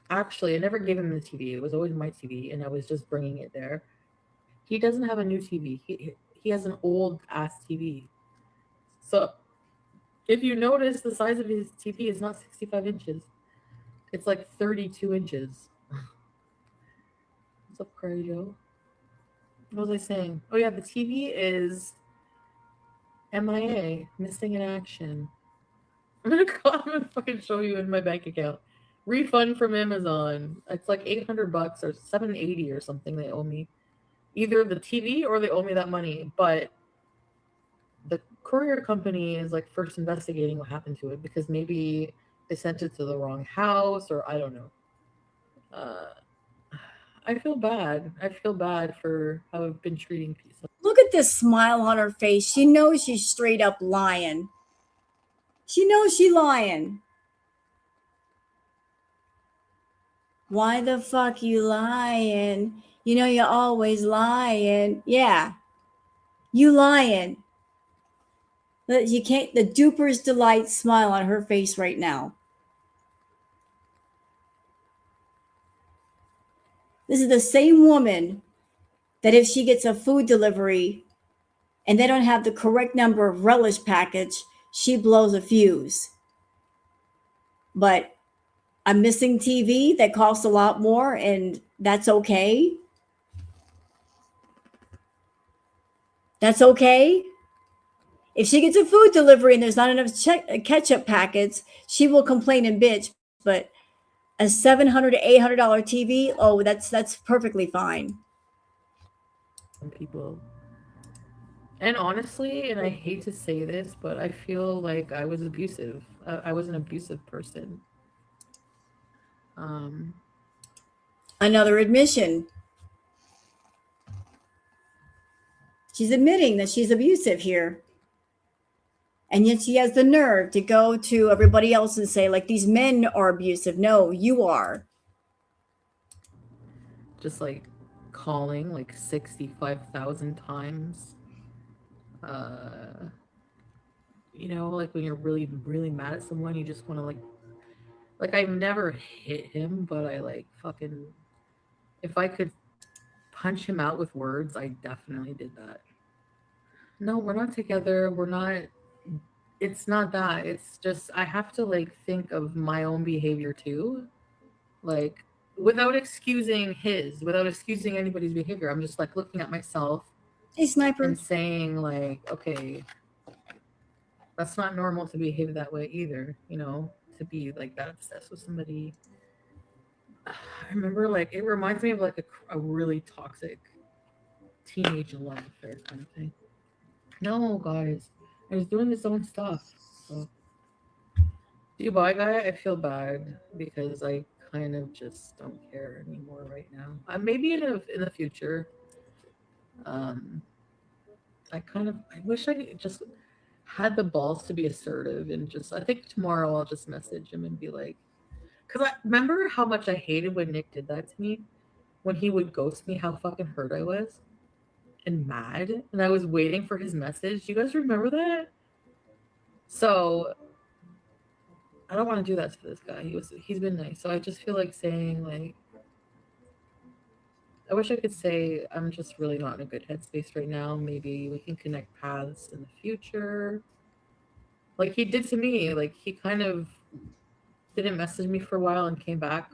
Actually, I never gave him the TV. It was always my TV, and I was just bringing it there. He doesn't have a new TV. He has an old ass TV. So if you notice, the size of his TV is not 65 inches. It's like 32 inches. What's up, Craig Joe? What was I saying? Oh yeah, the TV is MIA, missing in action. I'm gonna fucking show you in my bank account. Refund from Amazon. It's like $800 or $780 or something they owe me. Either the TV or they owe me that money, but the courier company is like first investigating what happened to it, because maybe they sent it to the wrong house, or I don't know. I feel bad. I feel bad for how I've been treating people. Look at this smile on her face. She knows she's straight up lying. She knows she's lying. Why the fuck you lying? You know you're always lying. Yeah. You lying. You can't, the duper's delight smile on her face right now. This is the same woman that if she gets a food delivery and they don't have the correct number of relish package, she blows a fuse. But a missing TV that costs a lot more, and that's okay. That's okay. If she gets a food delivery and there's not enough ketchup packets, she will complain and bitch. But a $700 to $800 TV, oh, that's perfectly fine. Some people. And honestly, and I hate to say this, but I feel like I was abusive. I was an abusive person. Another admission. She's admitting that she's abusive here. And yet she has the nerve to go to everybody else and say, like, these men are abusive. No, you are. Just like calling like 65,000 times. You know, like when you're really, really mad at someone, you just want to like I've never hit him, but I like fucking, if I could punch him out with words, I definitely did that. No, we're not together. We're not, it's not that. It's just, I have to like think of my own behavior too. Like without excusing anybody's behavior. I'm just like looking at myself. Hey, sniper. And saying like, okay, that's not normal to behave that way either, you know, to be like that obsessed with somebody. I remember like, it reminds me of like a really toxic teenage love affair kind of thing. No, guys, I was doing his own stuff. So. Dubai guy, I feel bad because I kind of just don't care anymore right now. Maybe in the future. I wish I just had the balls to be assertive and just, I think tomorrow I'll just message him and be like, because I remember how much I hated when Nick did that to me, when he would ghost me, how fucking hurt I was and mad, and I was waiting for his message. You guys remember that? So I don't want to do that to this guy. He's been nice. So I just feel like saying like, I wish I could say I'm just really not in a good headspace right now. Maybe we can connect paths in the future. Like he did to me. Like he kind of didn't message me for a while and came back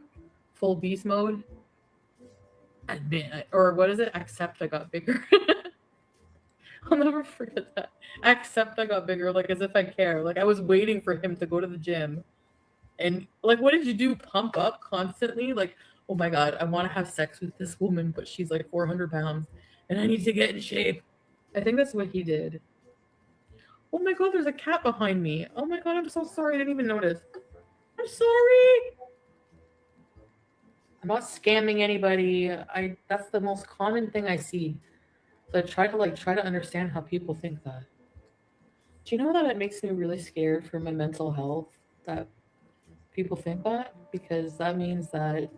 full beast mode. Admit, or what is it? Accept I got bigger. I'll never forget that. Accept I got bigger, like as if I care. Like I was waiting for him to go to the gym. And like, what did you do? Pump up constantly? Like, oh my God, I want to have sex with this woman, but she's like 400 pounds and I need to get in shape. I think that's what he did. Oh my God, there's a cat behind me. Oh my God, I'm so sorry. I didn't even notice. I'm sorry. I'm not scamming anybody. That's the most common thing I see. So I try to understand how people think that. Do you know that it makes me really scared for my mental health that people think that? Because that means that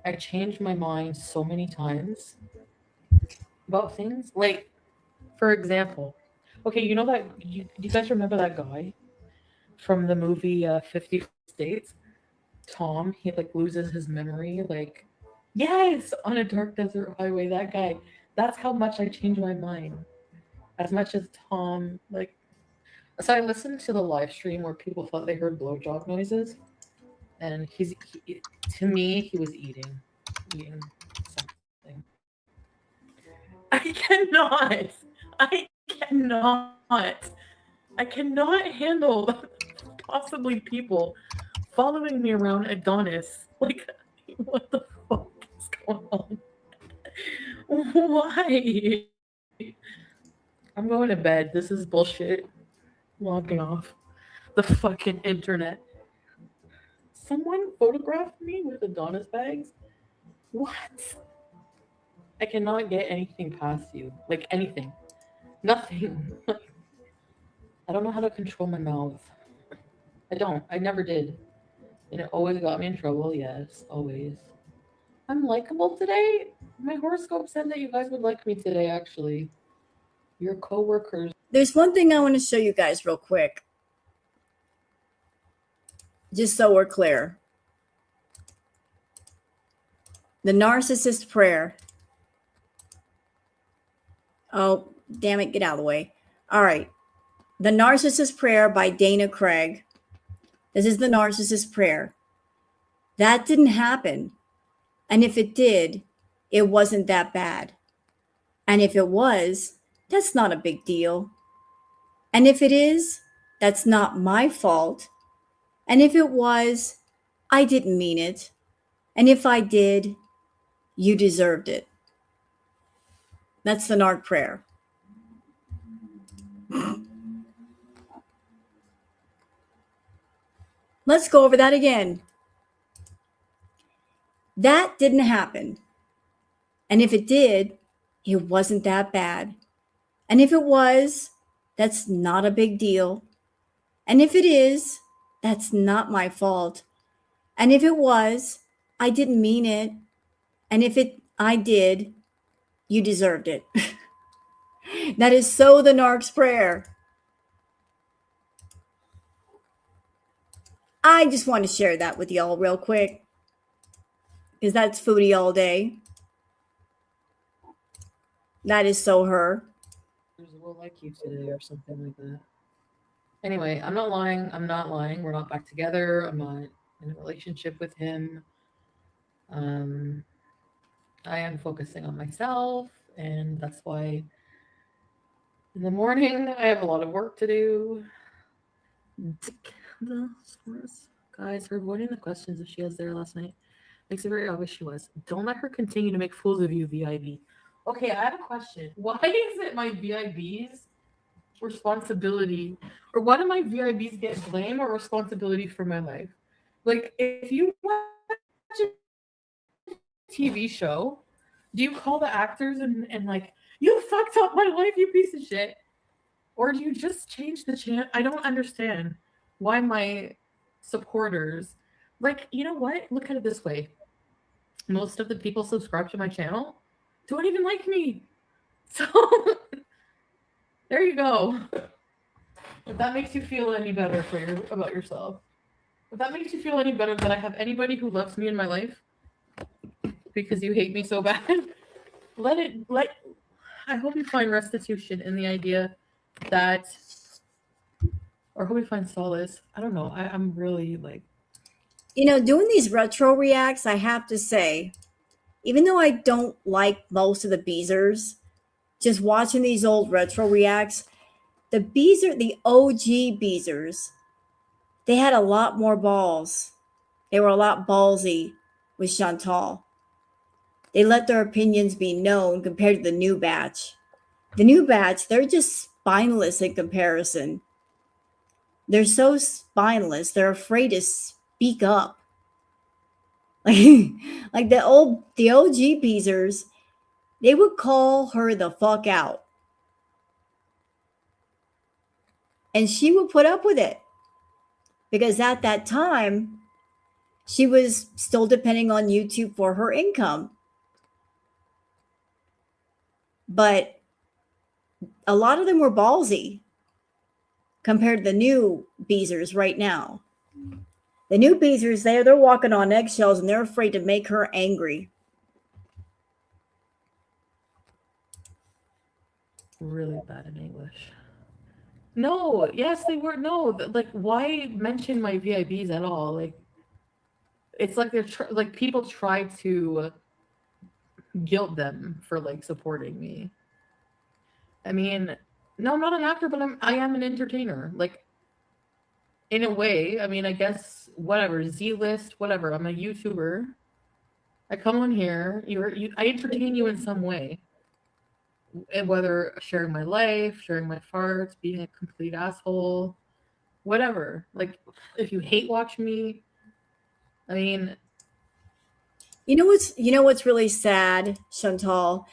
I changed my mind so many times about things. Like, for example, okay, you know that you guys remember that guy from the movie 50 States? Tom, he like loses his memory, like, yes, on a dark desert highway, that guy. That's how much I changed my mind. As much as Tom, like, so I listened to the live stream where people thought they heard blowjob noises, and to me, he was eating something. I cannot handle possibly people following me around Adonis. Like, what the fuck is going on? Why? I'm going to bed. This is bullshit. Logging off the fucking internet. Someone photographed me with Adonis bags? What? I cannot get anything past you. Like, anything. Nothing. I don't know how to control my mouth. I don't. I never did. And it always got me in trouble. Yes, always. I'm likable today? My horoscope said that you guys would like me today, actually. Your coworkers. There's one thing I want to show you guys real quick. Just so we're clear. The narcissist prayer. Oh, damn it. Get out of the way. All right. The Narcissist Prayer by Dana Craig. This is the narcissist prayer. That didn't happen. And if it did, it wasn't that bad. And if it was, that's not a big deal. And if it is, that's not my fault. And if it was, I didn't mean it. And if I did, you deserved it. That's the narc prayer. Let's go over that again. That didn't happen. And if it did, it wasn't that bad. And if it was, that's not a big deal. And if it is, that's not my fault. And if it was, I didn't mean it. And if I did, you deserved it. That is so the narc's prayer. I just want to share that with y'all real quick, because that's Foodie all day. That is so her. Will like you today or something like that. Anyway, I'm not lying. I'm not lying. We're not back together. I'm not in a relationship with him. I am focusing on myself, and that's why in the morning I have a lot of work to do. Guys, her avoiding the questions that she has there last night makes it very obvious she was. Don't let her continue to make fools of you, VIB. Okay, I have a question. Why is it my VIB's responsibility, or why do my VIBs get blame or responsibility for my life? Like, if you watch a TV show, do you call the actors and like, you fucked up my life, you piece of shit? Or do you just change the channel? I don't understand why my supporters, like, you know what? Look at it this way. Most of the people subscribed to my channel don't even like me. So there you go. If that makes you feel any better about yourself. If that makes you feel any better that I have anybody who loves me in my life because you hate me so bad, I hope you find restitution in the idea that, or hope you find solace. I don't know. I'm really like, doing these retro reacts, I have to say, even though I don't like most of the Beezers, just watching these old retro reacts, the OG Beezers, they had a lot more balls. They were a lot ballsy with Chantal. They let their opinions be known compared to the new batch. The new batch, they're just spineless in comparison. They're so spineless, they're afraid to speak up. Like the OG Beezers, they would call her the fuck out. And she would put up with it. Because at that time, she was still depending on YouTube for her income. But a lot of them were ballsy compared to the new Beezers right now. The new Beezers, they're walking on eggshells and they're afraid to make her angry. really bad in English. No, yes, they were. No, like, why mention my VIBs at all? Like, it's like they're like people try to guilt them for like supporting me. I mean, no, I'm not an actor, but I am an entertainer. Like, in a way, I mean, I guess whatever, Z-list, whatever. I'm a YouTuber. I come on here. I entertain you in some way. And whether sharing my life, sharing my farts, being a complete asshole, whatever. Like, if you hate watch me, I mean, you know what's really sad, Chantal?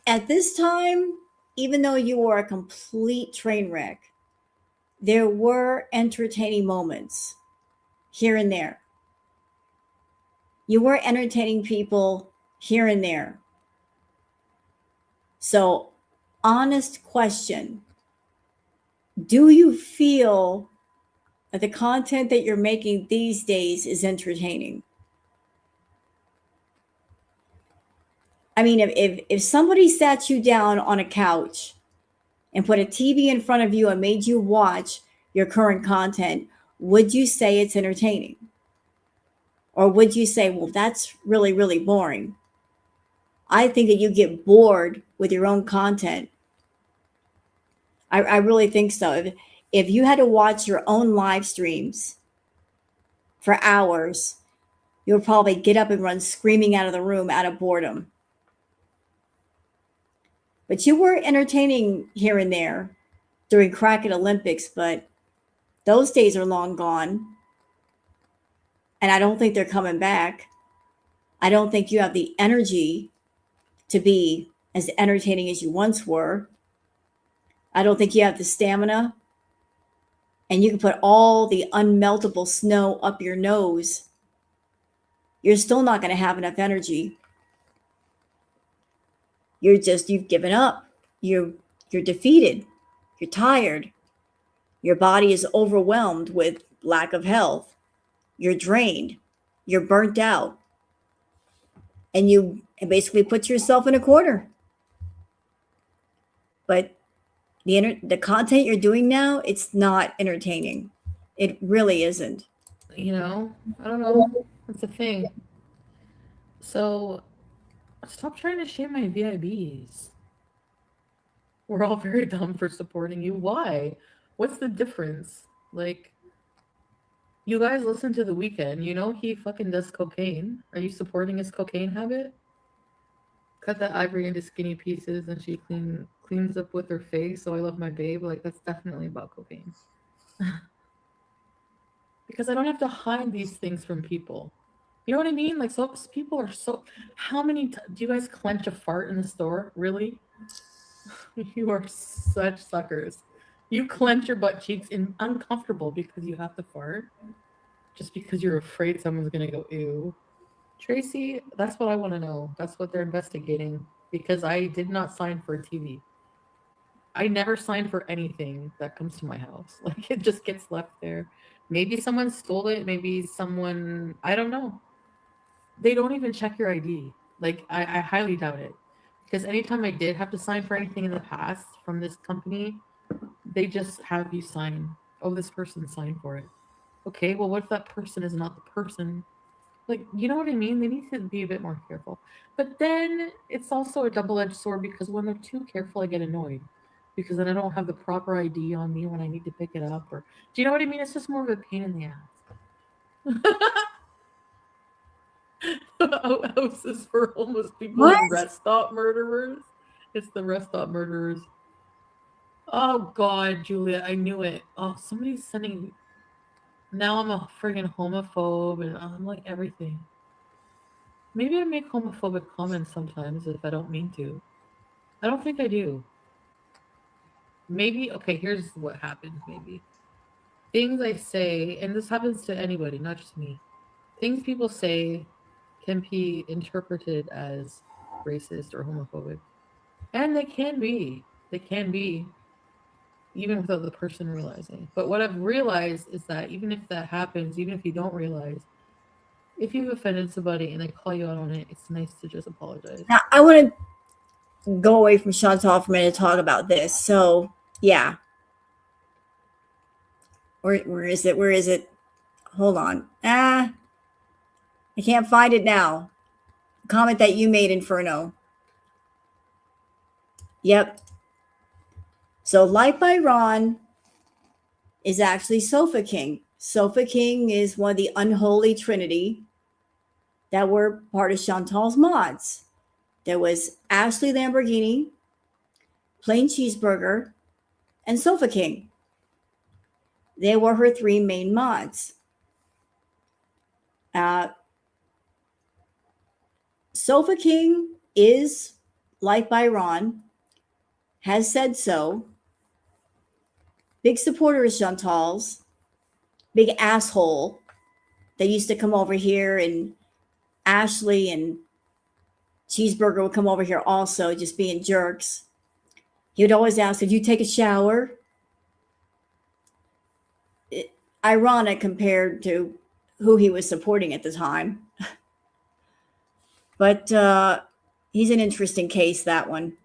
At this time, even though you were a complete train wreck, there were entertaining moments here and there. You were entertaining people here and there. So, honest question. Do you feel that the content that you're making these days is entertaining? I mean, if somebody sat you down on a couch and put a TV in front of you and made you watch your current content, would you say it's entertaining? Or would you say, well, that's really, really boring? I think that you get bored with your own content. I really think so. If you had to watch your own live streams for hours, you'll probably get up and run screaming out of the room out of boredom. But you were entertaining here and there during Kraken Olympics, but those days are long gone. And I don't think they're coming back. I don't think you have the energy to be as entertaining as you once were. I don't think you have the stamina. And you can put all the unmeltable snow up your nose. You're still not going to have enough energy. You've given up. You're defeated. You're tired. Your body is overwhelmed with lack of health. You're drained. You're burnt out. And you basically put yourself in a corner. But the content you're doing now, it's not entertaining. It really isn't. You know, I don't know. That's the thing. So stop trying to shame my VIBs. We're all very dumb for supporting you. Why? What's the difference? Like, you guys listen to The Weeknd. You know he fucking does cocaine. Are you supporting his cocaine habit? Cut that ivory into skinny pieces and she cleans up with her face. So I love my babe. Like, that's definitely about cocaine. Because I don't have to hide these things from people. You know what I mean? Like, so people are so... How many... do you guys clench a fart in the store? Really? You are such suckers. You clench your butt cheeks and uncomfortable because you have to fart. Just because you're afraid someone's going to go, ew. Tracy, that's what I want to know. That's what they're investigating. Because I did not sign for a TV. I never signed for anything that comes to my house. Like, it just gets left there. Maybe someone stole it. Maybe someone... I don't know. They don't even check your ID. Like, I highly doubt it. Because anytime I did have to sign for anything in the past from this company, they just have you sign. Oh, this person signed for it. Okay, well, what if that person is not the person? Like, you know what I mean? They need to be a bit more careful. But then it's also a double-edged sword because when they're too careful, I get annoyed. Because then I don't have the proper ID on me when I need to pick it up. Or do you know what I mean? It's just more of a pain in the ass. Houses for homeless people and rest stop murderers. It's the rest stop murderers. Oh God, Julia, I knew it. Oh, somebody's sending. Now I'm a friggin' homophobe and I'm like everything. Maybe I make homophobic comments sometimes if I don't mean to. I don't think I do. Maybe, okay, here's what happens maybe. Things I say, and this happens to anybody, not just me. Things people say can be interpreted as racist or homophobic. And they can be. They can be. Even without the person realizing. But what I've realized is that even if that happens, even if you don't realize, if you've offended somebody and they call you out on it, it's nice to just apologize. Now, I want to go away from Chantal for a minute to talk about this. So, yeah. Where is it? Where is it? Hold on. I can't find it now. Comment that you made, Inferno. Yep. So Light by Ron is actually Sofa King. Sofa King is one of the unholy trinity that were part of Chantal's mods. There was Ashley Lamborghini, Plain Cheeseburger, and Sofa King. They were her three main mods. Sofa King is Light by Ron, has said so. Big supporter of Chantal's, big asshole that used to come over here, and Ashley and Cheeseburger would come over here also, just being jerks. He would always ask, did you take a shower? Ironic compared to who he was supporting at the time. But he's an interesting case, that one.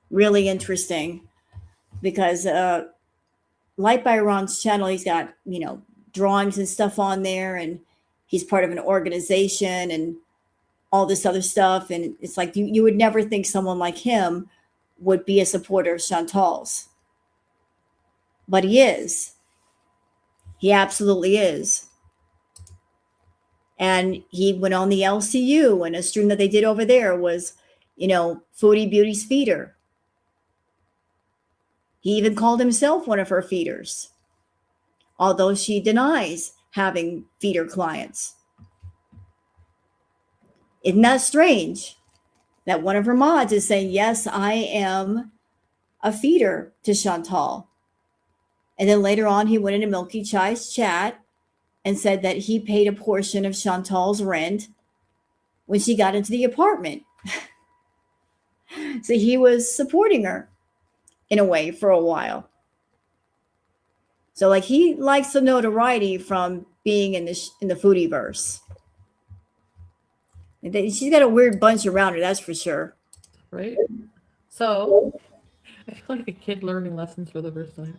Really interesting. Because Light by Ron's channel, he's got, drawings and stuff on there, and he's part of an organization, and all this other stuff. And it's like you would never think someone like him would be a supporter of Chantal's. But he is. He absolutely is. And he went on the LCU, and a stream that they did over there was, Foodie Beauty's feeder. He even called himself one of her feeders, although she denies having feeder clients. Isn't that strange that one of her mods is saying, yes, I am a feeder to Chantal? And then later on, he went into Milky Chai's chat and said that he paid a portion of Chantal's rent when she got into the apartment. So he was supporting her in a way for a while. So like he likes the notoriety from being in the foodie verse. She's got a weird bunch around her, that's for sure. Right? So, I feel like a kid learning lessons for the first time.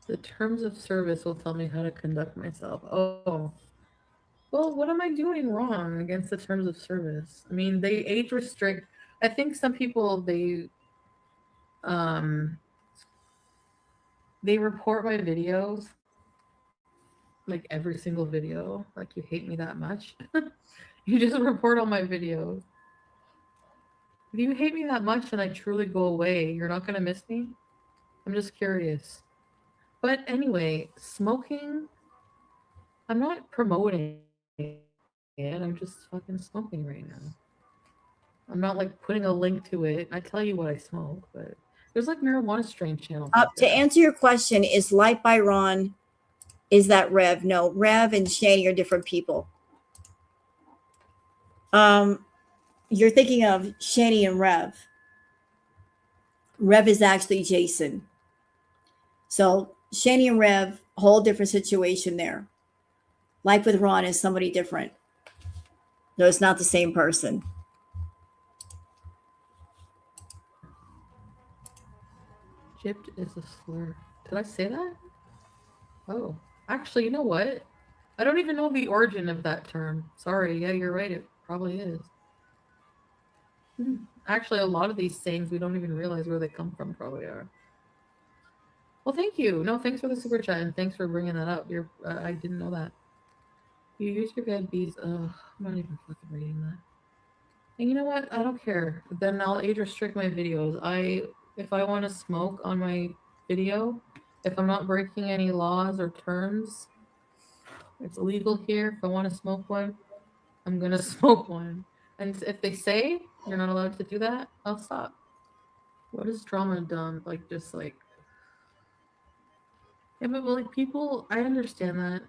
The terms of service will tell me how to conduct myself. Oh. Well, what am I doing wrong against the terms of service? I mean, they age restrict. I think some people, they report my videos, like every single video. Like, you hate me that much? You just report all my videos. If you hate me that much and I truly go away, you're not going to miss me? I'm just curious. But anyway, smoking, I'm not promoting it. I'm just fucking smoking right now. I'm not like putting a link to it. I tell you what I smoke, but there's like marijuana strain channels. To answer your question, is Light by Ron, is that Rev? No, Rev and Shani are different people. You're thinking of Shani and Rev. Rev is actually Jason. So Shani and Rev, whole different situation there. Life with Ron is somebody different. No, it's not the same person. Gypped is a slur. Did I say that? Oh, actually, you know what? I don't even know the origin of that term. Sorry. Yeah, you're right. It probably is. Actually, a lot of these sayings, we don't even realize where they come from, probably are. Well, thank you. No, thanks for the super chat, and thanks for bringing that up. I didn't know that. You use your bad bees. I'm not even fucking reading that. And you know what? I don't care. Then I'll age restrict my videos. If I want to smoke on my video, if I'm not breaking any laws or terms, it's illegal here. If I want to smoke one, I'm gonna smoke one. And if they say you're not allowed to do that, I'll stop. What is drama dumb? Like, just like... Yeah, but like people, I understand that.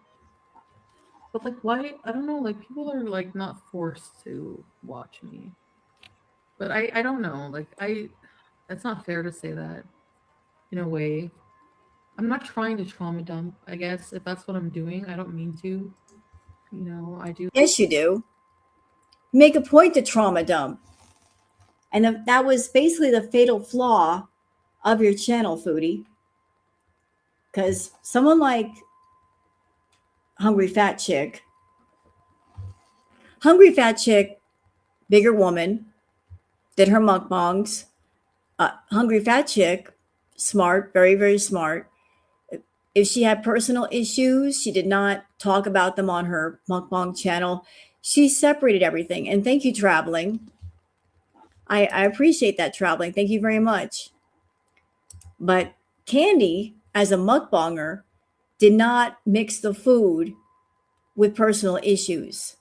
But like, why? I don't know, like people are like not forced to watch me. But I don't know, like that's not fair to say that in a way. I'm not trying to trauma dump, I guess, if that's what I'm doing. I don't mean to. I do. Yes, you do. Make a point to trauma dump. And that was basically the fatal flaw of your channel, Foodie. Because someone like Hungry Fat Chick, bigger woman, did her mukbangs. Hungry Fat Chick, smart, very, very smart. If she had personal issues, she did not talk about them on her mukbang channel. She separated everything. And thank you, Traveling. I appreciate that, Traveling. Thank you very much. But Candy, as a mukbanger, did not mix the food with personal issues.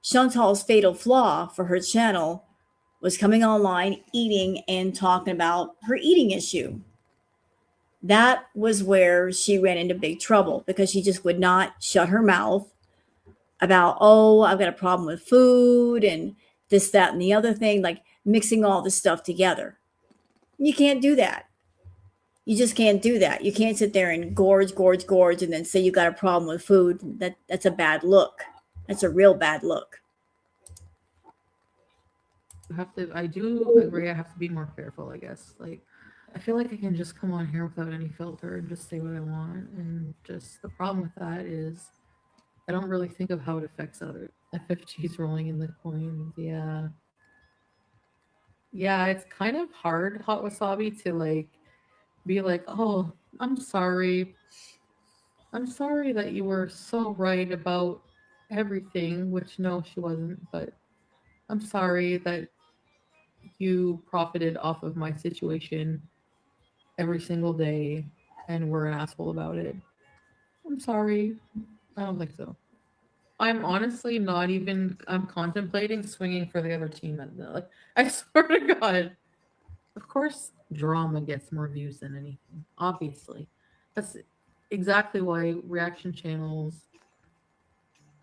Chantal's fatal flaw for her channel was coming online, eating, and talking about her eating issue. That was where she ran into big trouble because she just would not shut her mouth about, I've got a problem with food and this, that, and the other thing, like mixing all this stuff together. You can't do that. You just can't do that. You can't sit there and gorge, and then say you got a problem with food. That's a bad look. That's a real bad look. I do agree. I have to be more careful, I guess. Like, I feel like I can just come on here without any filter and just say what I want. And just the problem with that is I don't really think of how it affects others. FFG's rolling in the coins. Yeah. Yeah, it's kind of hard, Hot Wasabi, to like be like, oh, I'm sorry. I'm sorry that you were so right about everything, which no, she wasn't, but I'm sorry that you profited off of my situation every single day and were an asshole about it. I'm sorry. I don't think so. I'm honestly not even. I'm contemplating swinging for the other team. Like, I swear to God. Of course, drama gets more views than anything. Obviously, that's exactly why reaction channels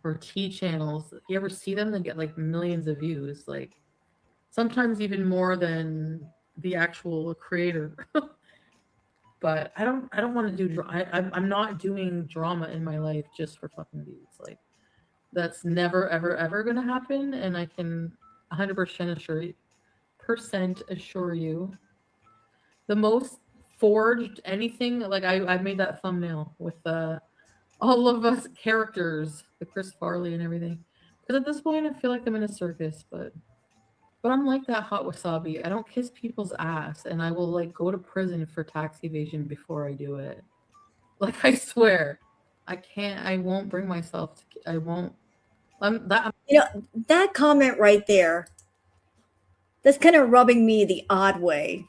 or T channels. You ever see them? They get like millions of views. Like sometimes even more than the actual creator. But I don't want to do. I'm not doing drama in my life just for fucking views. Like. That's never, ever, ever going to happen. And I can 100% assure you the most forged anything. Like I made that thumbnail with all of us characters, the Chris Farley and everything. Because at this point, I feel like I'm in a circus, but I'm like that Hot Wasabi. I don't kiss people's ass, and I will like go to prison for tax evasion before I do it. Like I swear, I can't. I won't bring myself to. I won't. That comment right there, that's kind of rubbing me the odd way.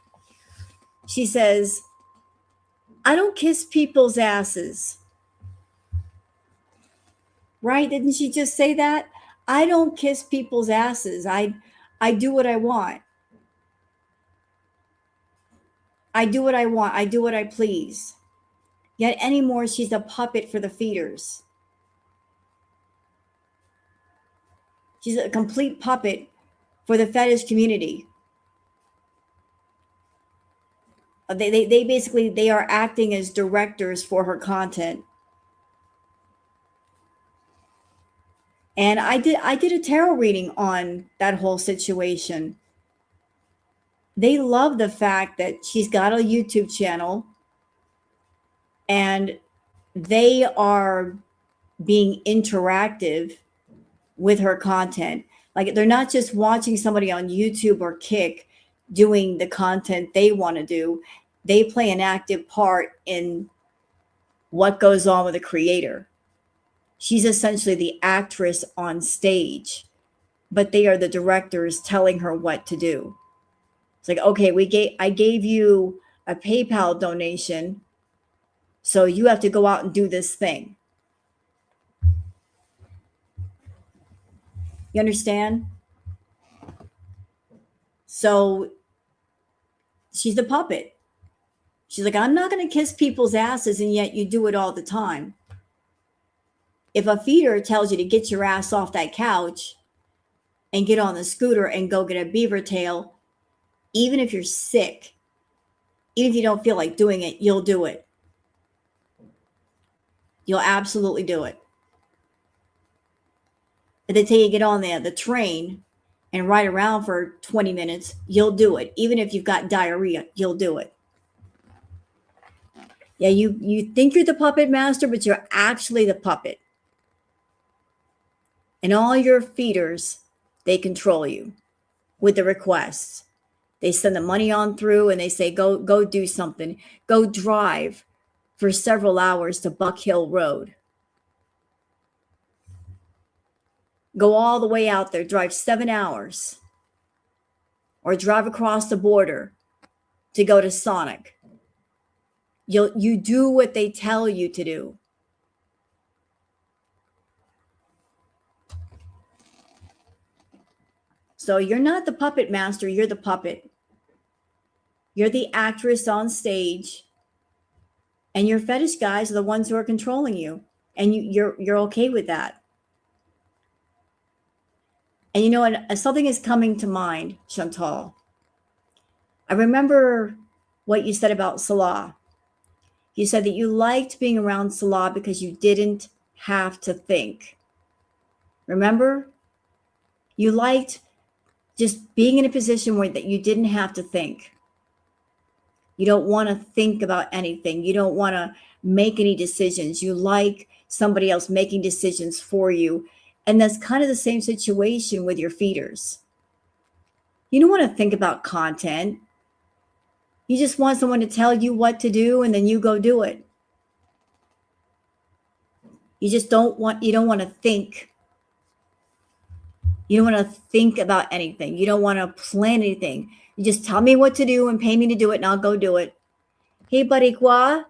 She says, I don't kiss people's asses. Right? Didn't she just say that? I don't kiss people's asses. I do what I want. I do what I want. I do what I please. Yet anymore, she's a puppet for the feeders. She's a complete puppet for the fetish community. They basically, they are acting as directors for her content. And I did a tarot reading on that whole situation. They love the fact that she's got a YouTube channel and they are being interactive with her content. Like they're not just watching somebody on YouTube or Kick doing the content they want to do. They play an active part in what goes on with the creator. She's essentially the actress on stage, but they are the directors telling her what to do. It's like, okay, I gave you a PayPal donation, so you have to go out and do this thing. You understand? So she's the puppet. She's like, I'm not going to kiss people's asses, and yet you do it all the time. If a feeder tells you to get your ass off that couch and get on the scooter and go get a beaver tail, even if you're sick, even if you don't feel like doing it, you'll do it. You'll absolutely do it. If they tell you to get on the train and ride around for 20 minutes, you'll do it. Even if you've got diarrhea, you'll do it. Yeah, you think you're the puppet master, but you're actually the puppet. And all your feeders, they control you with the requests. They send the money on through and they say, go do something. Go drive for several hours to Buck Hill Road. Go all the way out there, drive 7 hours. Or drive across the border to go to Sonic. You do what they tell you to do. So you're not the puppet master, you're the puppet. You're the actress on stage. And your fetish guys are the ones who are controlling you. And you're okay with that. And you know what? Something is coming to mind, Chantal. I remember what you said about Salah. You said that you liked being around Salah because you didn't have to think. Remember? You liked just being in a position where that you didn't have to think. You don't want to think about anything. You don't want to make any decisions. You like somebody else making decisions for you. And you don't And that's kind of the same situation with your feeders. You don't want to think about content. You just want someone to tell you what to do and then you go do it. You don't want to think. You don't want to think about anything. You don't want to plan anything. You just tell me what to do and pay me to do it and I'll go do it. Hey, buddy, Kwa.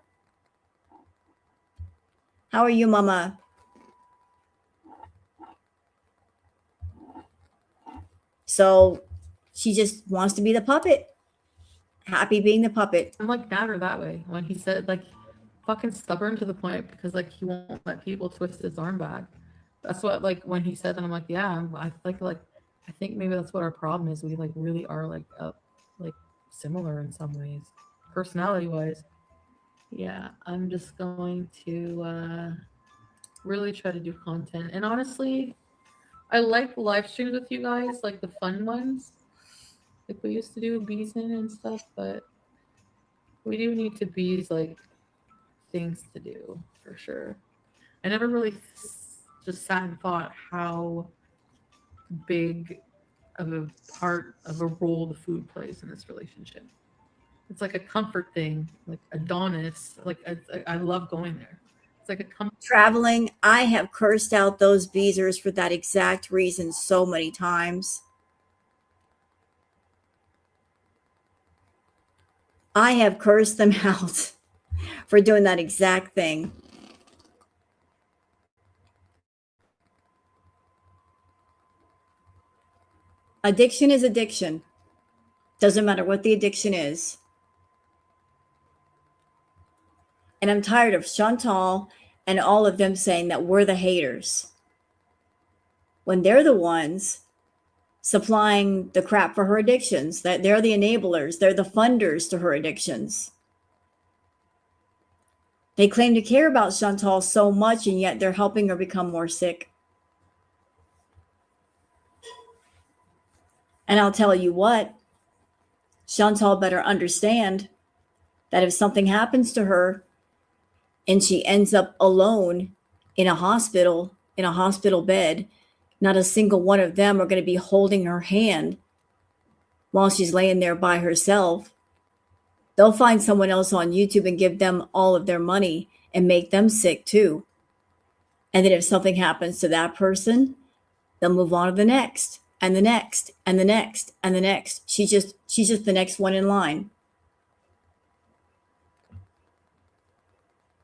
How are you, mama? So she just wants to be the puppet. Happy being the puppet. I'm like that or that way. When he said like fucking stubborn to the point because like he won't let people twist his arm back. That's what like when he said that I'm like, yeah, I think maybe that's what our problem is. We like really are like similar in some ways, personality wise. Yeah, I'm just going to really try to do content. And honestly, I like live streams with you guys, like the fun ones. Like we used to do Beeson and stuff, but we do need to be like things to do for sure. I never really just sat and thought how big of a part of a role the food plays in this relationship. It's like a comfort thing, like Adonis. Like I love going there. It's like a comfort. Traveling, I have cursed out those beezers for that exact reason so many times. I have cursed them out for doing that exact thing. Addiction is addiction. Doesn't matter what the addiction is. And I'm tired of Chantal and all of them saying that we're the haters, when they're the ones supplying the crap for her addictions, that they're the enablers, they're the funders to her addictions. They claim to care about Chantal so much, and yet they're helping her become more sick. And I'll tell you what, Chantal better understand that if something happens to her and she ends up alone in a hospital bed, not a single one of them are going to be holding her hand while she's laying there by herself. They'll find someone else on YouTube and give them all of their money and make them sick too. And then if something happens to that person, they'll move on to the next and the next and the next and the next. She's just the next one in line.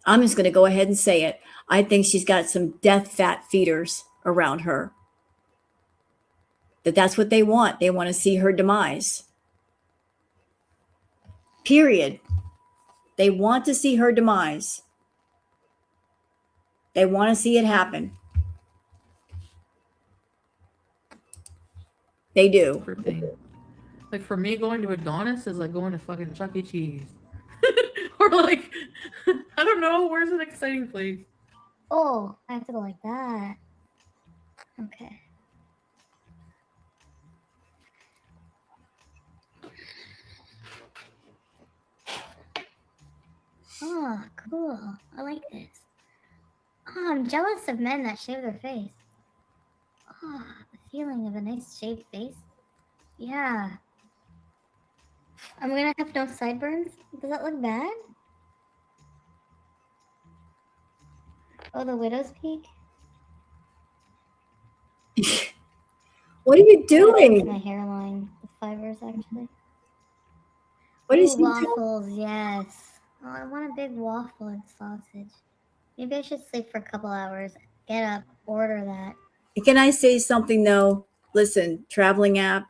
I'm just going to go ahead and say it. I think she's got some death fat feeders around her. That's what they want. They want to see her demise. Period. They want to see her demise. They want to see it happen. They do. Like for me, going to Adonis is like going to fucking Chuck E. Cheese. Or like, I don't know, where's an exciting place? Oh, I have to go like that. Okay. Oh, cool. I like this. Oh, I'm jealous of men that shave their face. Oh, the feeling of a nice shaved face. Yeah. I'm gonna have no sideburns. Does that look bad? Oh, the widow's peak? What are you doing? My hairline. The fibers, actually. What is Ooh, he waffles, yes. Oh, I want a big waffle and sausage. Maybe I should sleep for a couple hours. Get up, order that. Can I say something though? Listen, traveling app,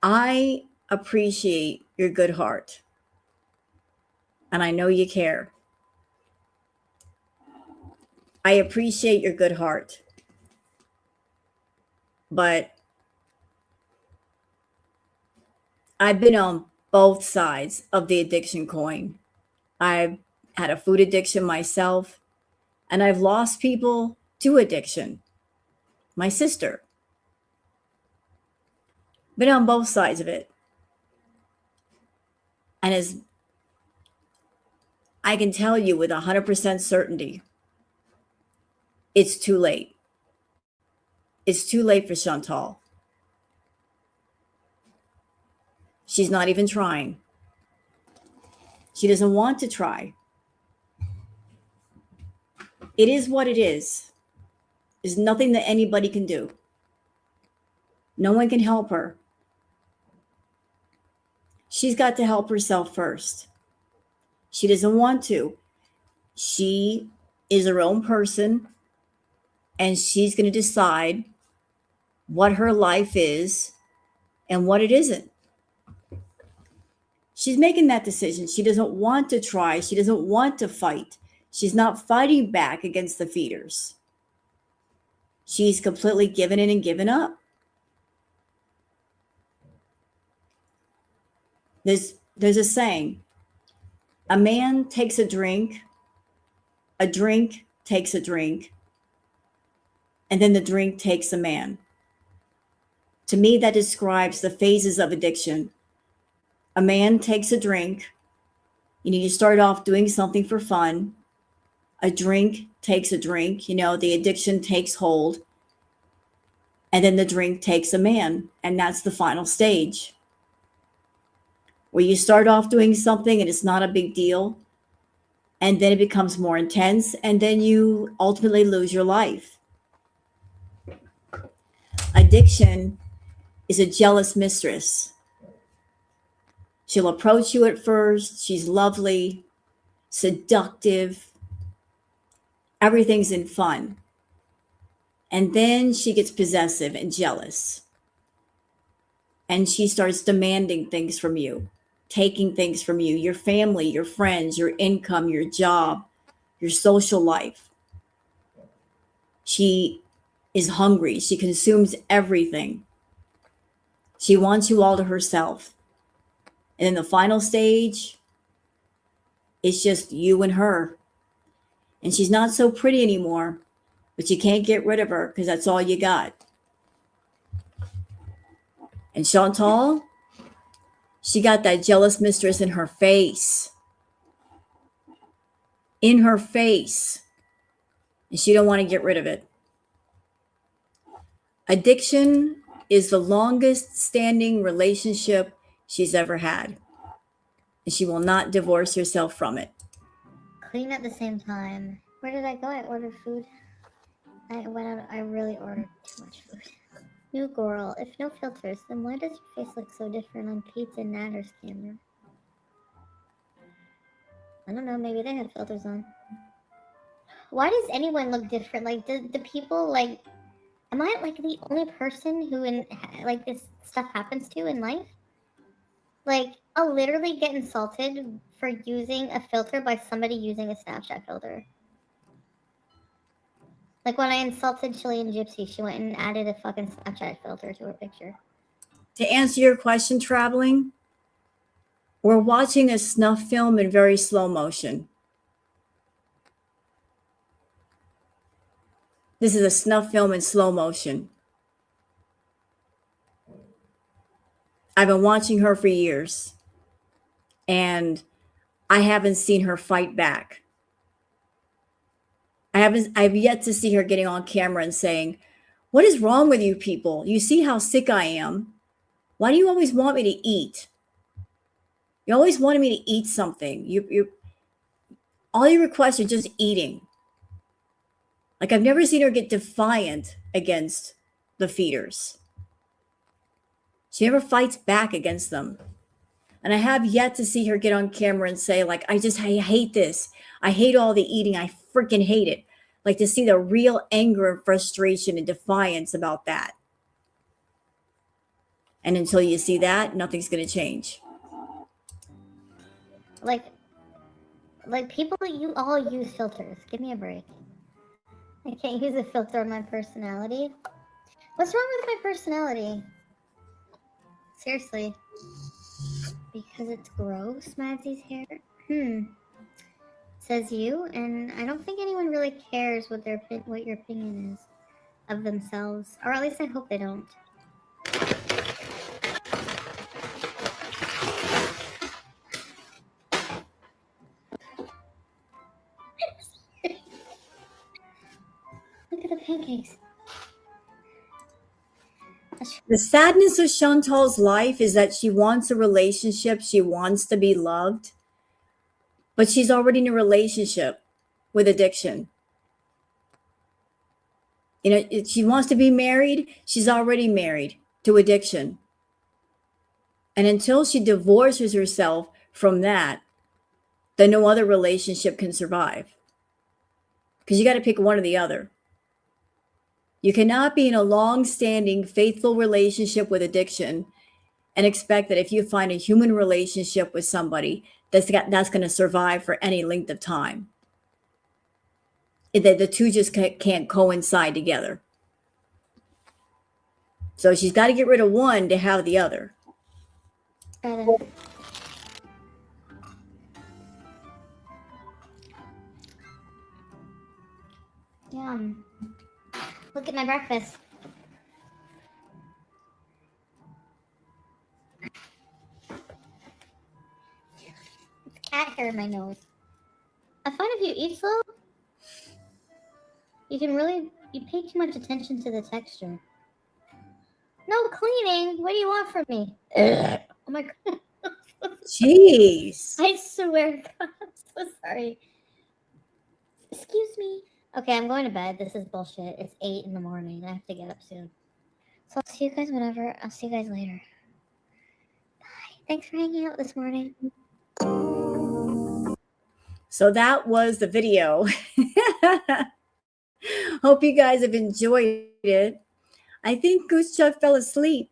I appreciate your good heart. And I know you care. I appreciate your good heart. But I've been on both sides of the addiction coin. I've had a food addiction myself, and I've lost people to addiction. My sister. Been on both sides of it. And as I can tell you with 100% certainty, it's too late. It's too late for Chantal. She's not even trying. She doesn't want to try. It is what it is. There's nothing that anybody can do. No one can help her. She's got to help herself first. She doesn't want to. She is her own person, and she's going to decide what her life is and what it isn't. She's making that decision. She doesn't want to try. She doesn't want to fight. She's not fighting back against the feeders. She's completely given in and given up. There's a saying, a man takes a drink takes a drink, and then the drink takes a man. To me, that describes the phases of addiction. A man takes a drink. You start off doing something for fun. A drink takes a drink. The addiction takes hold. And then the drink takes a man. And that's the final stage, where you start off doing something and it's not a big deal. And then it becomes more intense. And then you ultimately lose your life. Addiction is a jealous mistress. She'll approach you at first. She's lovely, seductive. Everything's in fun. And then she gets possessive and jealous. And she starts demanding things from you, taking things from you, your family, your friends, your income, your job, your social life. She is hungry. She consumes everything. She wants you all to herself. And in the final stage, it's just you and her. And she's not so pretty anymore, but you can't get rid of her because that's all you got. And Chantal, she got that jealous mistress in her face. In her face. And she don't want to get rid of it. Addiction is the longest standing relationship she's ever had. And she will not divorce herself from it. Clean at the same time. Where did I go? I ordered food. I went out. I really ordered too much food. New girl. If no filters, then why does your face look so different on Pete's and Natter's camera? I don't know. Maybe they had filters on. Why does anyone look different? Like, do people, like... Am I, like, the only person who, this stuff happens to in life? Like, I'll literally get insulted for using a filter by somebody using a Snapchat filter. Like, when I insulted Chilean Gypsy, she went and added a fucking Snapchat filter to her picture. To answer your question, Traveling, we're watching a snuff film in very slow motion. This is a snuff film in slow motion. I've been watching her for years, and I haven't seen her fight back. I've yet to see her getting on camera and saying, "What is wrong with you people? You see how sick I am. Why do you always want me to eat? You always wanted me to eat something. All your requests are just eating." Like, I've never seen her get defiant against the feeders. She never fights back against them. And I have yet to see her get on camera and say, like, I hate this. I hate all the eating. I freaking hate it. Like, to see the real anger and frustration and defiance about that. And until you see that, nothing's going to change. Like people, you all use filters. Give me a break. I can't use a filter on my personality. What's wrong with my personality? Seriously. Because it's gross, Madsy's hair? Says you, and I don't think anyone really cares what your opinion is of themselves. Or at least I hope they don't. the pancakes. The sadness of Chantal's life is that she wants a relationship. She wants to be loved, but she's already in a relationship with addiction. You know, if she wants to be married, she's already married to addiction. And until she divorces herself from that, then no other relationship can survive. Because you got to pick one or the other. You cannot be in a long-standing, faithful relationship with addiction and expect that if you find a human relationship with somebody, that's going to survive for any length of time. The two just can't coincide together. So she's got to get rid of one to have the other. Yum. Look at my breakfast. It's cat hair in my nose. I find if you eat slow, you pay too much attention to the texture. No cleaning. What do you want from me? Oh my god. Jeez. I swear, God, I'm so sorry. Excuse me. Okay, I'm going to bed. This is bullshit. It's 8 in the morning. I have to get up soon. So I'll see you guys whenever. I'll see you guys later. Bye. Thanks for hanging out this morning. So that was the video. Hope you guys have enjoyed it. I think Goose Chuck fell asleep.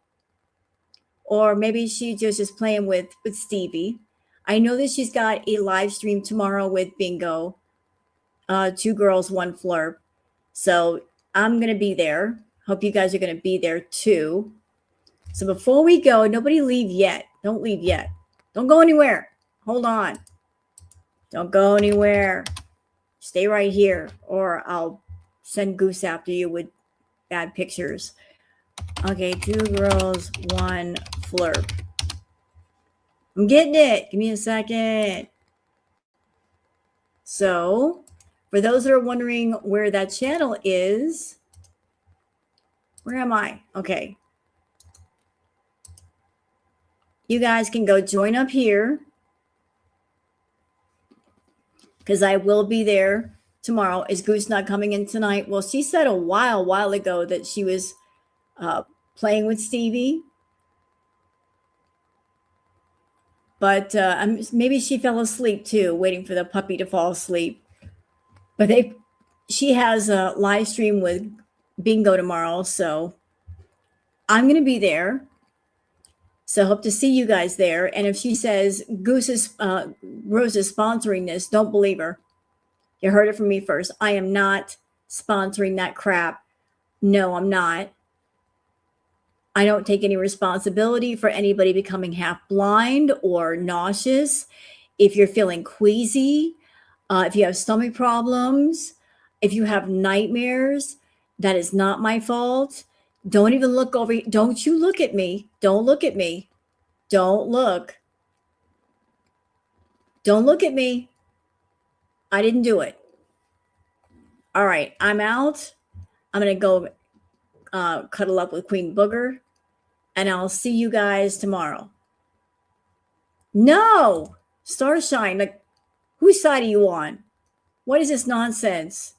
Or maybe she just is playing with Stevie. I know that she's got a live stream tomorrow with Bingo. 2 girls, 1 flirt. So I'm going to be there. Hope you guys are going to be there too. So before we go, nobody leave yet. Don't leave yet. Don't go anywhere. Hold on. Don't go anywhere. Stay right here or I'll send Goose after you with bad pictures. Okay, 2 girls, 1 flirt. I'm getting it. Give me a second. So, for those that are wondering where that channel is, where am I? Okay. You guys can go join up here because I will be there tomorrow. Is Goose not coming in tonight? Well, she said a while ago that she was playing with Stevie. But maybe she fell asleep too, waiting for the puppy to fall asleep. But she has a live stream with Bingo tomorrow, so I'm going to be there. So hope to see you guys there. And if she says Rose is sponsoring this, don't believe her. You heard it from me first. I am not sponsoring that crap. No, I'm not. I don't take any responsibility for anybody becoming half blind or nauseous. If you're feeling queasy, if you have stomach problems, if you have nightmares, that is not my fault. Don't even look over. Don't you look at me. Don't look at me. Don't look. Don't look at me. I didn't do it. All right, I'm out. I'm going to go cuddle up with Queen Booger, and I'll see you guys tomorrow. No, Starshine, like, whose side are you on? What is this nonsense?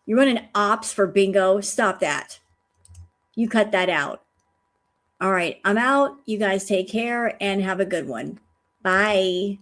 You're running ops for Bingo. Stop that. You cut that out. All right, I'm out. You guys take care and have a good one. Bye.